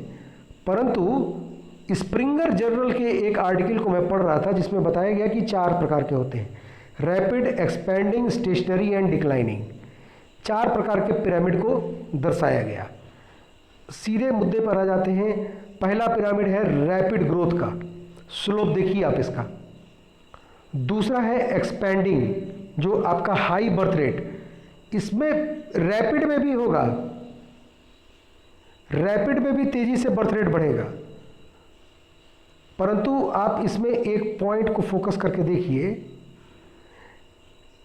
परंतु स्प्रिंगर जर्नल के एक आर्टिकल को मैं पढ़ रहा था जिसमें बताया गया कि 4 प्रकार के होते हैं। Rapid, expanding, stationary and declining. 4 प्रकार के पिरामिड को दर्शाया गया। सीधे मुद्दे पर आ जाते हैं। पहला पिरामिड है रैपिड ग्रोथ का, स्लोप देखिए आप इसका। दूसरा है एक्सपेंडिंग, जो आपका हाई बर्थ रेट। इसमें रैपिड में भी होगा, रैपिड में भी तेजी से बर्थ रेट बढ़ेगा, परंतु आप इसमें एक पॉइंट को फोकस करके देखिए,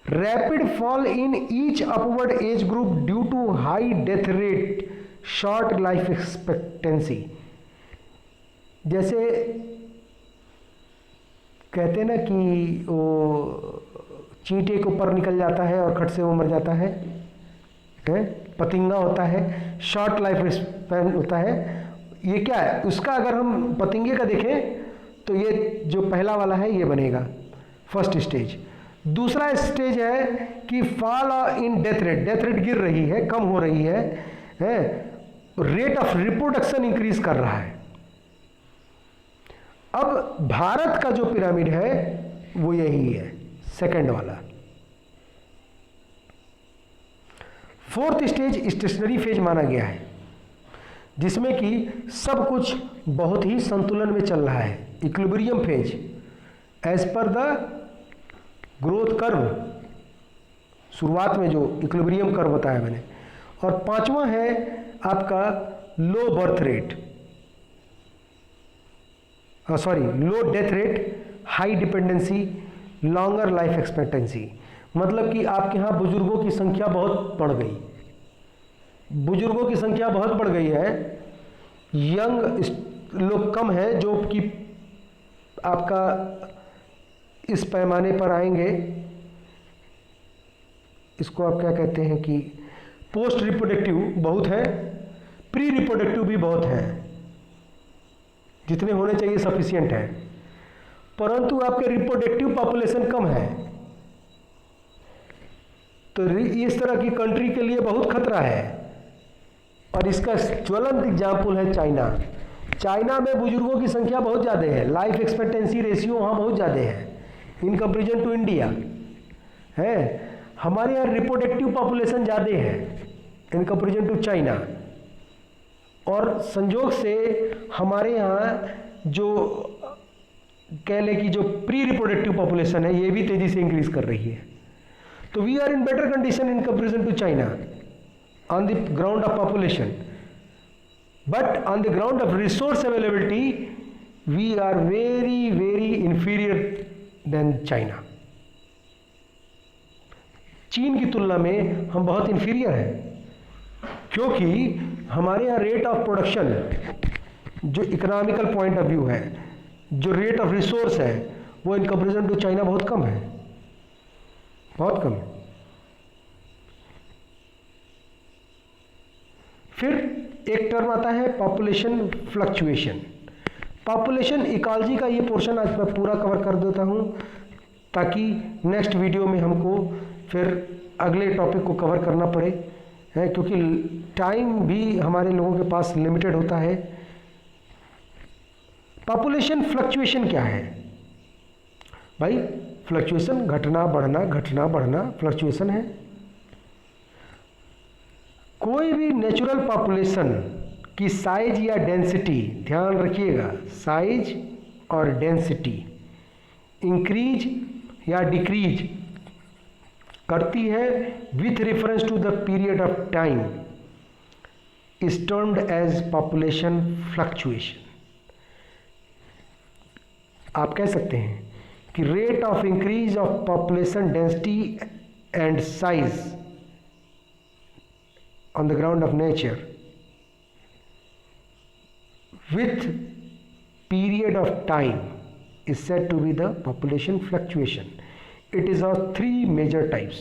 rapid fall in each upward age group due to high death rate, short life expectancy. जैसे कहते हैं ना कि वो चींटे के ऊपर निकल जाता है और खट से वो मर जाता है, पतिंगा होता है, शॉर्ट लाइफ स्पैन होता है। ये क्या है उसका, अगर हम पतिंगे का देखें तो ये जो पहला वाला है ये बनेगा फर्स्ट स्टेज। दूसरा स्टेज है कि fall in death rate, death rate गिर रही है, कम हो रही है, रेट ऑफ रिप्रोडक्शन इंक्रीज कर रहा है। अब भारत का जो पिरामिड है वो यही है, सेकंड वाला। फोर्थ स्टेज स्टेशनरी फेज माना गया है, जिसमें कि सब कुछ बहुत ही संतुलन में चल रहा है, equilibrium phase as per the growth curve, शुरुआत में जो इक्विलिब्रियम कर्व बताया मैंने। और पांचवा है आपका लो बर्थ रेट, लो death rate, high dependency, longer life expectancy. मतलब कि आपके यहाँ बुजुर्गों की संख्या बहुत बढ़ गई, बुजुर्गों की संख्या बहुत बढ़ गई है, यंग लोग कम है जो कि आपका इस पैमाने पर आएंगे। इसको आप क्या कहते हैं कि पोस्ट रिप्रोडक्टिव बहुत है, प्री रिप्रोडक्टिव भी बहुत है, जितने होने चाहिए सफिशिएंट है, परंतु आपके रिप्रोडक्टिव पॉपुलेशन कम है। तो इस तरह की कंट्री के लिए बहुत खतरा है। और इसका ज्वलंत एग्जाम्पल है चाइना। चाइना में बुजुर्गों की संख्या बहुत ज़्यादा है, लाइफ एक्सपेक्टेंसी रेशियो वहाँ बहुत ज़्यादा है इन कंपेरिजन टू इंडिया है। हमारे यहाँ रिप्रोडक्टिव पॉपुलेशन ज़्यादा है इन कंपेरिजन टू चाइना। और संजोग से हमारे यहाँ जो कह लें कि जो प्री रिप्रोडक्टिव पॉपुलेशन है ये भी तेज़ी से इंक्रीज कर रही है। तो we are in better condition in comparison to China on the ground of population, but on the ground of resource availability we are very inferior than China. चीन की तुलना में हम बहुत इंफीरियर हैं, क्योंकि हमारे यहाँ रेट ऑफ प्रोडक्शन जो इकोनॉमिकल पॉइंट ऑफ व्यू है, जो रेट ऑफ रिसोर्स है, वो इन कंपेरिजन टू चाइना बहुत कम है, बहुत कम है। फिर एक टर्म आता है पॉपुलेशन फ्लक्चुएशन। पॉपुलेशन इकोलॉजी का ये पोर्शन आज मैं पूरा कवर कर देता हूँ, ताकि नेक्स्ट वीडियो में हमको फिर अगले टॉपिक को कवर करना पड़े, है क्योंकि टाइम भी हमारे लोगों के पास लिमिटेड होता है। पॉपुलेशन फ्लक्चुएशन क्या है भाई? फ्लक्चुएशन घटना बढ़ना फ्लक्चुएशन है। कोई भी नेचुरल पॉपुलेशन की साइज या डेंसिटी, ध्यान रखिएगा, साइज और डेंसिटी इंक्रीज या डिक्रीज करती है with reference to the period of time is termed as population fluctuation. आप कह सकते हैं कि rate of increase of population density and size on the ground of nature with period of time is said to be the population fluctuation. It is of 3 major types: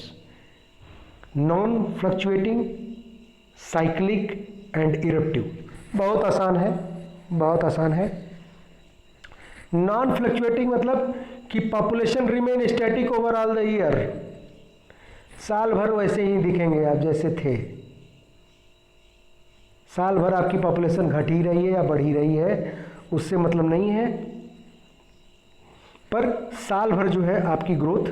non-fluctuating, cyclic and eruptive. बहुत आसान है, बहुत आसान है। नॉन फ्लक्चुएटिंग मतलब कि population remain static over all the year, साल भर वैसे ही दिखेंगे आप जैसे थे, साल भर आपकी पॉपुलेशन घट ही रही है या बढ़ ही रही है, उससे मतलब नहीं है, पर साल भर जो है आपकी ग्रोथ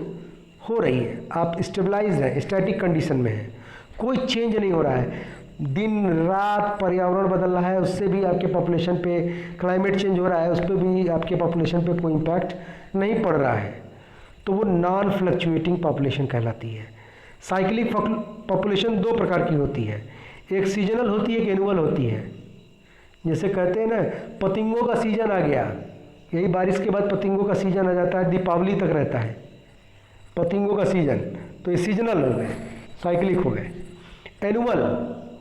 हो रही है, आप स्टेबलाइज हैं, स्टैटिक कंडीशन में हैं, कोई चेंज नहीं हो रहा है, दिन रात पर्यावरण बदल रहा है, उससे भी आपके पॉपुलेशन पे, क्लाइमेट चेंज हो रहा है, उस पर भी आपके पॉपुलेशन पे कोई इम्पैक्ट नहीं पड़ रहा है, तो वो नॉन फ्लक्चुएटिंग पॉपुलेशन कहलाती है। साइक्लिक पॉपुलेशन दो प्रकार की होती है, एक सीजनल होती है, एक एनुअल होती है। जैसे कहते हैं ना, पतंगों का सीजन आ गया, यही बारिश के बाद पतंगों का सीजन आ जाता है, दीपावली तक रहता है पतंगों का सीजन, तो ये सीजनल हो गए, साइक्लिक हो गए। एनुअल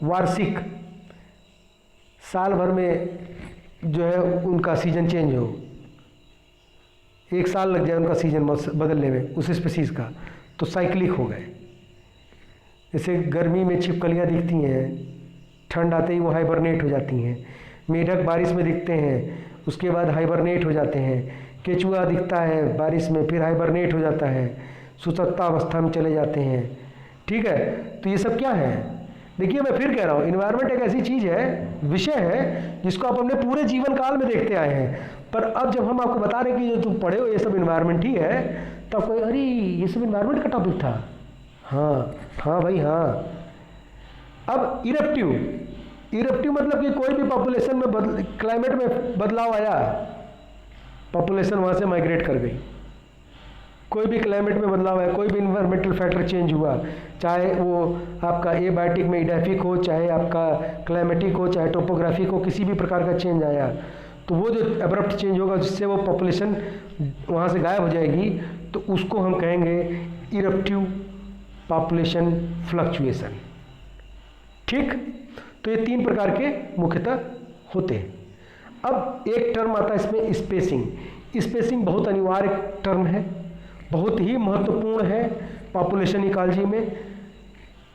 वार्षिक, साल भर में जो है उनका सीजन चेंज हो, एक साल लग जाए उनका सीजन बदलने में उस स्पीसीज का, तो साइक्लिक हो गए। जैसे गर्मी में छिपकलियाँ दिखती हैं, ठंड आते ही वो हाइबरनेट हो जाती हैं, मेढक बारिश में दिखते हैं, उसके बाद हाइबरनेट हो जाते हैं, केचुआ दिखता है बारिश में, फिर हाइबरनेट हो जाता है, सुसुप्त अवस्था में चले जाते हैं। ठीक है, तो ये सब क्या है? देखिए मैं फिर कह रहा हूँ, इन्वायरमेंट एक ऐसी चीज़ है, विषय है, जिसको आप अपने पूरे जीवन काल में देखते आए हैं, पर अब जब हम आपको बता रहे हैं कि जो तुम पढ़े हो ये सब इन्वायरमेंट ही है, तो आपको अरे ये सब इन्वायरमेंट का टॉपिक था। हाँ हाँ भाई हाँ। अब इरप्टिव मतलब कि कोई भी पॉपुलेशन में क्लाइमेट में बदलाव आया, पॉपुलेशन वहाँ से माइग्रेट कर गई, कोई भी क्लाइमेट में बदलाव है, कोई भी इन्वायरमेंटल फैक्टर चेंज हुआ, चाहे वो आपका एबायोटिक में इडेफिक हो, चाहे आपका क्लाइमेटिक हो, चाहे टोपोग्राफिक हो, किसी भी प्रकार का चेंज आया, तो वो जो एब्रप्ट चेंज होगा जिससे वो पॉपुलेशन वहाँ से गायब हो जाएगी, तो उसको हम कहेंगे इरप्टिव पॉपुलेशन फ्लक्चुएशन। ठीक, तो ये तीन प्रकार के मुख्यतः होते हैं। अब एक टर्म आता है इसमें स्पेसिंग। स्पेसिंग बहुत अनिवार्य टर्म है, बहुत ही महत्वपूर्ण है पॉपुलेशन इकोलॉजी में,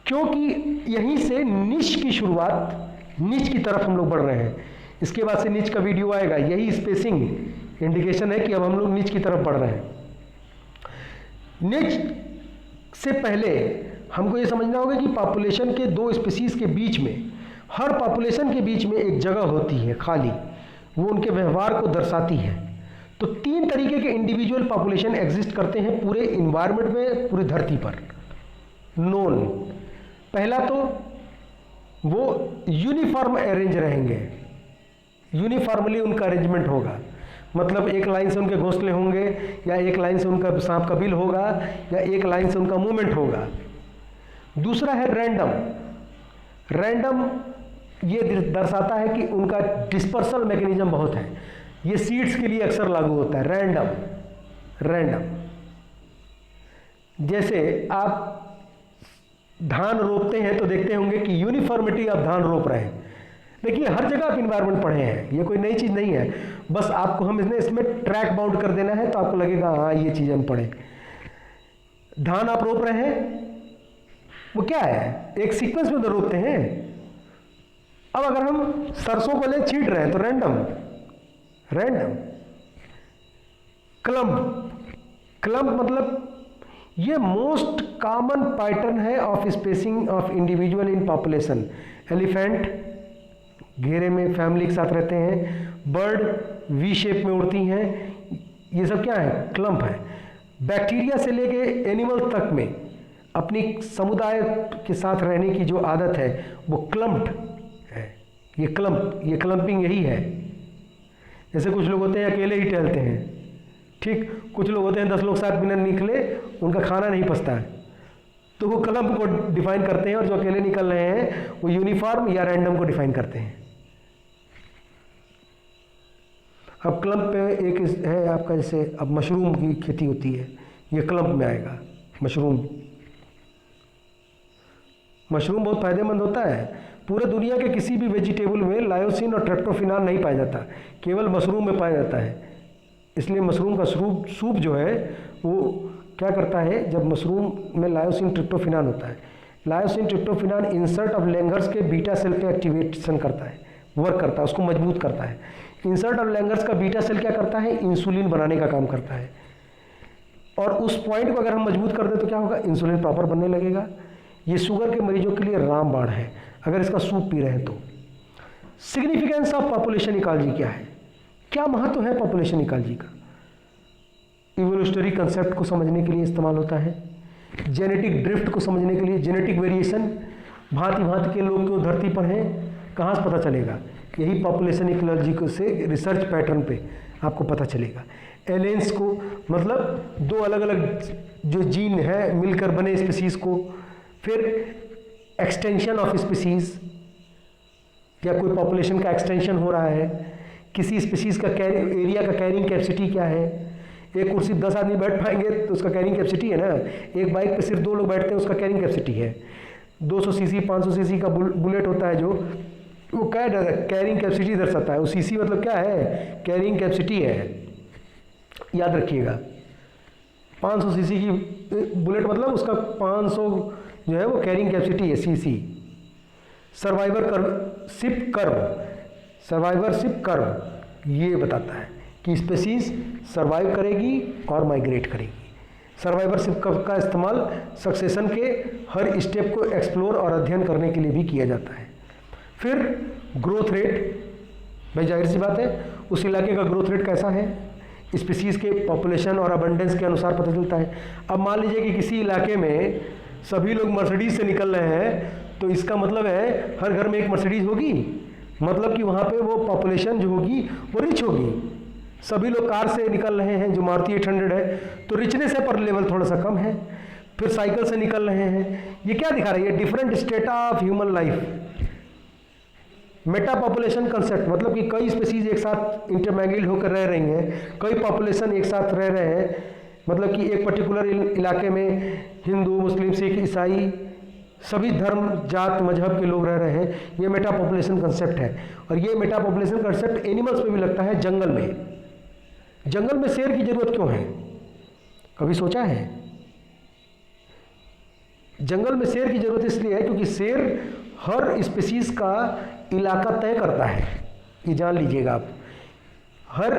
क्योंकि यहीं से निच की शुरुआत, निच की तरफ हम लोग बढ़ रहे हैं। इसके बाद से निच का वीडियो आएगा, यही स्पेसिंग इंडिकेशन है कि अब हम लोग निच की तरफ बढ़ रहे हैं। निच से पहले हमको ये समझना होगा कि पॉपुलेशन के दो स्पीसीज के बीच में, हर पॉपुलेशन के बीच में एक जगह होती है खाली, वो उनके व्यवहार को दर्शाती है। तो तीन तरीके के इंडिविजुअल पॉपुलेशन एग्जिस्ट करते हैं पूरे इन्वायरमेंट में, पूरी धरती पर नोन। पहला तो वो यूनिफॉर्म अरेंज रहेंगे, यूनिफॉर्मली उनका अरेंजमेंट होगा, मतलब एक लाइन से उनके घोंसले होंगे, या एक लाइन से उनका सांप का बिल होगा, या एक लाइन से उनका मूवमेंट होगा। दूसरा है रैंडम। रैंडम ये दर्शाता है कि उनका डिस्पर्सल मैकेनिज्म बहुत है, ये सीड्स के लिए अक्सर लागू होता है। रैंडम जैसे आप धान रोपते हैं तो देखते होंगे कि यूनिफॉर्मिटी आप धान रोप रहे हैं। देखिए हर जगह आप इन्वायरमेंट पढ़े हैं, ये कोई नई चीज़ नहीं है, बस आपको हम इसमें ट्रैक बाउंड कर देना है, तो आपको लगेगा हाँ ये चीज़ हम पढ़े। धान आप रोप रहे हैं, वो क्या है, एक सीक्वेंस में तो रोपते हैं। अब अगर हम सरसों को ले छींट रहे हैं तो रैंडम। क्लम्प मतलब ये मोस्ट कॉमन पैटर्न है of spacing of individual in population. Elephant घेरे में फैमिली के साथ रहते हैं, बर्ड वी शेप में उड़ती हैं, ये सब क्या है, क्लम्प है। बैक्टीरिया से लेके एनिमल तक में अपनी समुदाय के साथ रहने की जो आदत है वो क्लम्प्ड है। ये क्लम्पिंग यही है। जैसे कुछ लोग होते हैं अकेले ही टहलते हैं, ठीक, कुछ लोग होते हैं 10 लोग साथ बिना निकले उनका खाना नहीं पचता है, तो वो क्लम्प को डिफाइन करते हैं, और जो अकेले निकल रहे हैं वो यूनिफॉर्म या रैंडम को डिफाइन करते हैं। अब क्लम्प पे एक है आपका, जैसे अब मशरूम की खेती होती है, ये क्लम्प में आएगा। मशरूम बहुत फायदेमंद होता है। पूरे दुनिया के किसी भी वेजिटेबल में लायोसिन और ट्रिप्टोफैन नहीं पाया जाता, केवल मशरूम में पाया जाता है। इसलिए मशरूम का सूप जो है वो क्या करता है, जब मशरूम में लायोसिन ट्रिप्टोफैन होता है, लायोसिन ट्रिप्टोफैन इंसर्ट ऑफ लैंगर्स के बीटा सेल पे एक्टिवेशन करता है, वर्क करता है, उसको मजबूत करता है। इंसर्ट ऑफ लैंगर्स का बीटा सेल क्या करता है, इंसुलिन बनाने का काम करता है, और उस पॉइंट को अगर हम मजबूत कर दें तो क्या होगा, इंसुलिन प्रॉपर बनने लगेगा। ये शुगर के मरीजों के लिए रामबाण है अगर इसका सूप पी रहे हैं तो। सिग्निफिकेंस ऑफ पॉपुलेशन इकोलॉजी क्या है, क्या महत्व है पॉपुलेशन इकोलॉजी का? इवोल्यूशनरी कंसेप्ट को समझने के लिए इस्तेमाल होता है। जेनेटिक ड्रिफ्ट को समझने के लिए, जेनेटिक वेरिएशन, भांति भांति के लोग क्यों धरती पर हैं, कहाँ से पता चलेगा? यही पॉपुलेशन इकोलॉजी से रिसर्च पैटर्न पे आपको पता चलेगा। एलियंस को मतलब दो अलग अलग जो जीन है मिलकर बने स्पीसीज को, फिर एक्सटेंशन ऑफ स्पीसीज, या कोई पॉपुलेशन का एक्सटेंशन हो रहा है, किसी स्पीसीज का एरिया का कैरिंग कैपेसिटी क्या है। एक कुर्सी 10 आदमी बैठ पाएंगे तो उसका कैरिंग कैपेसिटी है ना, एक बाइक पे सिर्फ 2 लोग बैठते हैं उसका कैरिंग कैपेसिटी है। 200 सीसी 500 सीसी का बुलेट होता है जो, वो क्या कैरिंग कैपेसिटी दर्शाता है। वो सीसी मतलब क्या है? कैरिंग कैपेसिटी है, याद रखिएगा। 500 सीसी की बुलेट मतलब उसका 500 जो है वो कैरिंग कैपेसिटी है, सीसी। सर्वाइवरशिप कर्व ये बताता है कि स्पीसीज सर्वाइव करेगी और माइग्रेट करेगी। सर्वाइवरशिप कर्व का इस्तेमाल सक्सेशन के हर स्टेप को एक्सप्लोर और अध्ययन करने के लिए भी किया जाता है। फिर ग्रोथ रेट, भाई जाहिर सी बात है उस इलाके का ग्रोथ रेट कैसा है, स्पीसीज के पॉपुलेशन और अबंडेंस के अनुसार पता चलता है। अब मान लीजिए कि किसी इलाके में सभी लोग मर्सिडीज से निकल रहे हैं, तो इसका मतलब है हर घर में एक मर्सिडीज होगी, मतलब कि वहाँ पे वो पॉपुलेशन जो होगी वो रिच होगी। सभी लोग कार से निकल रहे हैं, जो मारुति 800 है, तो रिचनेस है पर लेवल थोड़ा सा कम है। फिर साइकिल से निकल रहे हैं, ये क्या दिखा रही है? Different strata of human life. Meta population concept मतलब कि कई स्पीसीज एक साथ इंटरमैंगल्ड होकर रह रही हैं, कई पॉपुलेशन एक साथ रह रहे हैं, मतलब कि एक पर्टिकुलर इलाके में हिंदू, मुस्लिम, सिख, ईसाई सभी धर्म, जात, मजहब के लोग रह रहे हैं। ये मेटा पॉपुलेशन कंसेप्ट है। और ये मेटा पॉपुलेशन कंसेप्ट एनिमल्स पे भी लगता है। जंगल में शेर की जरूरत क्यों है? कभी सोचा है? जंगल में शेर की जरूरत इसलिए है क्योंकि शेर हर स्पीसीज का इलाका तय करता है। ये जान लीजिएगा आप, हर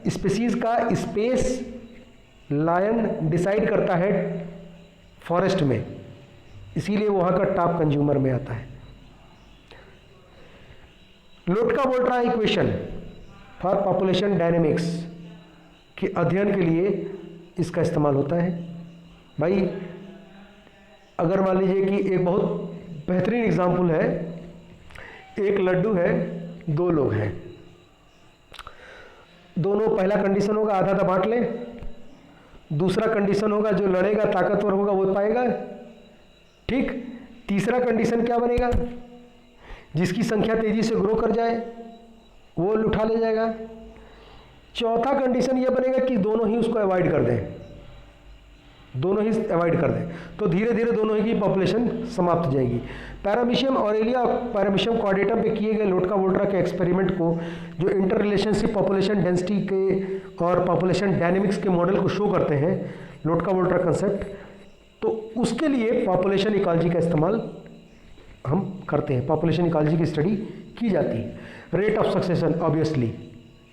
स्पीसीज का स्पेस लायन डिसाइड करता है फॉरेस्ट में, इसीलिए वहां का टॉप कंज्यूमर में आता है। लोटका-वोल्ट्रा इक्वेशन फॉर पॉपुलेशन डायनेमिक्स के अध्ययन के लिए इसका इस्तेमाल होता है। भाई अगर मान लीजिए कि एक बहुत बेहतरीन एग्जाम्पल है, एक लड्डू है, 2 लोग हैं, दोनों, पहला कंडीशन होगा आधा आधा बांट लें, दूसरा कंडीशन होगा जो लड़ेगा ताकतवर होगा वो पाएगा, ठीक। तीसरा कंडीशन क्या बनेगा? जिसकी संख्या तेजी से ग्रो कर जाए वो उठा ले जाएगा। चौथा कंडीशन ये बनेगा कि दोनों ही उसको अवॉइड कर दें, तो धीरे धीरे दोनों ही की पॉपुलेशन समाप्त हो जाएगी। पैरामीशियम ऑरेलिया और पैरामीशियम कॉर्डेटम पे किए गए लोटका-वोल्ट्रा के एक्सपेरिमेंट को, जो इंटर रिलेशनशिप पॉपुलेशन डेंसिटी के और पॉपुलेशन डायनेमिक्स के मॉडल को शो करते हैं, लोटका-वोल्ट्रा कंसेप्ट, तो उसके लिए पॉपुलेशन इकोलॉजी का इस्तेमाल हम करते हैं। पॉपुलेशन इकोलॉजी की स्टडी की जाती है। Rate of succession, obviously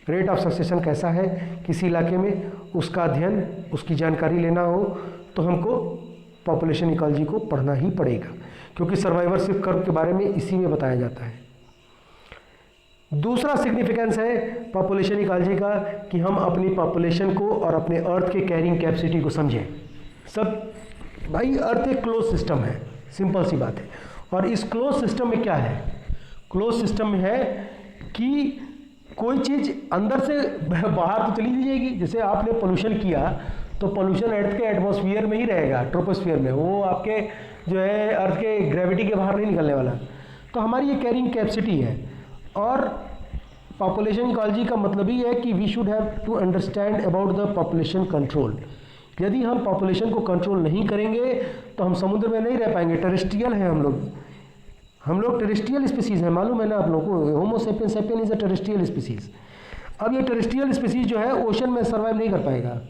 rate of succession कैसा है किसी इलाके में, उसका अध्ययन, उसकी जानकारी लेना हो तो हमको पॉपुलेशन इकोलॉजी को पढ़ना ही पड़ेगा, क्योंकि सर्वाइवरशिप कर्व के बारे में इसी में बताया जाता है। दूसरा सिग्निफिकेंस है पॉपुलेशन इकोलॉजी का कि हम अपनी पॉपुलेशन को और अपने अर्थ के कैरिंग कैपेसिटी को समझें। सब भाई अर्थ एक क्लोज सिस्टम है, सिंपल सी बात है। और इस क्लोज सिस्टम में क्या है? क्लोज सिस्टम में है कि कोई चीज़ अंदर से बाहर तो चली जाएगी। जैसे आपने पोल्यूशन किया तो पोल्यूशन अर्थ के एटमॉस्फेयर में ही रहेगा, ट्रोपोस्फेयर में, वो आपके जो है अर्थ के ग्रेविटी के बाहर नहीं निकलने वाला। तो हमारी ये कैरिंग कैपेसिटी है। और पॉपुलेशन इकोलॉजी का मतलब ही है कि we should have to understand about the population control. यदि हम पॉपुलेशन को कंट्रोल नहीं करेंगे तो हम समुद्र में नहीं रह पाएंगे। टेरेस्ट्रियल हैं हम लोग टेरेस्ट्रियल स्पीसीज हैं, मालूम है ना आप लोगों को? Homo sapien sapien is a terrestrial species. अब ये टेरेस्ट्रियल स्पीसीज जो है ओशन में सर्वाइव नहीं कर पाएगा।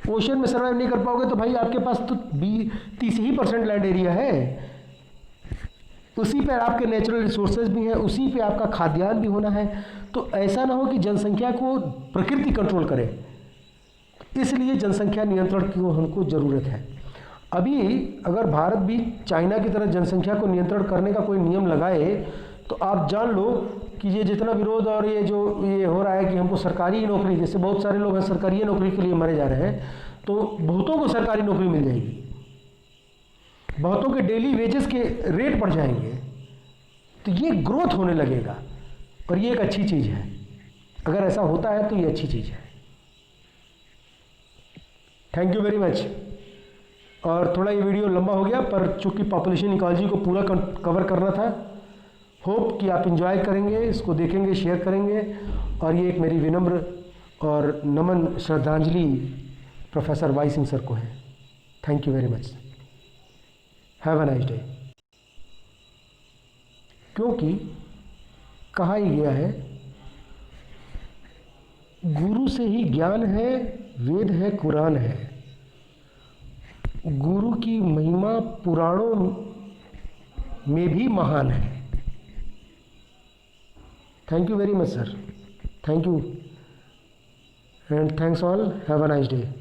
ओशन में सर्वाइव नहीं कर पाओगे तो भाई आपके पास तो 30% लैंड एरिया है, उसी पर आपके नेचुरल रिसोर्सेज भी हैं, उसी पे आपका खाद्यान्न भी होना है। तो ऐसा ना हो कि जनसंख्या को प्रकृति कंट्रोल करे, इसलिए जनसंख्या नियंत्रण की हमको ज़रूरत है। अभी अगर भारत भी चाइना की तरह जनसंख्या को नियंत्रण करने का कोई नियम लगाए तो आप जान लो कि ये जितना विरोध और ये जो ये हो रहा है कि हमको सरकारी नौकरी, जैसे बहुत सारे लोग हैं सरकारी नौकरी के लिए मरे जा रहे हैं, तो बहुतों को सरकारी नौकरी मिल जाएगी, बहुतों के डेली वेजेस के रेट बढ़ जाएंगे, तो ये ग्रोथ होने लगेगा और ये एक अच्छी चीज़ है। अगर ऐसा होता है तो ये अच्छी चीज़ है। Thank you very much. और थोड़ा ये वीडियो लंबा हो गया, पर चूंकि पॉपुलेशन इकोलॉजी को पूरा कवर करना था, होप कि आप इंजॉय करेंगे, इसको देखेंगे, शेयर करेंगे। और ये एक मेरी विनम्र और नमन श्रद्धांजलि प्रोफेसर वाई सिंह सर को है। Thank you very much. Have a nice day. क्योंकि कहा ही गया है, गुरु से ही ज्ञान है, वेद है, कुरान है। गुरु की महिमा पुराणों में भी महान है। Thank you very much sir. Thank you and thanks all. Have a nice day.